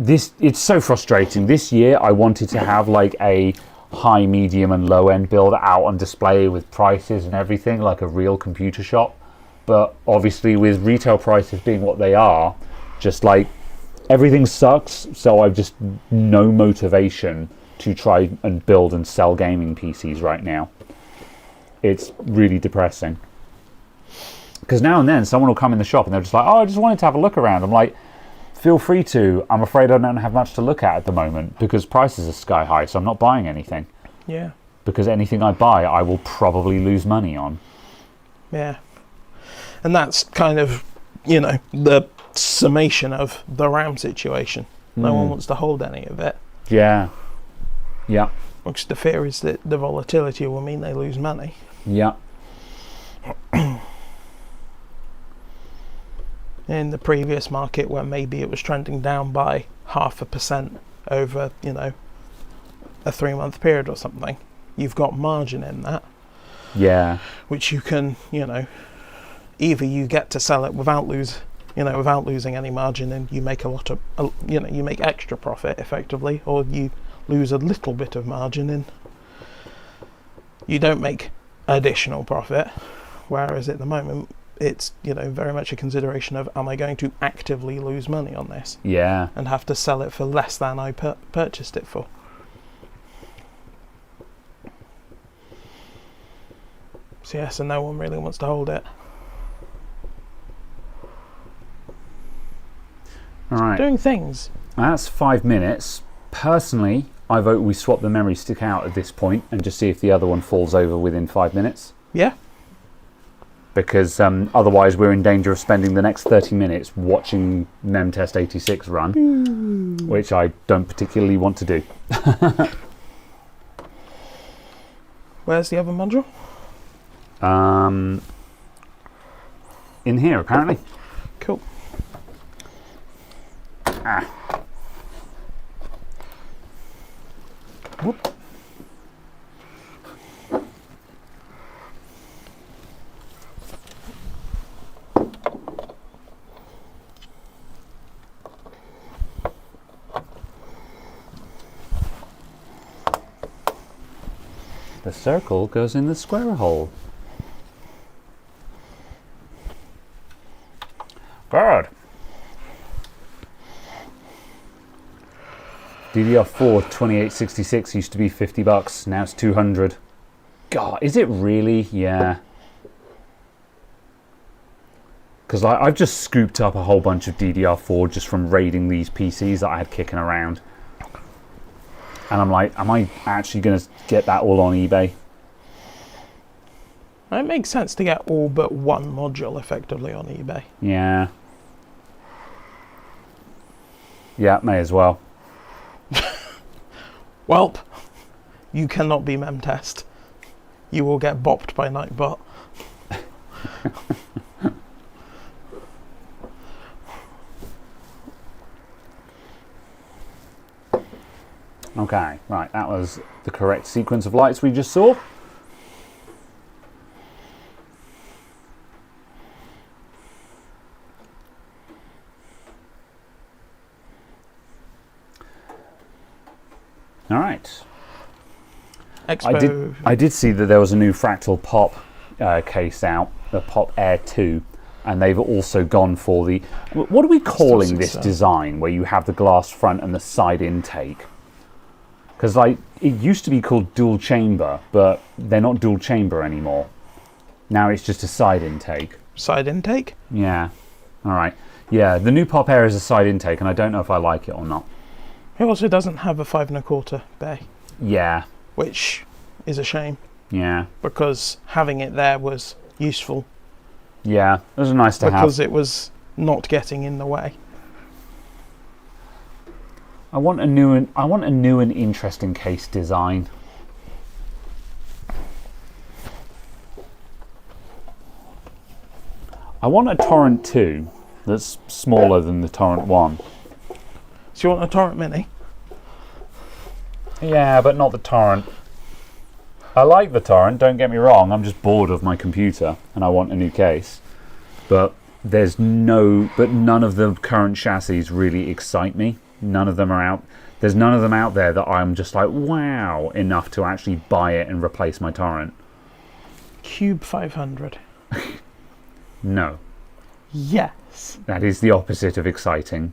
it's so frustrating. This year I wanted to have like a high, medium and low end build out on display with prices and everything, like a real computer shop. But obviously with retail prices being what they are, just like everything sucks, so I've just no motivation to try and build and sell gaming PCs right now. It's really depressing. Because now and then someone will come in the shop and they're just like, oh, I just wanted to have a look around. I'm like, feel free to. I'm afraid I don't have much to look at the moment because prices are sky high, so I'm not buying anything. Yeah. Because anything I buy, I will probably lose money on. Yeah. And that's kind of, the summation of the RAM situation. No one wants to hold any of it. Yeah. Yeah. Which the fear is that the volatility will mean they lose money. Yeah. In the previous market where maybe it was trending down by 0.5% over, a 3-month period or something, you've got margin in that. Yeah. Which you can, either you get to sell it without losing any margin and you make you make extra profit effectively, or you lose a little bit of margin and you don't make additional profit. Whereas at the moment, it's very much a consideration of, am I going to actively lose money on this? Yeah. And have to sell it for less than I purchased it for. So yes, and no one really wants to hold it. All right. Doing things. That's 5 minutes. Personally, I vote we swap the memory stick out at this point and just see if the other one falls over within 5 minutes. Yeah. Because otherwise we're in danger of spending the next 30 minutes watching MemTest 86 run, which I don't particularly want to do. Where's the other module? In here, apparently. Cool. Whoop. The circle goes in the square hole. Good. DDR4 2866 used to be $50. Now it's 200. God, is it really? Yeah. Because I've just scooped up a whole bunch of DDR4 just from raiding these PCs that I had kicking around. And I'm like, am I actually going to get that all on eBay? It makes sense to get all but one module effectively on eBay. Yeah. Yeah, may as well. Welp, you cannot be MemTest. You will get bopped by Nightbot. Okay, right, that was the correct sequence of lights we just saw. All right. Expo. I did see that there was a new Fractal Pop case out, the Pop Air 2, and they've also gone for the... What are we calling this design, where you have the glass front and the side intake? Because like it used to be called dual chamber, but they're not dual chamber anymore. Now it's just a side intake. Side intake? Yeah. All right. Yeah, the new Pop Air is a side intake, and I don't know if I like it or not. It also doesn't have a 5 1/4 bay. Yeah. Which is a shame. Yeah. Because having it there was useful. Yeah, it was nice to have. Because it was not getting in the way. I want a new and interesting case design. I want a Torrent 2 that's smaller than the Torrent 1. So you want a Torrent Mini? Yeah, but not the Torrent. I like the Torrent, don't get me wrong, I'm just bored of my computer and I want a new case. But There's none of the current chassis really excite me. None of them are out. There's none of them out there that I'm just like, wow, enough to actually buy it and replace my Torrent. Cube 500. No. Yes. That is the opposite of exciting.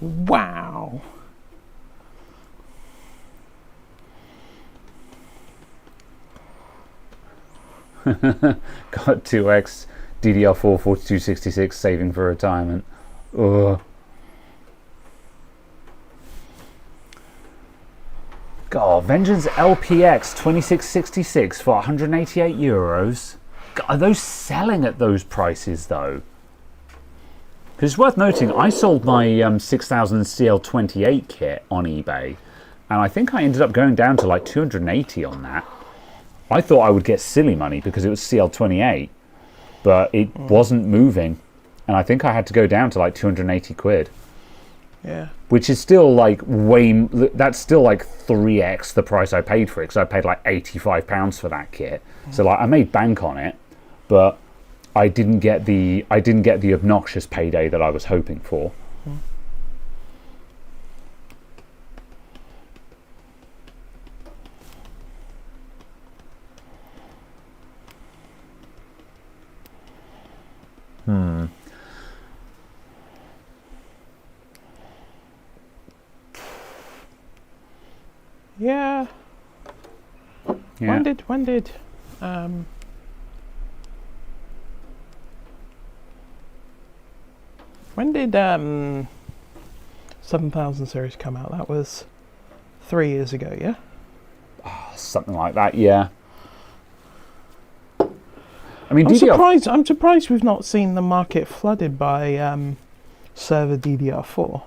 Wow. Got 2X DDR4 4266 saving for retirement. Ugh. God, Vengeance LPX 2666 for 188 euros. God, are those selling at those prices though? Because it's worth noting, I sold my 6000 CL28 kit on eBay, and I think I ended up going down to like 280 on that. I thought I would get silly money because it was CL28, but it wasn't moving, and I think I had to go down to like 280 quid. Yeah. Which is still like that's still like 3x the price I paid for it, because I paid like £85 for that kit. So like I made bank on it, but I didn't get the obnoxious payday that I was hoping for. Yeah. When did 7000 series come out? That was 3 years ago, yeah? Something like that, yeah. I mean, I'm surprised we've not seen the market flooded by server DDR4.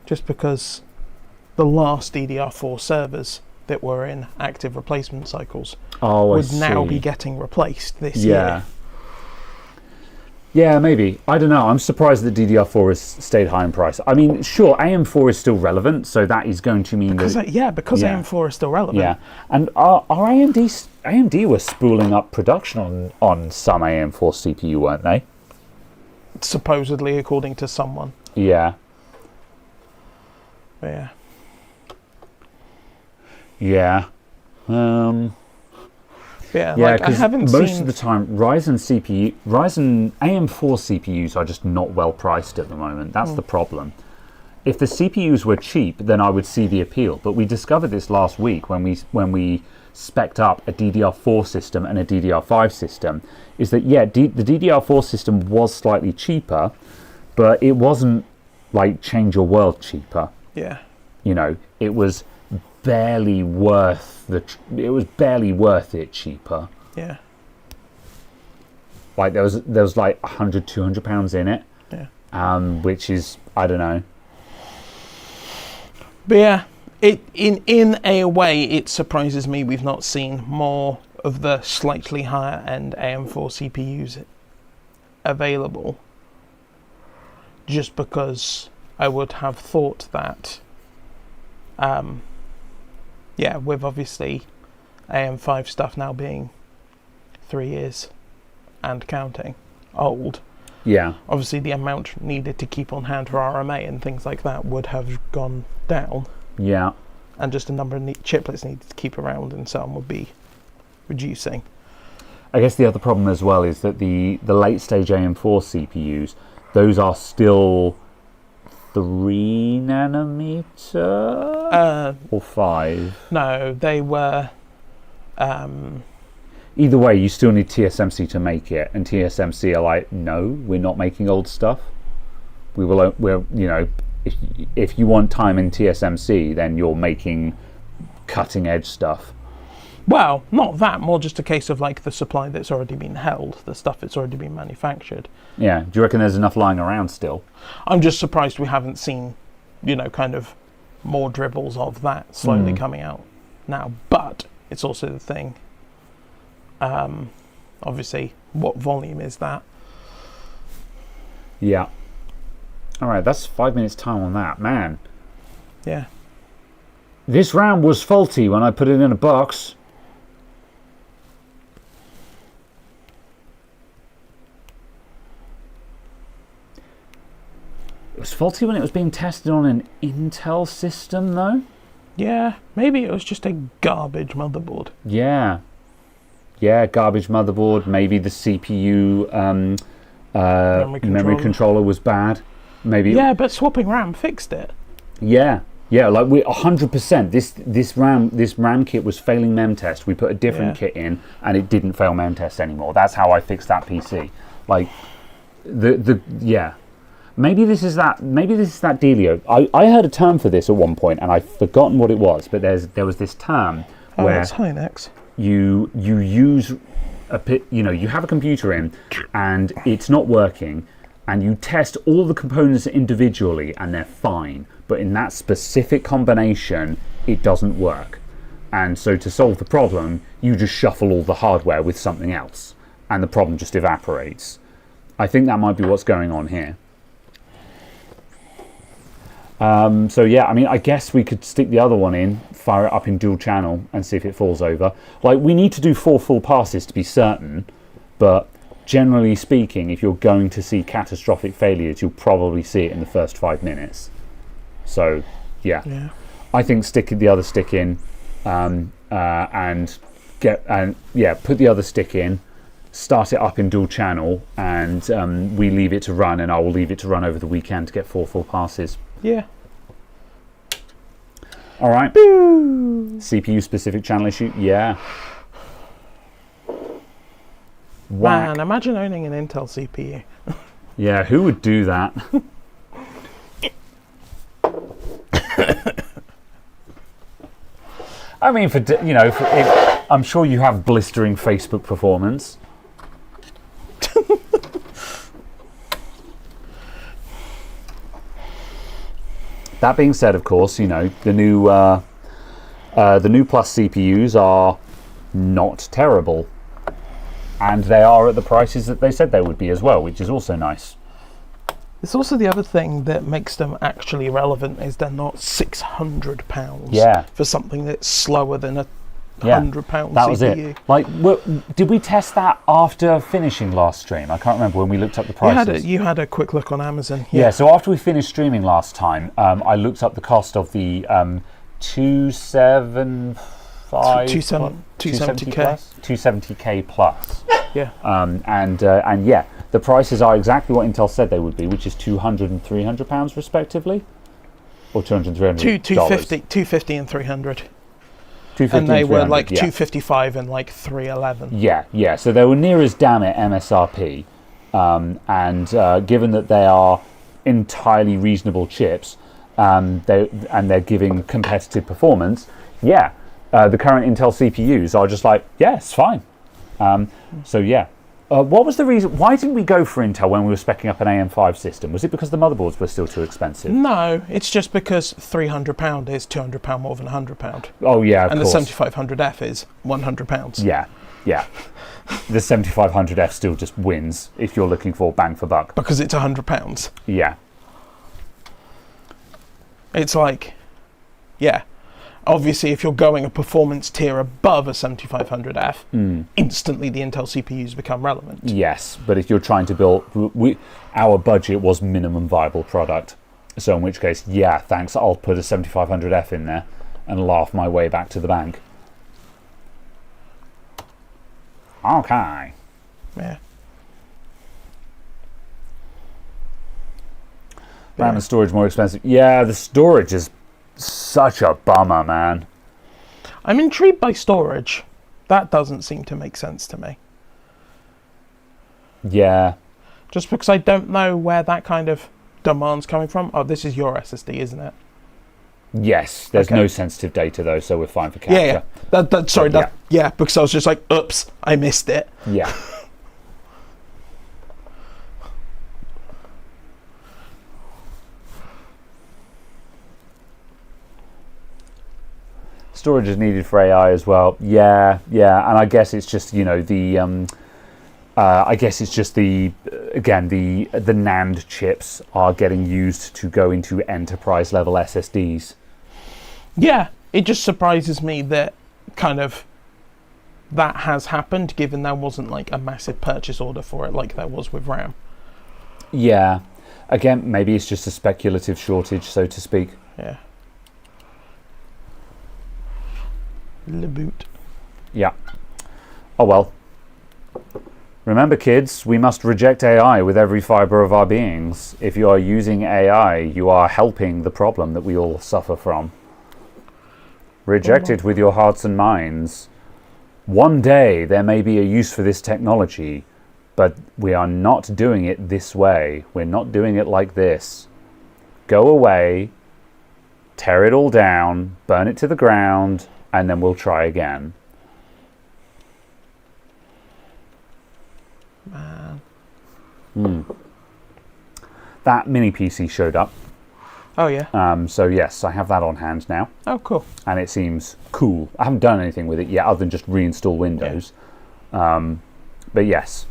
Just because the last DDR4 servers that were in active replacement cycles would now be getting replaced this year. Yeah, maybe. I don't know. I'm surprised that DDR4 has stayed high in price. I mean, sure, AM4 is still relevant, so that is going to mean because AM4 is still relevant. Yeah, and our AMD were spooling up production on some AM4 CPU, weren't they? Supposedly, according to someone. Yeah. Yeah. Yeah. Yeah, yeah, like I haven't most seen... of the time, Ryzen AM4 CPUs are just not well priced at the moment. That's the problem. If the CPUs were cheap, then I would see the appeal. But we discovered this last week when we spec'd up a DDR4 system and a DDR5 system, is that the DDR4 system was slightly cheaper, but it wasn't like change your world cheaper. Yeah. You know, it was barely worth it cheaper. Yeah. Like there was like £100-200 in it. Yeah. Which is, I don't know. But yeah, in a way it surprises me we've not seen more of the slightly higher end AM4 CPUs available. Just because I would have thought that with obviously AM5 stuff now being 3 years and counting old. Yeah. Obviously the amount needed to keep on hand for RMA and things like that would have gone down. Yeah. And just the number of chiplets needed to keep around and so on would be reducing. I guess the other problem as well is that the late stage AM4 CPUs, those are still 3 nanometer or 5? No, they were. Either way, you still need TSMC to make it, and TSMC are like, no, we're not making old stuff. We're if you want time in TSMC, then you're making cutting edge stuff. Well, not that, more just a case of like the supply that's already been held, the stuff that's already been manufactured. Yeah, do you reckon there's enough lying around still? I'm just surprised we haven't seen, kind of more dribbles of that slowly coming out now. But it's also the thing, obviously, what volume is that? Yeah. All right, that's 5 minutes time on that, man. Yeah. This RAM was faulty when I put it in a box. was faulty when it was being tested on an Intel system, though. Yeah, maybe it was just a garbage motherboard. Yeah, garbage motherboard. Maybe the CPU memory controller was bad. Maybe. Yeah, but swapping RAM fixed it. Yeah, like we 100%. This RAM kit was failing mem test. We put a different kit in, and it didn't fail mem test anymore. That's how I fixed that PC. Like yeah. Maybe this is that dealio. I heard a term for this at one point, and I've forgotten what it was. But there was this term where it's Hynix. You use you have a computer in, and it's not working, and you test all the components individually, and they're fine. But in that specific combination, it doesn't work. And so to solve the problem, you just shuffle all the hardware with something else, and the problem just evaporates. I think that might be what's going on here. So yeah, I mean, I guess we could stick the other one in, fire it up in dual channel, and see if it falls over. Like, we need to do 4 full passes to be certain, but generally speaking, if you're going to see catastrophic failures, you'll probably see it in the first 5 minutes. So yeah. I think stick the other stick in, and put the other stick in, start it up in dual channel, and we leave it to run, and I will leave it to run over the weekend to get 4 full passes. Yeah. All right. CPU specific channel issue. Yeah. Man, imagine owning an Intel CPU. Yeah, who would do that? I mean, I'm sure you have blistering Facebook performance. That being said, of course, the new Plus CPUs are not terrible, and they are at the prices that they said they would be as well, which is also nice. It's also the other thing that makes them actually relevant is they're not £600 for something that's slower than a £100 CPU. That was it. Like, did we test that after finishing last stream? I can't remember when we looked up the prices. You had a quick look on Amazon. Yeah, so after we finished streaming last time, I looked up the cost of the 270K plus. Yeah. And the prices are exactly what Intel said they would be, which is £200 and £300 respectively, or $200 and $300. 250 and 300. And they were like 255 and like 311. Yeah. So they were near as damn it MSRP, and given that they are entirely reasonable chips, they're giving competitive performance. The current Intel CPUs are just like, it's fine. What was the reason? Why didn't we go for Intel when we were speccing up an AM5 system? Was it because the motherboards were still too expensive? No, it's just because £300 is £200 more than £100. Oh yeah, of course. And the 7500F is £100. Yeah. The 7500F still just wins if you're looking for bang for buck. Because it's £100. Yeah. It's like, obviously, if you're going a performance tier above a 7500F, instantly the Intel CPUs become relevant. Yes, but if you're trying to build... our budget was minimum viable product. So in which case, thanks, I'll put a 7500F in there and laugh my way back to the bank. Okay. Yeah. RAM and storage more expensive. Yeah, the storage is such a bummer, man. I'm intrigued by storage. That doesn't seem to make sense to me. Yeah. Just because I don't know where that kind of demand's coming from. Oh, this is your SSD, isn't it? Yes. There's no sensitive data, though, so we're fine for capture. Yeah. Because I was just like, oops, I missed it. Yeah. Storage is needed for AI as well. Yeah, and I guess it's just the NAND chips are getting used to go into enterprise level SSDs. Yeah, it just surprises me that that has happened, given there wasn't like a massive purchase order for it like there was with RAM. Yeah. Again, maybe it's just a speculative shortage, so to speak. Yeah. Le boot. Yeah. Oh well. Remember, kids, we must reject AI with every fibre of our beings. If you are using AI, you are helping the problem that we all suffer from. Reject it with your hearts and minds. One day there may be a use for this technology, but we are not doing it this way. We're not doing it like this. Go away, tear it all down, burn it to the ground, and then we'll try again. Man. That mini PC showed up. Oh, yeah. So yes, I have that on hand now. Oh, cool. And it seems cool. I haven't done anything with it yet other than just reinstall Windows. Yeah. But yes,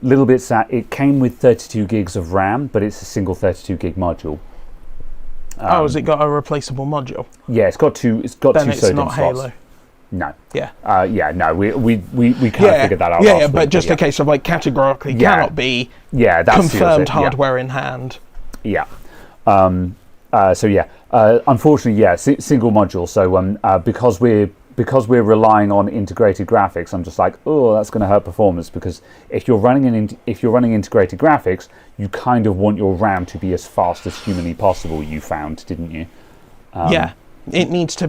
little bit sad. It came with 32 gigs of RAM, but it's a single 32 gig module. Has it got a replaceable module? Yeah, it's got two. It's got then two it's SODIMM not slots. Halo. No. Yeah. No. We kind of figured that out. Yeah, but just a case of like categorically cannot be. Yeah, that confirmed hardware in hand. Yeah. Unfortunately, single module. So because we're relying on integrated graphics, I'm just like, oh, that's going to hurt performance, because if you're running integrated graphics, you kind of want your RAM to be as fast as humanly possible. You found, didn't you? Yeah, it needs to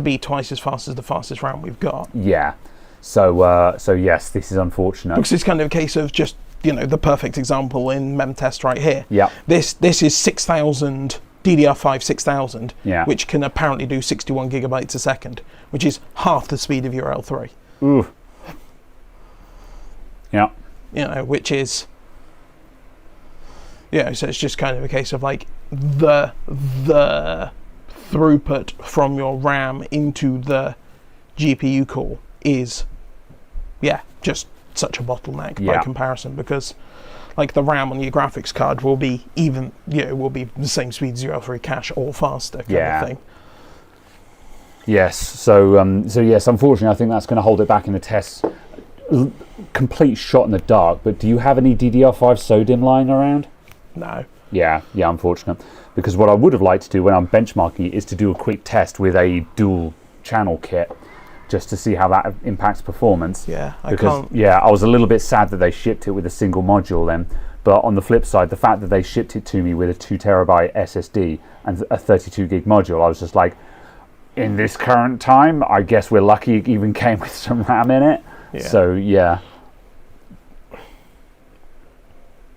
be twice as fast as the fastest RAM we've got. Yeah. So yes, this is unfortunate. Because it's kind of a case of just, the perfect example in MemTest right here. Yeah. This is 6,000 DDR5 6000, which can apparently do 61 gigabytes a second, which is half the speed of your L3. Ooh. Yeah. Which is, so it's just kind of a case of like the throughput from your RAM into the GPU core is, just such a bottleneck by comparison, because like the RAM on your graphics card will be will be the same speed as your L3 cache or faster kind of thing. Yes. So yes, unfortunately, I think that's going to hold it back in the tests. Complete shot in the dark. But do you have any DDR5 SODIMM lying around? No. Yeah. Unfortunate. Because what I would have liked to do when I'm benchmarking is to do a quick test with a dual channel kit, just to see how that impacts performance. Yeah, I was a little bit sad that they shipped it with a single module then. But on the flip side, the fact that they shipped it to me with a 2 terabyte SSD and a 32 gig module, I was just like, in this current time, I guess we're lucky it even came with some RAM in it. Yeah. So yeah.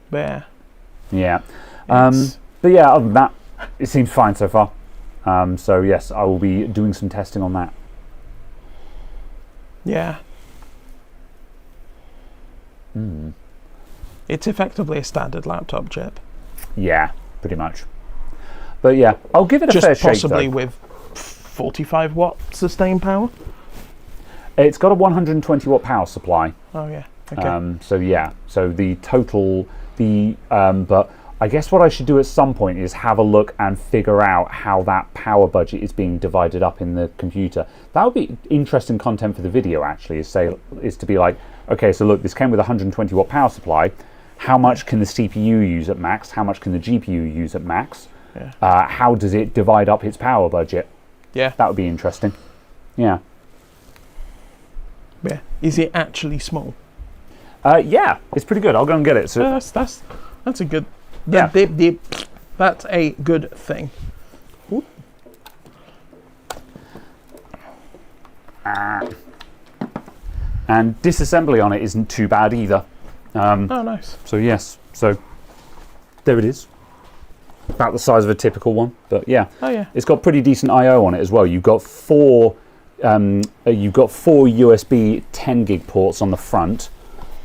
Yeah. But yeah, other than that, it seems fine so far. So yes, I will be doing some testing on that. Yeah. It's effectively a standard laptop chip. Yeah, pretty much. But yeah, I'll give it a fair shake. Just possibly with 45 watt sustained power? It's got a 120 watt power supply. Oh yeah, okay. So the total, but I guess what I should do at some point is have a look and figure out how that power budget is being divided up in the computer. That would be interesting content for the video, actually, is to be like, okay, so look, this came with a 120 watt power supply. How much can the CPU use at max? How much can the GPU use at max? Yeah. How does it divide up its power budget? Yeah. That would be interesting. Yeah. Yeah. Is it actually small? Yeah, it's pretty good. I'll go and get it. So that's a good. Yeah. That's a good thing. And disassembly on it isn't too bad either. Oh, nice. So yes, so there it is. About the size of a typical one, but yeah. Oh yeah. It's got pretty decent I/O on it as well. You've got four USB 10 gig ports on the front.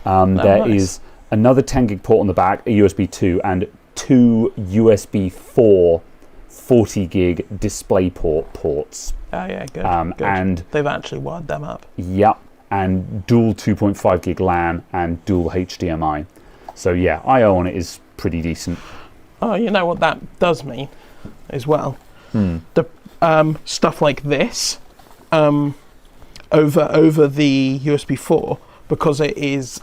There is another 10 gig port on the back, a USB 2, and two USB 4 40 gig display ports. Oh yeah, good. Good. And they've actually wired them up. Yep, and dual 2.5 gig LAN and dual HDMI. So yeah, I/O on it is pretty decent. Oh, you know what that does mean as well? The stuff like this over the USB 4, because it is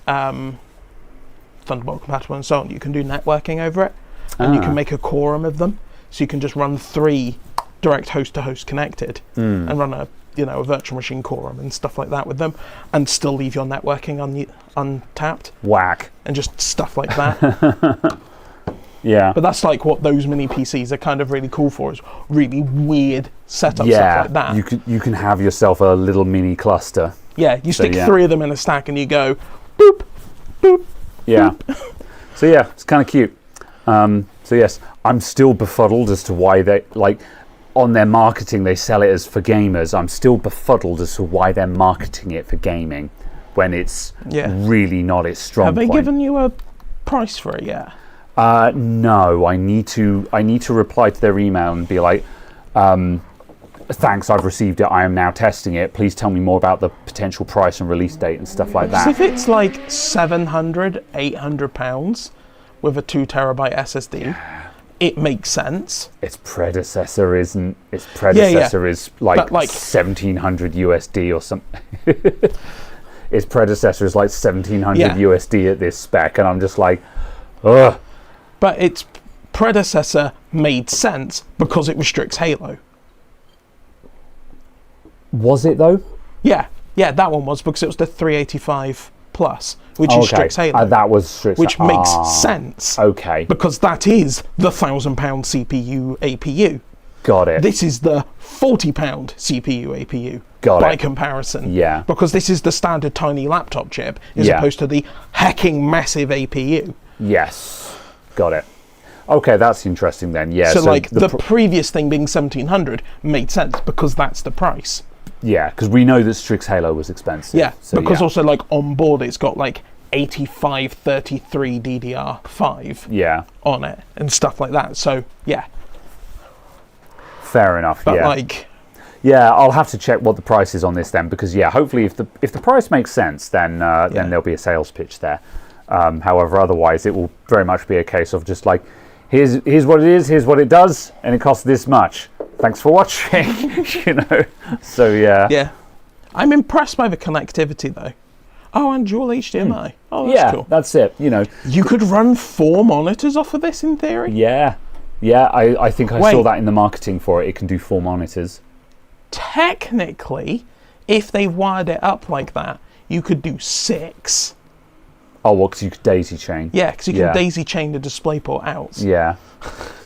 Thunderbolt compatible and so on, you can do networking over it. and you can make a quorum of them. So you can just run 3 direct host-to-host connected and run a virtual machine quorum and stuff like that with them, and still leave your networking untapped. Whack. And just stuff like that. Yeah. But that's like what those mini PCs are kind of really cool for, is really weird setup stuff like that. You can have yourself a little mini cluster. Yeah, you stick 3 of them in a stack and you go boop, boop. Yeah. Boop. So yeah, it's kind of cute. So yes, I'm still befuddled as to why they, like, on their marketing they sell it as for gamers. I'm still befuddled as to why they're marketing it for gaming when it's really not its strong point. Have they given you a price for it yet? No, I need to reply to their email and be like, thanks, I've received it, I am now testing it, please tell me more about the potential price and release date and stuff like that. So if it's like £700-800 with a 2 terabyte SSD, it makes sense. Its predecessor isn't. Its predecessor is like 1700 USD or something. Its predecessor is like 1700 USD at this spec, and I'm just like, ugh. But its predecessor made sense because it restricts Halo. Was it though? Yeah, that one was, because it was the 385 plus, which restricts Halo. That was strict. Which makes sense. Okay. Because that is the £1,000 CPU APU. Got it. This is the £40 CPU APU. By comparison. Yeah. Because this is the standard tiny laptop chip, as opposed to the hecking massive APU. Yes. Got it. Okay, that's interesting then. Yeah. So like the previous thing being 1700 made sense because that's the price. Yeah, because we know that Strix Halo was expensive. Yeah, so because also like on board it's got like 8533 DDR5 on it and stuff like that. So yeah. Fair enough. But like, yeah, I'll have to check what the price is on this then, because hopefully if the price makes sense, then there'll be a sales pitch there. However, otherwise it will very much be a case of just like, here's what it is, here's what it does, and it costs this much. Thanks for watching. So yeah. Yeah, I'm impressed by the connectivity though. Oh, and dual HDMI. Oh, that's cool. That's it. You could run 4 monitors off of this in theory. Yeah. I think I saw that in the marketing for it. It can do 4 monitors. Technically, if they wired it up like that, you could do 6. Oh, well, because you could daisy chain. Yeah, because you can daisy chain the DisplayPort out. Yeah.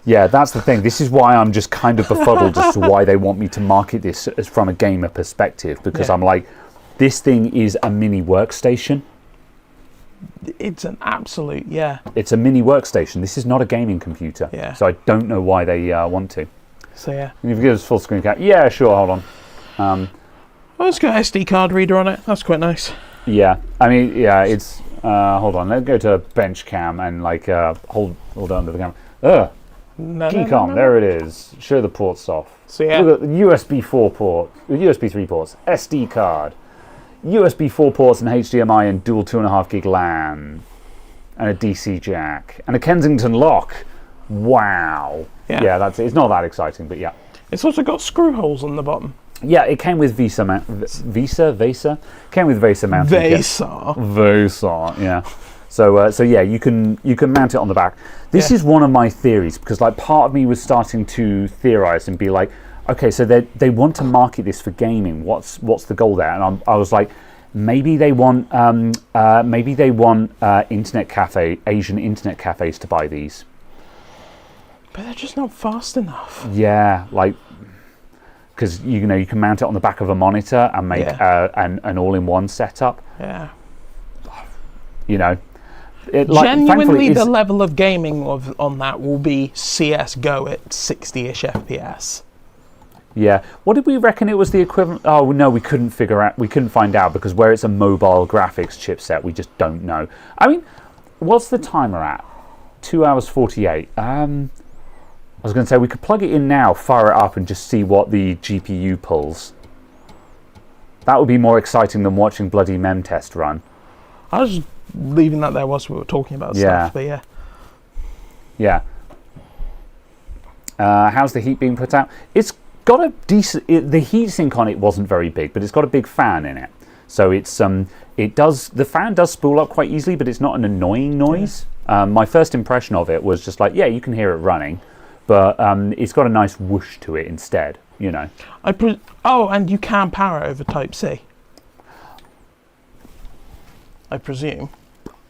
Yeah, that's the thing. This is why I'm just kind of befuddled as to why they want me to market this as from a gamer perspective, because I'm like, this thing is a mini workstation. It's an absolute, It's a mini workstation. This is not a gaming computer. Yeah. So I don't know why they want to. So yeah. Can you give us full screen cap? Yeah, sure, hold on. Well, it's got an SD card reader on it. That's quite nice. Yeah, I mean, it's, hold on, let's go to bench cam and like, hold under the camera. Keycom, there it is. Show the ports off. So yeah. Look at the USB 4 port, USB 3 ports, SD card, USB 4 ports and HDMI and dual 2.5 gig LAN, and a DC jack, and a Kensington lock. Wow. Yeah, that's it. It's not that exciting, but yeah. It's also got screw holes on the bottom. Yeah, it came with VESA. Came with VESA mounting kit. VESA, yeah. So yeah, you can mount it on the back. This is one of my theories, because like part of me was starting to theorize and be like, okay, so they want to market this for gaming. What's the goal there? And I was like, maybe they want internet cafe, Asian internet cafes to buy these. But they're just not fast enough. Yeah, like, because you can mount it on the back of a monitor and make an all-in-one setup. Yeah. Genuinely, the level of gaming on that will be CS:GO at 60-ish FPS. Yeah. What did we reckon it was the equivalent? Oh no, we couldn't find out, because where it's a mobile graphics chipset, we just don't know. I mean, what's the timer at? 2 hours 48. I was going to say we could plug it in now, fire it up, and just see what the GPU pulls. That would be more exciting than watching bloody memtest run. I was just leaving that there whilst we were talking about stuff, but yeah. Yeah. How's the heat being put out? It's got a decent. The heatsink on it wasn't very big, but it's got a big fan in it, so it's the fan does spool up quite easily, but it's not an annoying noise. My first impression of it was just like, yeah, you can hear it running, but it's got a nice whoosh to it instead, you know. Oh, and you can power it over Type-C, I presume.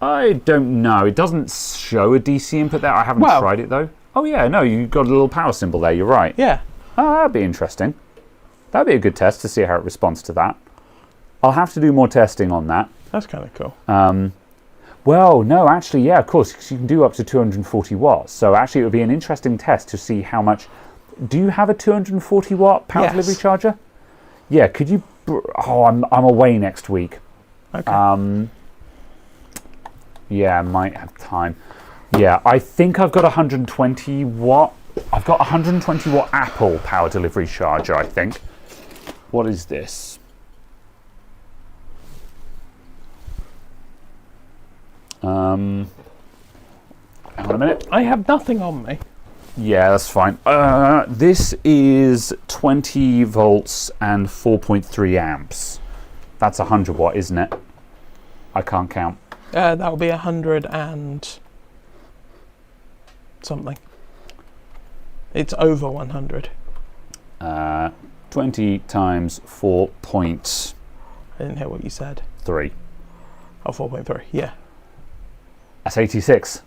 I don't know. It doesn't show a DC input there. I haven't tried it, though. Oh, yeah, no, you've got a little power symbol there. You're right. Yeah. Oh, that'd be interesting. That'd be a good test to see how it responds to that. I'll have to do more testing on that. That's kind of cool. Well, no, actually, yeah, of course, because you can do up to 240 watts. So actually, it would be an interesting test to see how much... Do you have a 240 watt power delivery charger? Yeah, could you... Oh, I'm away next week. Okay. Yeah, I might have time. Yeah, I think I've got 120 watt. I've got 120 watt Apple power delivery charger, I think. What is this? Hang on a minute. I have nothing on me. Yeah, that's fine. This is 20 volts and 4.3 amps. That's 100 watt, isn't it? I can't count. That'll be 100 and something. It's over 100. 20 times 4.3. I didn't hear what you said. Oh, 4.3, yeah. That's 86.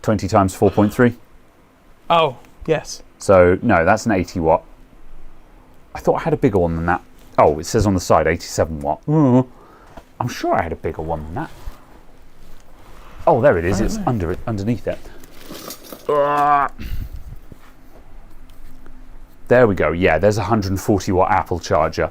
20 times 4.3. Oh, yes. So, no, that's an 80 watt. I thought I had a bigger one than that. Oh, it says on the side 87 watt. I'm sure I had a bigger one than that. Oh, there it is. It's underneath it. There we go. Yeah, there's a 140 watt Apple charger.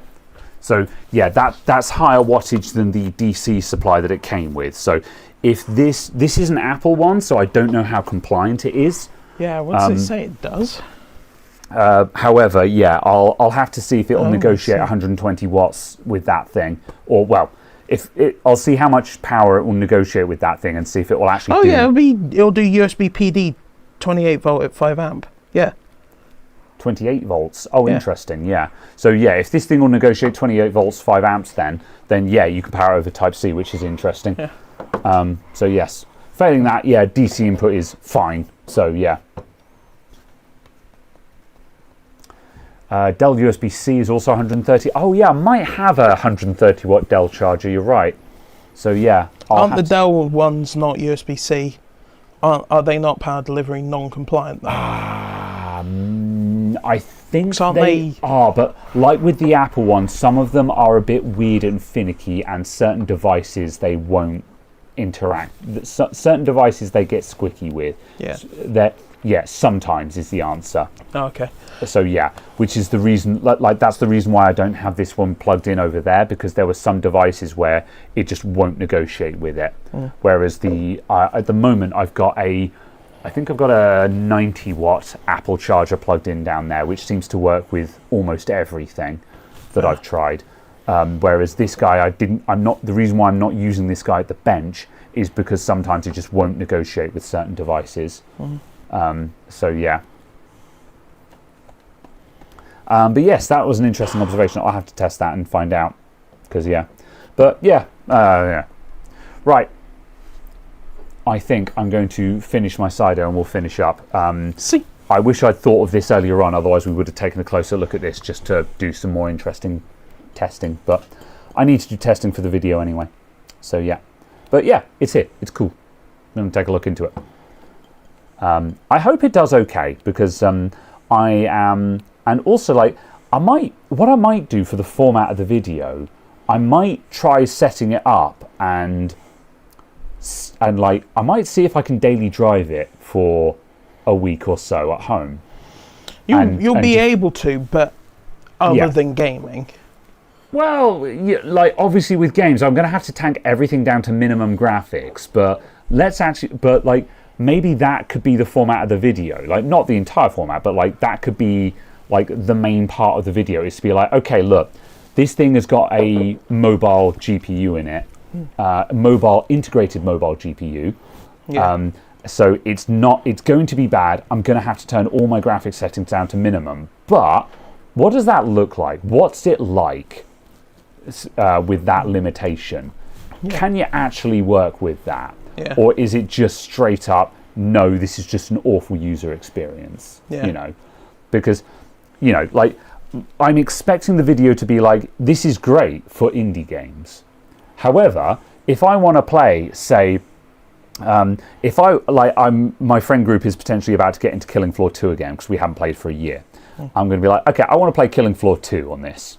So yeah, that's higher wattage than the DC supply that it came with. So if this is an Apple one, so I don't know how compliant it is. Yeah, what does it say it does? However, yeah, I'll have to see if it'll negotiate 120 watts with that thing, or well, I'll see how much power it will negotiate with that thing and see if it will actually. Oh yeah, it'll do USB PD, 28 volt at 5 amp. Yeah. 28 volts. Oh, yeah. Interesting. Yeah. So yeah, if this thing will negotiate 28 volts, 5 amps, then yeah, you can power over Type-C, which is interesting. Yeah. So yes, failing that, yeah, DC input is fine. So yeah. Dell USB-C is also 130. Oh yeah, I might have a 130 watt Dell charger. You're right. So yeah. Aren't the Dell ones not USB-C? Are they not power delivery non-compliant though? I think they are, but like with the Apple ones, some of them are a bit weird and finicky, and certain devices they won't interact. Certain devices they get squicky with. Yeah. Sometimes is the answer. Oh, okay. So yeah, which is the reason. Like that's the reason why I don't have this one plugged in over there, because there were some devices where it just won't negotiate with it. Whereas at the moment I think I've got a 90 watt Apple charger plugged in down there, which seems to work with almost everything that I've tried. Whereas this guy, the reason why I'm not using this guy at the bench is because sometimes it just won't negotiate with certain devices. So yeah. But yes, that was an interesting observation. I'll have to test that and find out. Because yeah. But yeah. Right. I think I'm going to finish my cider and we'll finish up. I wish I'd thought of this earlier on, otherwise we would have taken a closer look at this just to do some more interesting testing. But I need to do testing for the video anyway. So yeah. But yeah, it's here. It's cool. I'm going to take a look into it. I hope it does okay, because and also like what I might do for the format of the video, I might try setting it up and like I might see if I can daily drive it for a week or so at home. You'll be able to, but other than gaming. Well, yeah, like obviously with games, I'm going to have to tank everything down to minimum graphics. But like maybe that could be the format of the video. Like not the entire format, but like that could be like the main part of the video is to be like, okay, look, this thing has got a mobile GPU in it. Integrated mobile GPU. Yeah. So it's going to be bad. I'm going to have to turn all my graphics settings down to minimum. But what does that look like? What's it like with that limitation? Yeah. Can you actually work with that? Yeah. Or is it just straight up, no, this is just an awful user experience? Yeah. You know, because, you know, like, I'm expecting the video to be like, this is great for indie games. However, if I want to play, say, if my friend group is potentially about to get into Killing Floor 2 again because we haven't played for a year. I'm going to be like, okay, I want to play Killing Floor 2 on this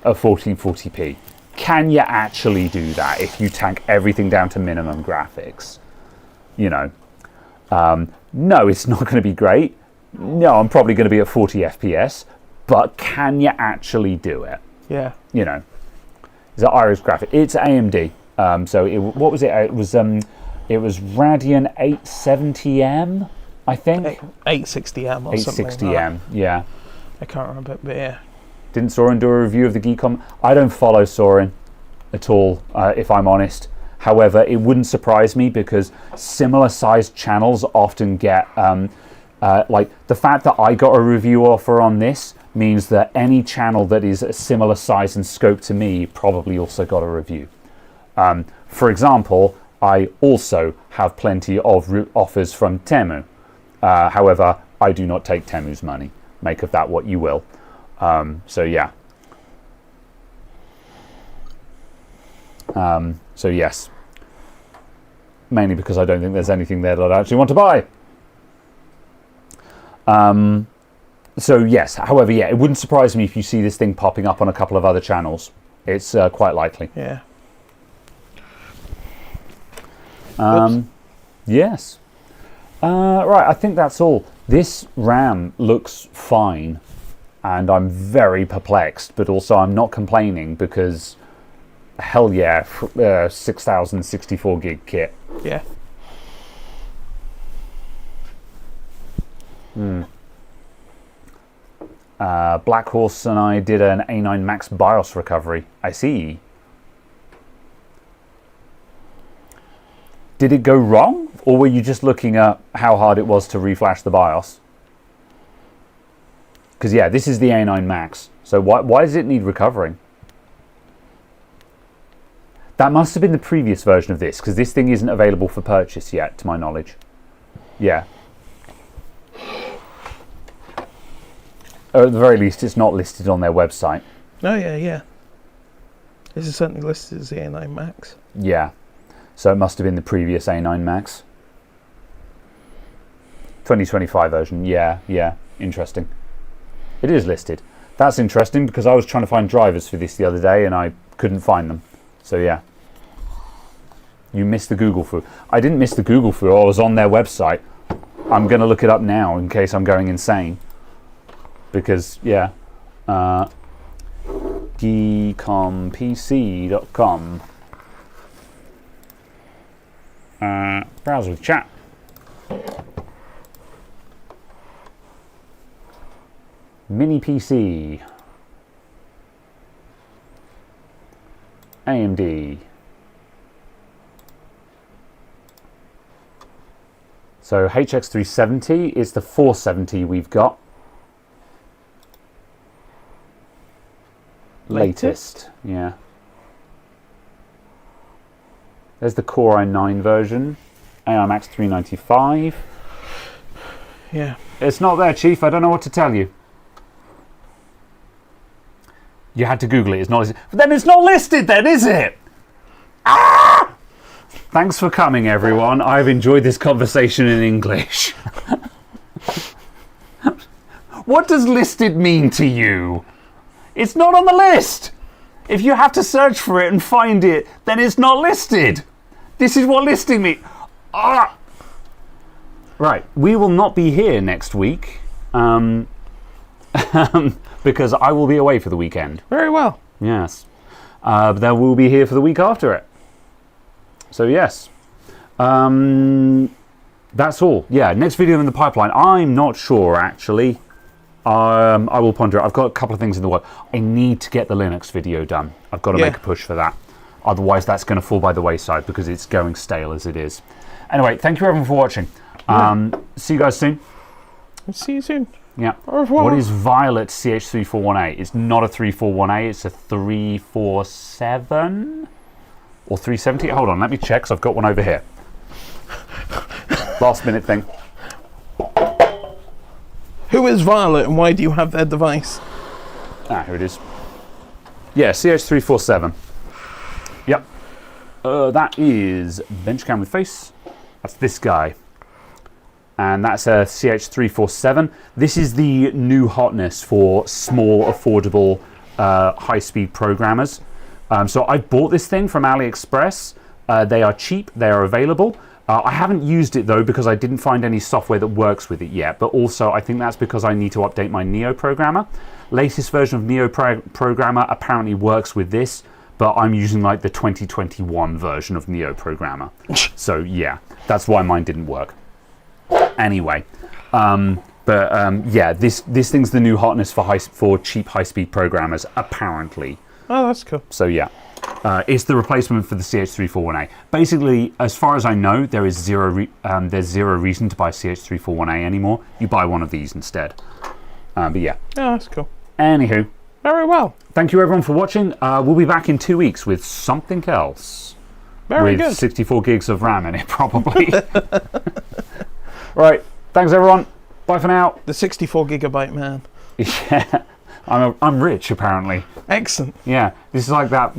at 1440p. Can you actually do that if you tank everything down to minimum graphics? You know, no, it's not going to be great. No, I'm probably going to be at 40 FPS, but can you actually do it? Yeah. You know, it's an Iris graphic. It's AMD. So what was it? It was Radeon 870M, I think. 860M or something. 860M, yeah. I can't remember, but yeah. Didn't Soren do a review of the Geekom? I don't follow Soren at all, if I'm honest. However, it wouldn't surprise me because similar sized channels often get, like the fact that I got a review offer on this means that any channel that is a similar size and scope to me probably also got a review. For example, I also have plenty of offers from Temu. However, I do not take Temu's money. Make of that what you will. So yeah. So yes. Mainly because I don't think there's anything there that I actually want to buy. So yes, however, yeah, it wouldn't surprise me if you see this thing popping up on a couple of other channels. It's quite likely. Yeah. Yes. Right, I think that's all. This RAM looks fine, and I'm very perplexed, but also I'm not complaining because, hell yeah, 6064 gig kit. Yeah. Black Horse and I did an A9 Max BIOS recovery. I see. Did it go wrong? Or were you just looking at how hard it was to reflash the BIOS? Because yeah, this is the A9 Max. So why does it need recovering? That must have been the previous version of this, because this thing isn't available for purchase yet, to my knowledge. Yeah. Or at the very least, it's not listed on their website. Oh, yeah, yeah. This is certainly listed as the A9 Max. Yeah. So it must have been the previous A9 Max. 2025 version. Yeah, yeah. Interesting. It is listed. That's interesting because I was trying to find drivers for this the other day and I couldn't find them. So yeah. You missed the Google foo. I didn't miss the Google foo. I was on their website. I'm going to look it up now in case I'm going insane. Because, yeah. geekompc.com. Browse with chat. Mini PC. AMD. So HX370 is the 470 we've got. Latest. Yeah. There's the Core i9 version. AI Max 395. Yeah. It's not there, Chief. I don't know what to tell you. You had to Google it. It's not listed. But then it's not listed then, is it? Ah! Thanks for coming, everyone. I've enjoyed this conversation in English. What does listed mean to you? It's not on the list. If you have to search for it and find it, then it's not listed. This is what listing means. Ah! Right, we will not be here next week because I will be away for the weekend. Very well. Yes. But then we'll be here for the week after it. So, yes. That's all. Yeah, next video in the pipeline. I'm not sure, actually. I will ponder it. I've got a couple of things in the work. I need to get the Linux video done. I've got to make a push for that. Otherwise, that's going to fall by the wayside because it's going stale as it is. Anyway, thank you everyone for watching. See you guys soon. See you soon. Yeah. Au revoir. What is Violet CH3418? It's not a 341A, it's a 347 or 370. Hold on, let me check because I've got one over here. Last minute thing. Who is Violet and why do you have their device? Here it is. Yeah, CH347. Yep. That is Benchcam with face. That's this guy. And that's a CH347. This is the new hotness for small, affordable, high-speed programmers. So I bought this thing from AliExpress. They are cheap. They are available. I haven't used it, though, because I didn't find any software that works with it yet. But also, I think that's because I need to update my Neo Programmer. Latest version of Neo Programmer apparently works with this, but I'm using like the 2021 version of Neo Programmer. So, yeah, that's why mine didn't work. Anyway, yeah, this thing's the new hotness for cheap high-speed programmers, apparently. Oh, that's cool. So yeah, it's the replacement for the CH341A. Basically, as far as I know, there's zero reason to buy CH341A anymore. You buy one of these instead. But yeah. Oh, that's cool. Anywho. Very well. Thank you everyone for watching. We'll be back in 2 weeks with something else. Very good. With 64 gigs of RAM in it, probably. Right, thanks everyone. Bye for now. The 64 gigabyte man. Yeah, I'm rich apparently. Excellent. Yeah, this is like that.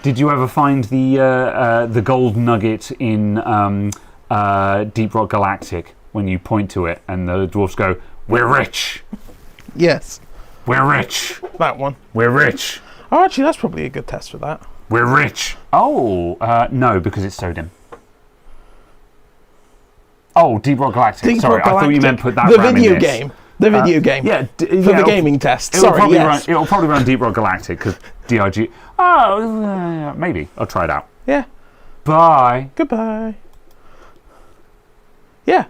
Did you ever find the gold nugget in Deep Rock Galactic when you point to it and the dwarfs go, "We're rich." Yes. We're rich. That one. We're rich. Oh, actually, that's probably a good test for that. We're rich. Oh, no, because it's so dim. Oh, Deep Rock Galactic. Sorry, I thought you meant put that the RAM video in this. game. The video game. Yeah, for the gaming test. Sorry, yes. It'll probably run Deep Rock Galactic because DRG. Oh, maybe. I'll try it out. Yeah. Bye. Goodbye. Yeah.